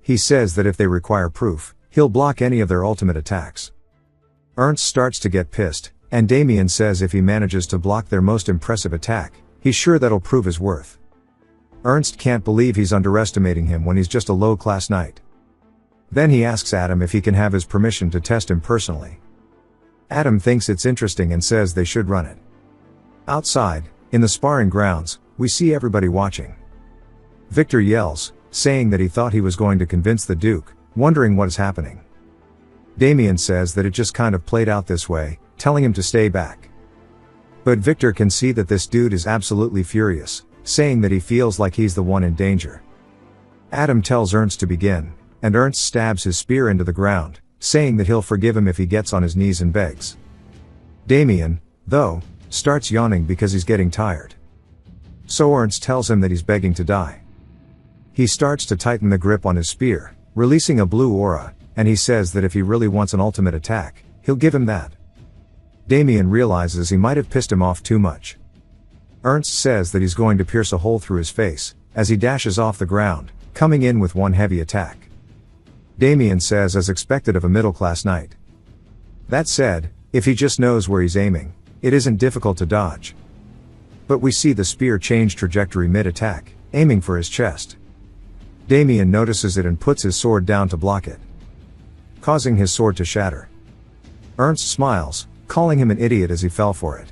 He says that if they require proof, he'll block any of their ultimate attacks. Ernst starts to get pissed, and Damien says if he manages to block their most impressive attack, he's sure that'll prove his worth. Ernst can't believe he's underestimating him when he's just a low-class knight. Then he asks Adam if he can have his permission to test him personally. Adam thinks it's interesting and says they should run it. Outside, in the sparring grounds, we see everybody watching. Victor yells, saying that he thought he was going to convince the Duke, wondering what is happening. Damien says that it just kind of played out this way, telling him to stay back. But Victor can see that this dude is absolutely furious, saying that he feels like he's the one in danger. Adam tells Ernst to begin, and Ernst stabs his spear into the ground, saying that he'll forgive him if he gets on his knees and begs. Damien, though, starts yawning because he's getting tired. So Ernst tells him that he's begging to die. He starts to tighten the grip on his spear, releasing a blue aura, and he says that if he really wants an ultimate attack, he'll give him that. Damien realizes he might have pissed him off too much. Ernst says that he's going to pierce a hole through his face, as he dashes off the ground, coming in with one heavy attack. Damien says as expected of a middle-class knight. That said, if he just knows where he's aiming, it isn't difficult to dodge. But we see the spear change trajectory mid-attack, aiming for his chest. Damien notices it and puts his sword down to block it, causing his sword to shatter. Ernst smiles, calling him an idiot as he fell for it.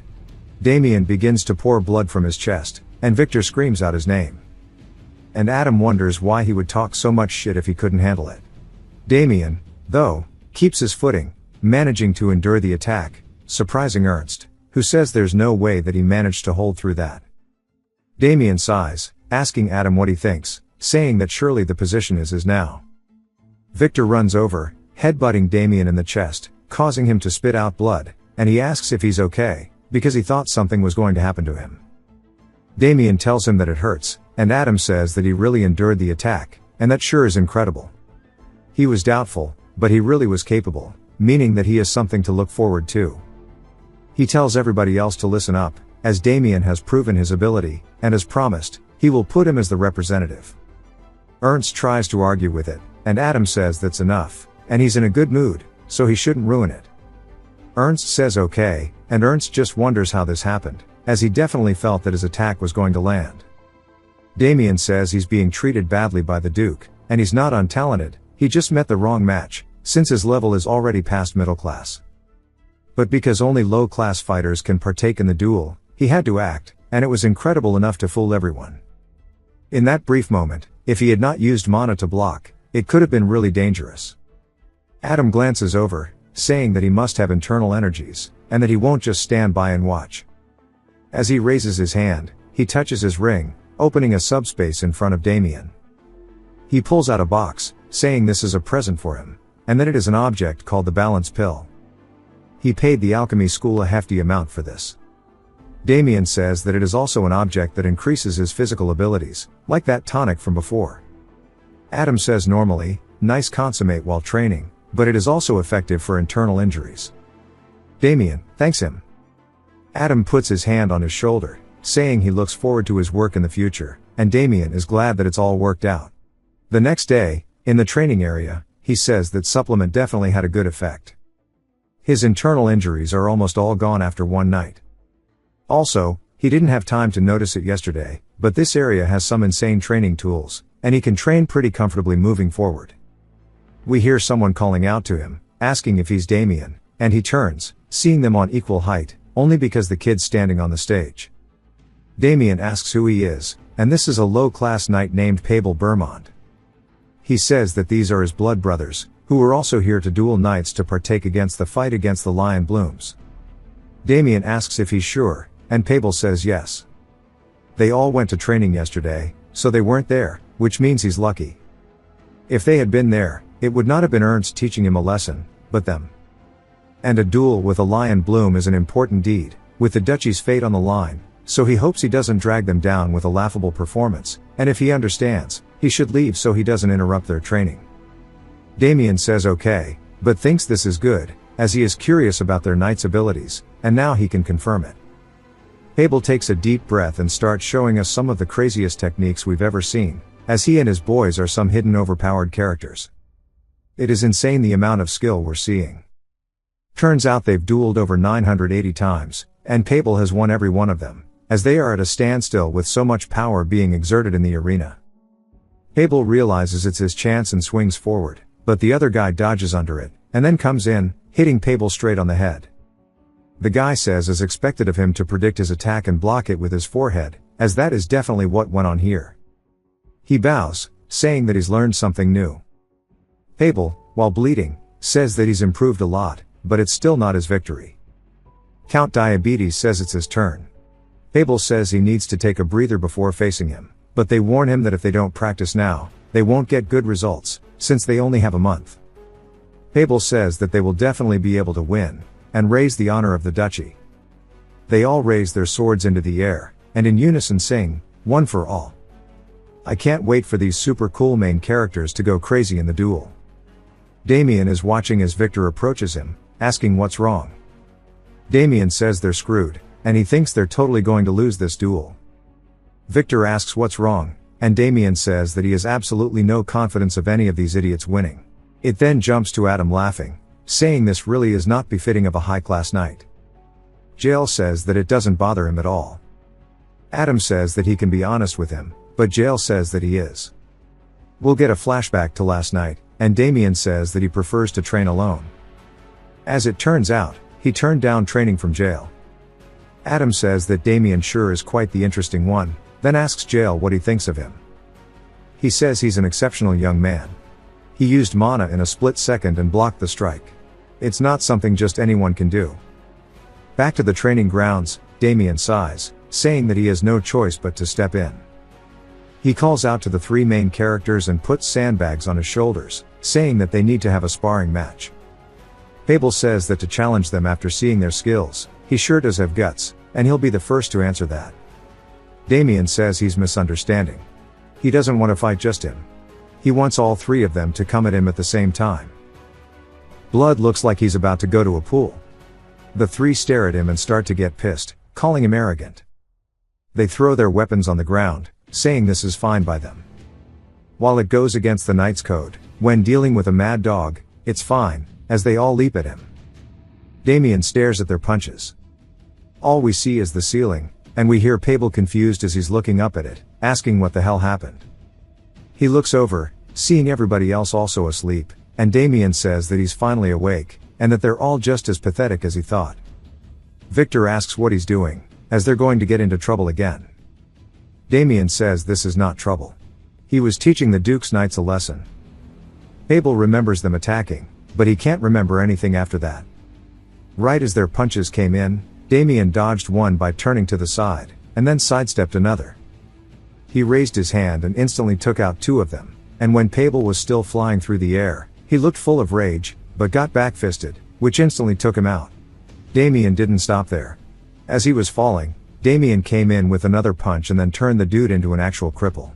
Damien begins to pour blood from his chest, and Victor screams out his name. And Adam wonders why he would talk so much shit if he couldn't handle it. Damien, though, keeps his footing, managing to endure the attack, surprising Ernst, who says there's no way that he managed to hold through that. Damien sighs, asking Adam what he thinks, saying that surely the position is his now. Victor runs over, headbutting Damien in the chest, causing him to spit out blood, and he asks if he's okay, because he thought something was going to happen to him. Damien tells him that it hurts, and Adam says that he really endured the attack, and that sure is incredible. He was doubtful, but he really was capable, meaning that he has something to look forward to. He tells everybody else to listen up, as Damien has proven his ability, and as promised, he will put him as the representative. Ernst tries to argue with it, and Adam says that's enough, and he's in a good mood, so he shouldn't ruin it. Ernst says okay, and Ernst just wonders how this happened, as he definitely felt that his attack was going to land. Damien says he's being treated badly by the Duke, and he's not untalented, he just met the wrong match, since his level is already past middle class. But because only low-class fighters can partake in the duel, he had to act, and it was incredible enough to fool everyone. In that brief moment, if he had not used mana to block, it could have been really dangerous. Adam glances over, saying that he must have internal energies, and that he won't just stand by and watch. As he raises his hand, he touches his ring, opening a subspace in front of Damien. He pulls out a box, saying this is a present for him, and that it is an object called the balance pill. He paid the alchemy school a hefty amount for this. Damien says that it is also an object that increases his physical abilities, like that tonic from before. Adam says normally, nice consummate while training, but it is also effective for internal injuries. Damien thanks him. Adam puts his hand on his shoulder, saying he looks forward to his work in the future, and Damien is glad that it's all worked out. The next day, in the training area, he says that supplement definitely had a good effect. His internal injuries are almost all gone after one night. Also, he didn't have time to notice it yesterday, but this area has some insane training tools, and he can train pretty comfortably moving forward. We hear someone calling out to him, asking if he's Damien, and he turns, seeing them on equal height, only because the kid's standing on the stage. Damien asks who he is, and this is a low-class knight named Pavel Bermond. He says that these are his blood brothers, who were also here to duel knights to partake against the fight against the Lion Blooms. Damien asks if he's sure, and Pavel says yes. They all went to training yesterday, so they weren't there, which means he's lucky. If they had been there, it would not have been Ernst teaching him a lesson, but them. And a duel with a Lion Bloom is an important deed, with the duchy's fate on the line, so he hopes he doesn't drag them down with a laughable performance, and if he understands, he should leave so he doesn't interrupt their training. Damien says okay, but thinks this is good, as he is curious about their knight's abilities, and now he can confirm it. Pavel takes a deep breath and starts showing us some of the craziest techniques we've ever seen, as he and his boys are some hidden overpowered characters. It is insane the amount of skill we're seeing. Turns out they've dueled over 980 times, and Pavel has won every one of them, as they are at a standstill with so much power being exerted in the arena. Pavel realizes it's his chance and swings forward, but the other guy dodges under it, and then comes in, hitting Pavel straight on the head. The guy says it's expected of him to predict his attack and block it with his forehead, as that is definitely what went on here. He bows, saying that he's learned something new. Pavel, while bleeding, says that he's improved a lot, but it's still not his victory. Count Diabetes says it's his turn. Pavel says he needs to take a breather before facing him, but they warn him that if they don't practice now, they won't get good results, since they only have a month. Pavel says that they will definitely be able to win, and raise the honor of the duchy. They all raise their swords into the air, and in unison sing, "One for all." I can't wait for these super cool main characters to go crazy in the duel. Damien is watching as Victor approaches him, asking what's wrong. Damien says they're screwed, and he thinks they're totally going to lose this duel. Victor asks what's wrong, and Damien says that he has absolutely no confidence of any of these idiots winning. It then jumps to Adam laughing, saying this really is not befitting of a high-class knight. Jael says that it doesn't bother him at all. Adam says that he can be honest with him, but Jael says that he is. We'll get a flashback to last night, and Damien says that he prefers to train alone. As it turns out, he turned down training from Jael. Adam says that Damien sure is quite the interesting one, then asks Jael what he thinks of him. He says he's an exceptional young man. He used mana in a split second and blocked the strike. It's not something just anyone can do. Back to the training grounds, Damien sighs, saying that he has no choice but to step in. He calls out to the three main characters and puts sandbags on his shoulders, saying that they need to have a sparring match. Fable says that to challenge them after seeing their skills, he sure does have guts, and he'll be the first to answer that. Damien says he's misunderstanding. He doesn't want to fight just him. He wants all three of them to come at him at the same time. Blood looks like he's about to go to a pool. The three stare at him and start to get pissed, calling him arrogant. They throw their weapons on the ground, saying this is fine by them. While it goes against the Knight's code, when dealing with a mad dog, it's fine, as they all leap at him. Damien stares at their punches. All we see is the ceiling, and we hear Fable confused as he's looking up at it, asking what the hell happened. He looks over, seeing everybody else also asleep, and Damien says that he's finally awake, and that they're all just as pathetic as he thought. Victor asks what he's doing, as they're going to get into trouble again. Damien says this is not trouble. He was teaching the Duke's Knights a lesson. Fable remembers them attacking, but he can't remember anything after that. Right as their punches came in, Damien dodged one by turning to the side, and then sidestepped another. He raised his hand and instantly took out two of them, and when Fable was still flying through the air, he looked full of rage, but got back-fisted, which instantly took him out. Damien didn't stop there. As he was falling, Damien came in with another punch and then turned the dude into an actual cripple.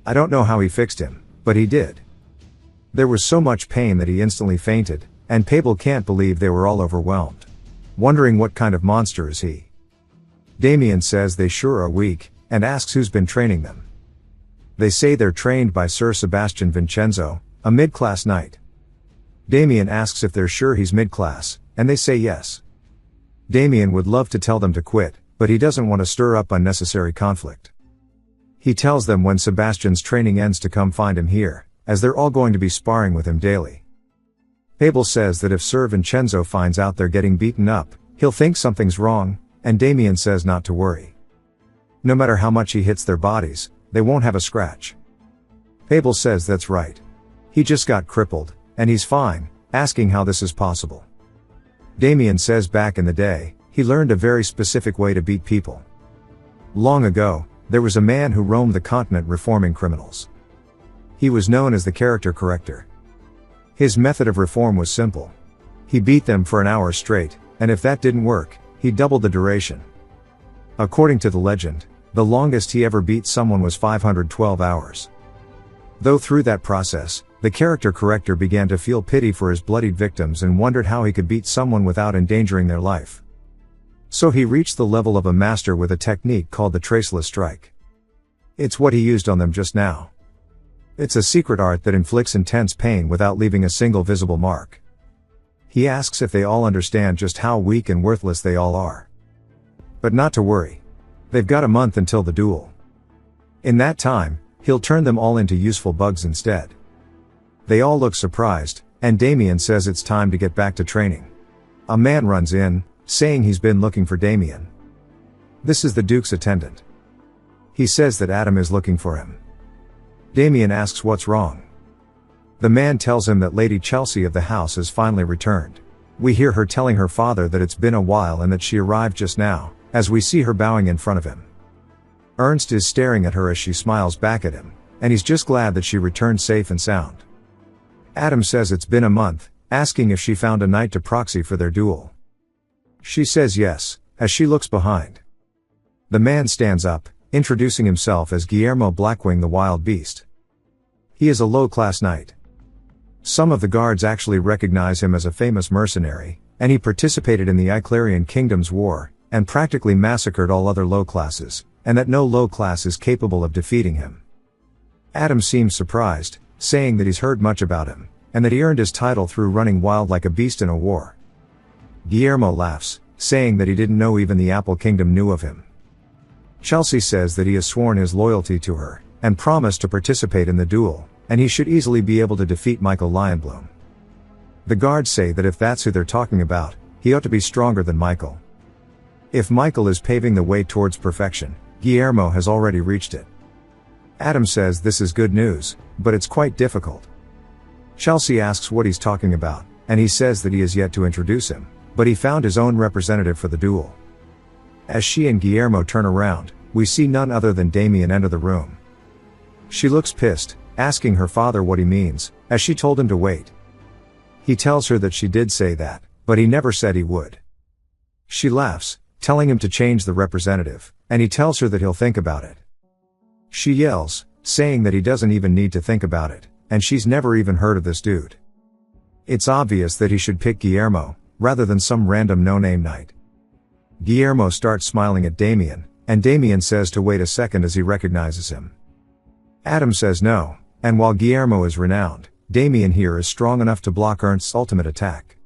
I don't know how he fixed him, but he did. There was so much pain that he instantly fainted, and Fable can't believe they were all overwhelmed. Wondering what kind of monster is he. Damien says they sure are weak, and asks who's been training them. They say they're trained by Sir Sebastian Vincenzo, a mid-class knight. Damien asks if they're sure he's mid-class, and they say yes. Damien would love to tell them to quit, but he doesn't want to stir up unnecessary conflict. He tells them when Sebastian's training ends to come find him here, as they're all going to be sparring with him daily. Fable says that if Sir Vincenzo finds out they're getting beaten up, he'll think something's wrong, and Damien says not to worry. No matter how much he hits their bodies, they won't have a scratch. Fable says that's right. He just got crippled, and he's fine, asking how this is possible. Damien says back in the day, he learned a very specific way to beat people. Long ago, there was a man who roamed the continent reforming criminals. He was known as the character corrector. His method of reform was simple. He beat them for an hour straight, and if that didn't work, he doubled the duration. According to the legend, the longest he ever beat someone was 512 hours. Though through that process, the character corrector began to feel pity for his bloodied victims and wondered how he could beat someone without endangering their life. So he reached the level of a master with a technique called the traceless strike. It's what he used on them just now. It's a secret art that inflicts intense pain without leaving a single visible mark. He asks if they all understand just how weak and worthless they all are. But not to worry. They've got a month until the duel. In that time, he'll turn them all into useful bugs instead. They all look surprised, and Damien says it's time to get back to training. A man runs in, saying he's been looking for Damien. This is the Duke's attendant. He says that Adam is looking for him. Damien asks what's wrong. The man tells him that Lady Chelsea of the house has finally returned. We hear her telling her father that it's been a while and that she arrived just now, as we see her bowing in front of him. Ernst is staring at her as she smiles back at him, and he's just glad that she returned safe and sound. Adam says it's been a month, asking if she found a knight to proxy for their duel. She says yes, as she looks behind. The man stands up, introducing himself as Guillermo Blackwing the Wild Beast. He is a low-class knight. Some of the guards actually recognize him as a famous mercenary, and he participated in the Iclarian Kingdom's war, and practically massacred all other low classes, and that no low class is capable of defeating him. Adam seems surprised, saying that he's heard much about him, and that he earned his title through running wild like a beast in a war. Guillermo laughs, saying that he didn't know even the Apple Kingdom knew of him. Chelsea says that he has sworn his loyalty to her, and promise to participate in the duel, and he should easily be able to defeat Michael Lionbloom. The guards say that if that's who they're talking about, he ought to be stronger than Michael. If Michael is paving the way towards perfection, Guillermo has already reached it. Adam says this is good news, but it's quite difficult. Chelsea asks what he's talking about, and he says that he has yet to introduce him, but he found his own representative for the duel. As she and Guillermo turn around, we see none other than Damien enter the room. She looks pissed, asking her father what he means, as she told him to wait. He tells her that she did say that, but he never said he would. She laughs, telling him to change the representative, and he tells her that he'll think about it. She yells, saying that he doesn't even need to think about it, and she's never even heard of this dude. It's obvious that he should pick Guillermo, rather than some random no-name knight. Guillermo starts smiling at Damien, and Damien says to wait a second as he recognizes him. Adam says no, and while Guillermo is renowned, Damien here is strong enough to block Ernst's ultimate attack.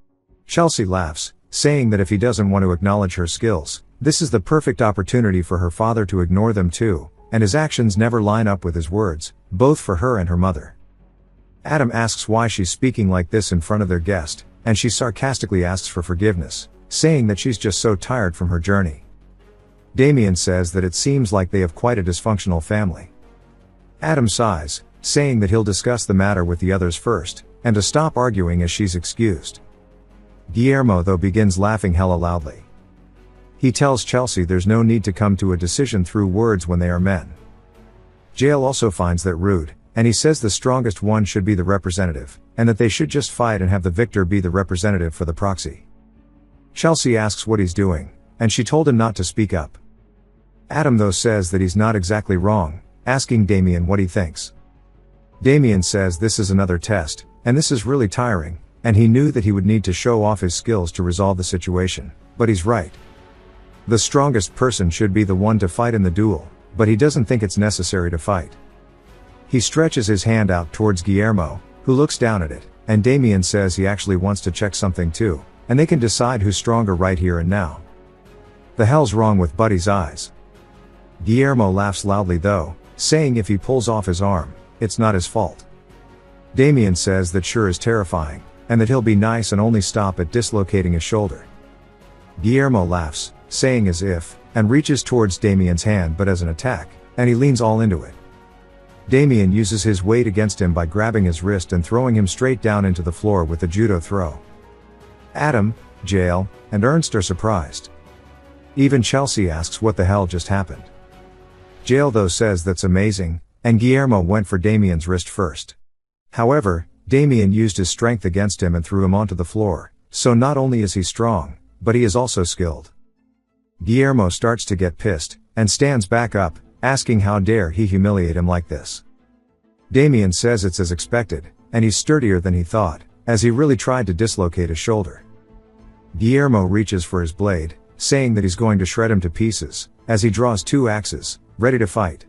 Chelsea laughs, saying that if he doesn't want to acknowledge her skills, this is the perfect opportunity for her father to ignore them too, and his actions never line up with his words, both for her and her mother. Adam asks why she's speaking like this in front of their guest, and she sarcastically asks for forgiveness, saying that she's just so tired from her journey. Damien says that it seems like they have quite a dysfunctional family. Adam sighs, saying that he'll discuss the matter with the others first, and to stop arguing as she's excused. Guillermo though begins laughing hella loudly. He tells Chelsea there's no need to come to a decision through words when they are men. Jael also finds that rude, and he says the strongest one should be the representative, and that they should just fight and have the victor be the representative for the proxy. Chelsea asks what he's doing, and she told him not to speak up. Adam though says that he's not exactly wrong, asking Damien what he thinks. Damien says this is another test, and this is really tiring, and he knew that he would need to show off his skills to resolve the situation, but he's right. The strongest person should be the one to fight in the duel, but he doesn't think it's necessary to fight. He stretches his hand out towards Guillermo, who looks down at it, and Damien says he actually wants to check something too, and they can decide who's stronger right here and now. The hell's wrong with Buddy's eyes? Guillermo laughs loudly though, saying if he pulls off his arm, it's not his fault. Damien says that sure is terrifying, and that he'll be nice and only stop at dislocating his shoulder. Guillermo laughs, saying as if, and reaches towards Damien's hand but as an attack, and he leans all into it. Damien uses his weight against him by grabbing his wrist and throwing him straight down into the floor with a judo throw. Adam, Jael, and Ernst are surprised. Even Chelsea asks what the hell just happened. Jael though says that's amazing, and Guillermo went for Damien's wrist first. However, Damien used his strength against him and threw him onto the floor, so not only is he strong, but he is also skilled. Guillermo starts to get pissed, and stands back up, asking how dare he humiliate him like this. Damien says it's as expected, and he's sturdier than he thought, as he really tried to dislocate his shoulder. Guillermo reaches for his blade, saying that he's going to shred him to pieces, as he draws two axes, ready to fight.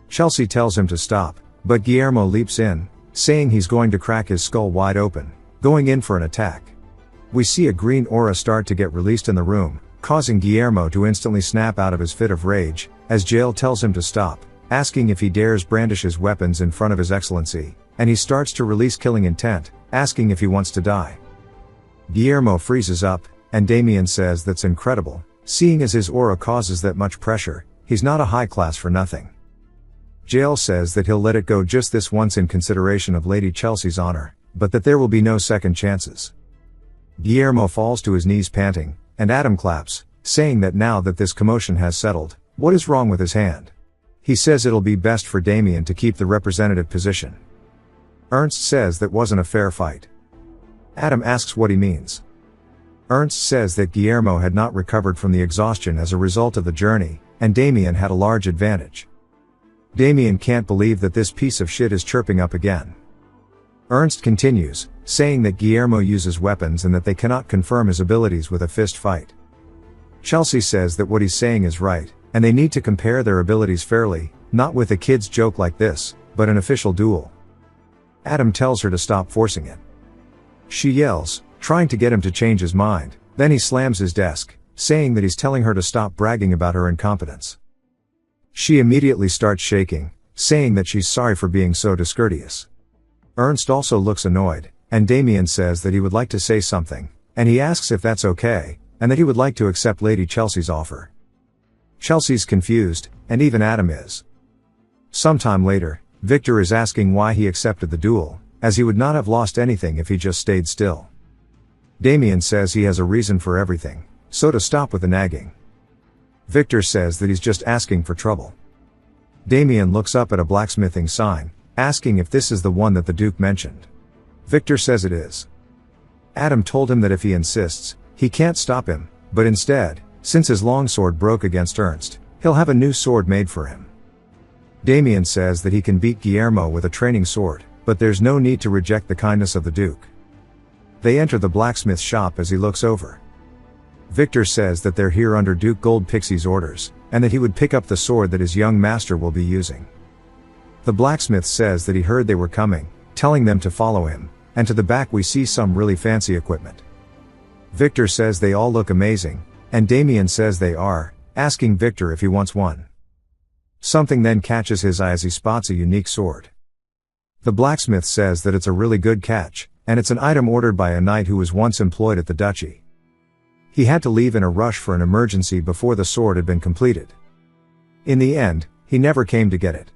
Chelsea tells him to stop, but Guillermo leaps in, saying he's going to crack his skull wide open, going in for an attack. We see a green aura start to get released in the room, causing Guillermo to instantly snap out of his fit of rage, as Jael tells him to stop, asking if he dares brandish his weapons in front of His Excellency, and he starts to release killing intent, asking if he wants to die. Guillermo freezes up, and Damien says that's incredible, seeing as his aura causes that much pressure, he's not a high class for nothing. Jael says that he'll let it go just this once in consideration of Lady Chelsea's honor, but that there will be no second chances. Guillermo falls to his knees panting, and Adam claps, saying that now that this commotion has settled, what is wrong with his hand? He says it'll be best for Damien to keep the representative position. Ernst says that wasn't a fair fight. Adam asks what he means. Ernst says that Guillermo had not recovered from the exhaustion as a result of the journey, and Damien had a large advantage. Damien can't believe that this piece of shit is chirping up again. Ernst continues, saying that Guillermo uses weapons and that they cannot confirm his abilities with a fist fight. Chelsea says that what he's saying is right, and they need to compare their abilities fairly, not with a kid's joke like this, but an official duel. Adam tells her to stop forcing it. She yells, trying to get him to change his mind, then he slams his desk, saying that he's telling her to stop bragging about her incompetence. She immediately starts shaking, saying that she's sorry for being so discourteous. Ernst also looks annoyed, and Damien says that he would like to say something, and he asks if that's okay, and that he would like to accept Lady Chelsea's offer. Chelsea's confused, and even Adam is. Sometime later, Victor is asking why he accepted the duel, as he would not have lost anything if he just stayed still. Damien says he has a reason for everything, so to stop with the nagging. Victor says that he's just asking for trouble. Damien looks up at a blacksmithing sign, asking if this is the one that the Duke mentioned. Victor says it is. Adam told him that if he insists, he can't stop him, but instead, since his longsword broke against Ernst, he'll have a new sword made for him. Damien says that he can beat Guillermo with a training sword, but there's no need to reject the kindness of the Duke. They enter the blacksmith shop as he looks over. Victor says that they're here under Duke Gold Pixie's orders, and that he would pick up the sword that his young master will be using. The blacksmith says that he heard they were coming, telling them to follow him, and to the back we see some really fancy equipment. Victor says they all look amazing, and Damien says they are, asking Victor if he wants one. Something then catches his eye as he spots a unique sword. The blacksmith says that it's a really good catch, and it's an item ordered by a knight who was once employed at the duchy. He had to leave in a rush for an emergency before the sword had been completed. In the end, he never came to get it.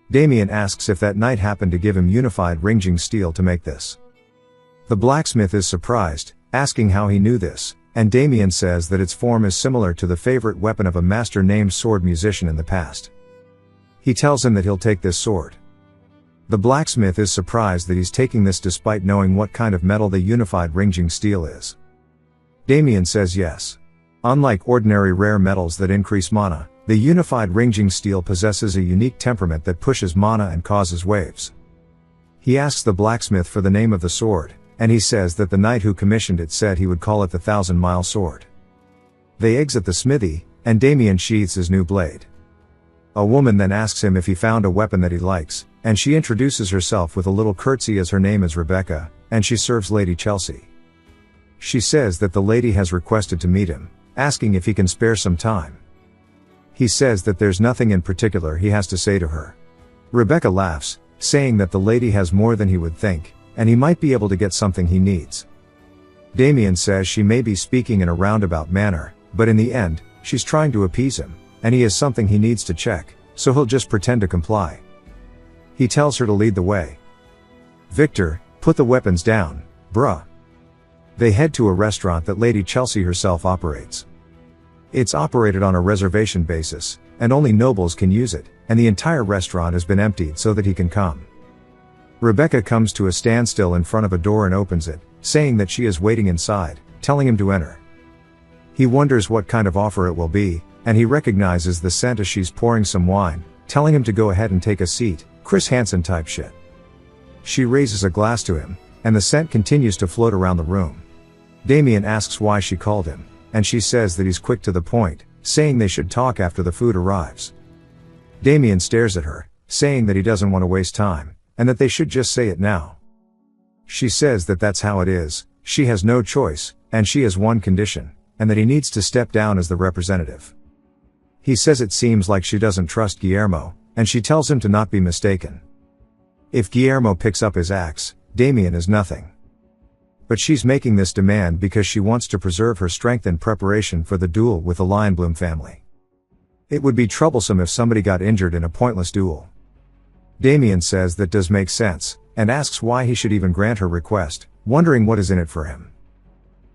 Damien asks if that knight happened to give him unified ringing steel to make this. The blacksmith is surprised, asking how he knew this, and Damien says that its form is similar to the favorite weapon of a master-named sword musician in the past. He tells him that he'll take this sword. The blacksmith is surprised that he's taking this despite knowing what kind of metal the unified ringing steel is. Damien says yes. Unlike ordinary rare metals that increase mana, the unified ringing steel possesses a unique temperament that pushes mana and causes waves. He asks the blacksmith for the name of the sword, and he says that the knight who commissioned it said he would call it the 1,000-mile sword. They exit the smithy, and Damien sheathes his new blade. A woman then asks him if he found a weapon that he likes, and she introduces herself with a little curtsy as her name is Rebecca, and she serves Lady Chelsea. She says that the lady has requested to meet him, asking if he can spare some time. He says that there's nothing in particular he has to say to her. Rebecca laughs, saying that the lady has more than he would think, and he might be able to get something he needs. Damien says she may be speaking in a roundabout manner, but in the end, she's trying to appease him, and he has something he needs to check, so he'll just pretend to comply. He tells her to lead the way. Victor, put the weapons down, bruh. They head to a restaurant that Lady Chelsea herself operates. It's operated on a reservation basis, and only nobles can use it, and the entire restaurant has been emptied so that he can come. Rebecca comes to a standstill in front of a door and opens it, saying that she is waiting inside, telling him to enter. He wonders what kind of offer it will be, and he recognizes the scent as she's pouring some wine, telling him to go ahead and take a seat, Chris Hansen type shit. She raises a glass to him, and the scent continues to float around the room. Damien asks why she called him, and she says that he's quick to the point, saying they should talk after the food arrives. Damien stares at her, saying that he doesn't want to waste time, and that they should just say it now. She says that that's how it is, she has no choice, and she has one condition, and that he needs to step down as the representative. He says it seems like she doesn't trust Guillermo, and she tells him to not be mistaken. If Guillermo picks up his axe, Damien is nothing. But she's making this demand because she wants to preserve her strength in preparation for the duel with the Lionbloom family. It would be troublesome if somebody got injured in a pointless duel. Damien says that does make sense, and asks why he should even grant her request, wondering what is in it for him.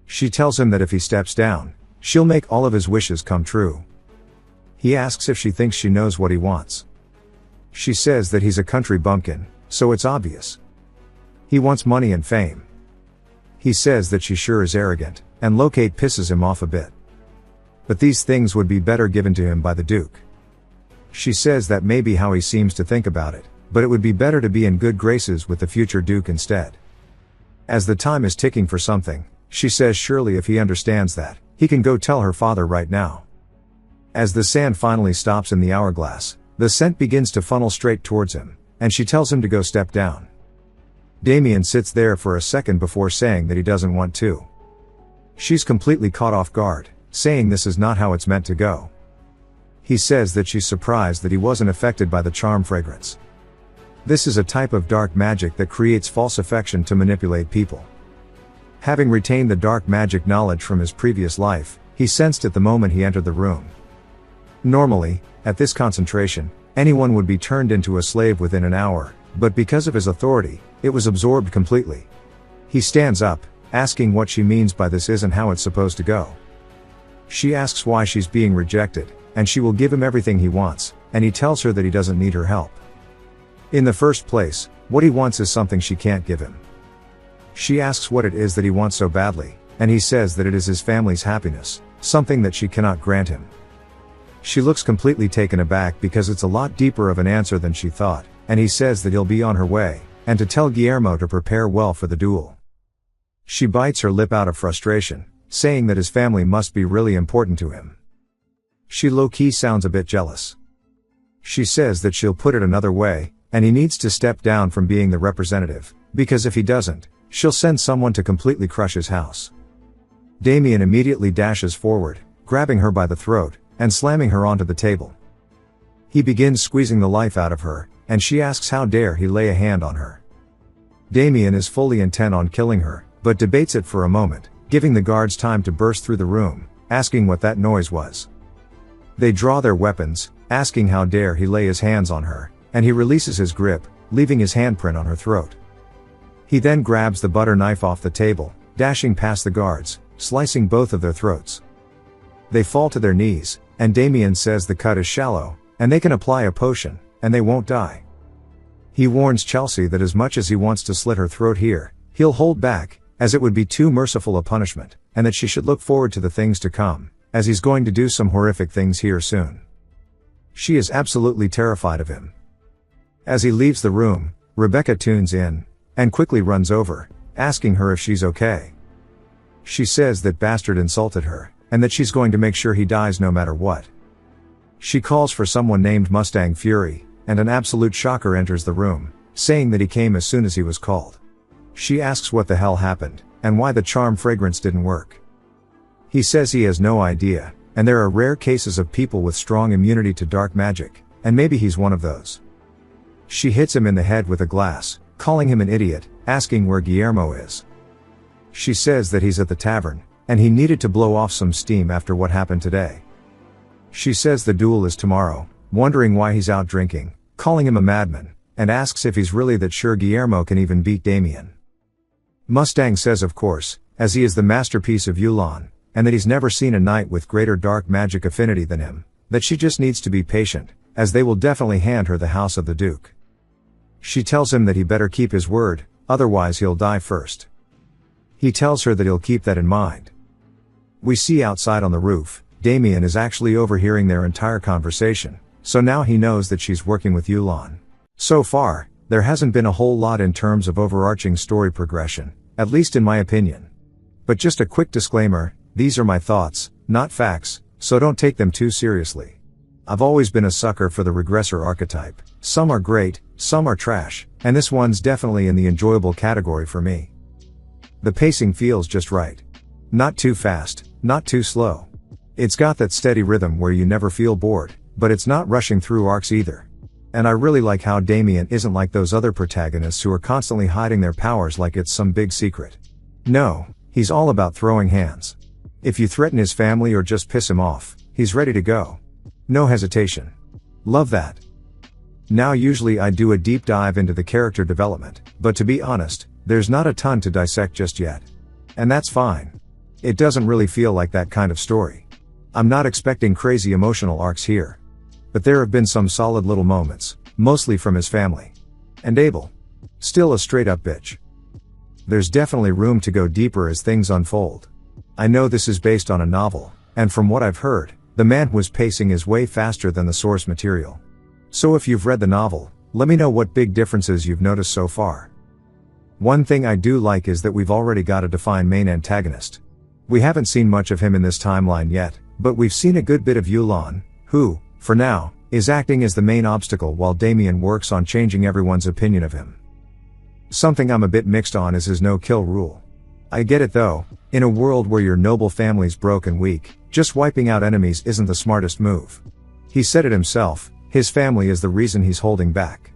She tells him that if he steps down, she'll make all of his wishes come true. He asks if she thinks she knows what he wants. She says that he's a country bumpkin, so it's obvious. He wants money and fame. He says that she sure is arrogant, and locate pisses him off a bit. But these things would be better given to him by the Duke. She says that may be how he seems to think about it, but it would be better to be in good graces with the future Duke instead. As the time is ticking for something, she says surely if he understands that, he can go tell her father right now. As the sand finally stops in the hourglass, the scent begins to funnel straight towards him, and she tells him to go step down. Damien sits there for a second before saying that he doesn't want to. She's completely caught off guard, saying this is not how it's meant to go. He says that she's surprised that he wasn't affected by the charm fragrance. This is a type of dark magic that creates false affection to manipulate people. Having retained the dark magic knowledge from his previous life, he sensed it the moment he entered the room. Normally, at this concentration, anyone would be turned into a slave within an hour, but because of his authority, it was absorbed completely. He stands up, asking what she means by this isn't how it's supposed to go. She asks why she's being rejected, and she will give him everything he wants, and he tells her that he doesn't need her help. In the first place, what he wants is something she can't give him. She asks what it is that he wants so badly, and he says that it is his family's happiness, something that she cannot grant him. She looks completely taken aback because it's a lot deeper of an answer than she thought, and he says that he'll be on her way, and to tell Guillermo to prepare well for the duel. She bites her lip out of frustration, saying that his family must be really important to him. She low-key sounds a bit jealous. She says that she'll put it another way, and he needs to step down from being the representative, because if he doesn't, she'll send someone to completely crush his house. Damien immediately dashes forward, grabbing her by the throat, and slamming her onto the table. He begins squeezing the life out of her, and she asks how dare he lay a hand on her. Damien is fully intent on killing her, but debates it for a moment, giving the guards time to burst through the room, asking what that noise was. They draw their weapons, asking how dare he lay his hands on her, and he releases his grip, leaving his handprint on her throat. He then grabs the butter knife off the table, dashing past the guards, slicing both of their throats. They fall to their knees, and Damien says the cut is shallow, and they can apply a potion, and they won't die. He warns Chelsea that as much as he wants to slit her throat here, he'll hold back, as it would be too merciful a punishment, and that she should look forward to the things to come, as he's going to do some horrific things here soon. She is absolutely terrified of him. As he leaves the room, Rebecca tunes in, and quickly runs over, asking her if she's okay. She says that Bastard insulted her, and that she's going to make sure he dies no matter what. She calls for someone named Mustang Fury, and an absolute shocker enters the room, saying that he came as soon as he was called. She asks what the hell happened, and why the charm fragrance didn't work. He says he has no idea, and there are rare cases of people with strong immunity to dark magic, and maybe he's one of those. She hits him in the head with a glass, calling him an idiot, asking where Guillermo is. She says that he's at the tavern, and he needed to blow off some steam after what happened today. She says the duel is tomorrow, wondering why he's out drinking, calling him a madman, and asks if he's really that sure Guillermo can even beat Damien. Mustang says of course, as he is the masterpiece of Yulon, and that he's never seen a knight with greater dark magic affinity than him, that she just needs to be patient, as they will definitely hand her the house of the Duke. She tells him that he better keep his word, otherwise he'll die first. He tells her that he'll keep that in mind. We see outside on the roof, Damien is actually overhearing their entire conversation, so now he knows that she's working with Yulon. So far, there hasn't been a whole lot in terms of overarching story progression, at least in my opinion. But just a quick disclaimer, these are my thoughts, not facts, so don't take them too seriously. I've always been a sucker for the regressor archetype. Some are great, some are trash, and this one's definitely in the enjoyable category for me. The pacing feels just right. Not too fast, not too slow. It's got that steady rhythm where you never feel bored, but it's not rushing through arcs either. And I really like how Damien isn't like those other protagonists who are constantly hiding their powers like it's some big secret. No, he's all about throwing hands. If you threaten his family or just piss him off, he's ready to go. No hesitation. Love that. Now usually I do a deep dive into the character development, but to be honest, there's not a ton to dissect just yet. And that's fine. It doesn't really feel like that kind of story. I'm not expecting crazy emotional arcs here. But there have been some solid little moments, mostly from his family. And Abel. Still a straight up bitch. There's definitely room to go deeper as things unfold. I know this is based on a novel, and from what I've heard, the man was pacing his way faster than the source material. So if you've read the novel, let me know what big differences you've noticed so far. One thing I do like is that we've already got a defined main antagonist. We haven't seen much of him in this timeline yet, but we've seen a good bit of Yulon, who, for now, is acting as the main obstacle while Damien works on changing everyone's opinion of him. Something I'm a bit mixed on is his no-kill rule. I get it though, in a world where your noble family's broke and weak, just wiping out enemies isn't the smartest move. He said it himself, his family is the reason he's holding back.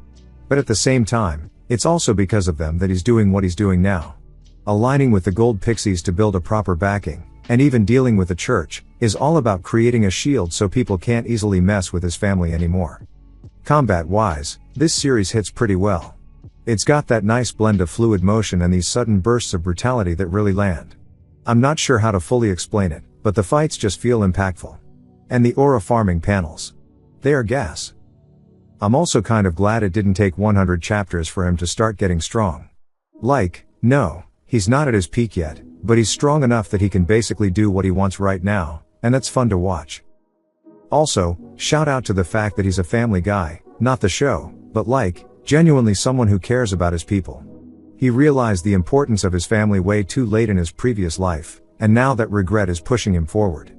But at the same time, it's also because of them that he's doing what he's doing now. Aligning with the gold pixies to build a proper backing, and even dealing with the church, is all about creating a shield so people can't easily mess with his family anymore. Combat-wise, this series hits pretty well. It's got that nice blend of fluid motion and these sudden bursts of brutality that really land. I'm not sure how to fully explain it, but the fights just feel impactful. And the aura farming panels. They are gas. I'm also kind of glad it didn't take 100 chapters for him to start getting strong. Like, no, he's not at his peak yet, but he's strong enough that he can basically do what he wants right now, and that's fun to watch. Also, shout out to the fact that he's a family guy, not the show, but like, genuinely someone who cares about his people. He realized the importance of his family way too late in his previous life, and now that regret is pushing him forward.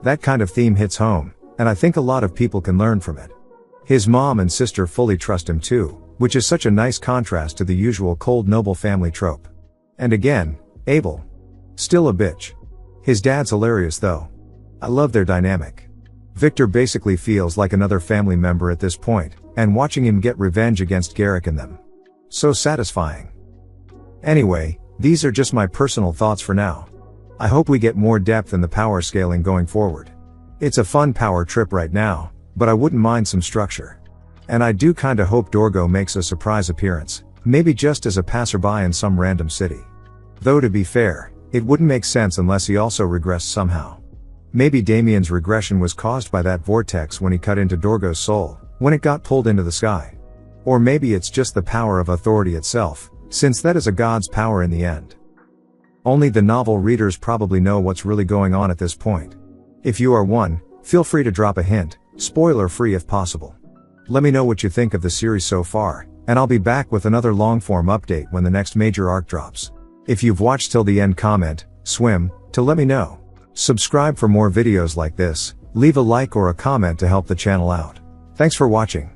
That kind of theme hits home, and I think a lot of people can learn from it. His mom and sister fully trust him too, which is such a nice contrast to the usual cold noble family trope. And again, Abel. Still a bitch. His dad's hilarious though. I love their dynamic. Victor basically feels like another family member at this point, and watching him get revenge against Garrick and them. So satisfying. Anyway, these are just my personal thoughts for now. I hope we get more depth in the power scaling going forward. It's a fun power trip right now, but I wouldn't mind some structure. And I do kinda hope Dorgo makes a surprise appearance, maybe just as a passerby in some random city. Though to be fair, it wouldn't make sense unless he also regressed somehow. Maybe Damien's regression was caused by that vortex when he cut into Dorgo's soul, when it got pulled into the sky. Or maybe it's just the power of authority itself, since that is a god's power in the end. Only the novel readers probably know what's really going on at this point. If you are one, feel free to drop a hint, spoiler-free if possible. Let me know what you think of the series so far, and I'll be back with another long-form update when the next major arc drops. If you've watched till the end, comment, swim, to let me know. Subscribe for more videos like this, leave a like or a comment to help the channel out. Thanks for watching.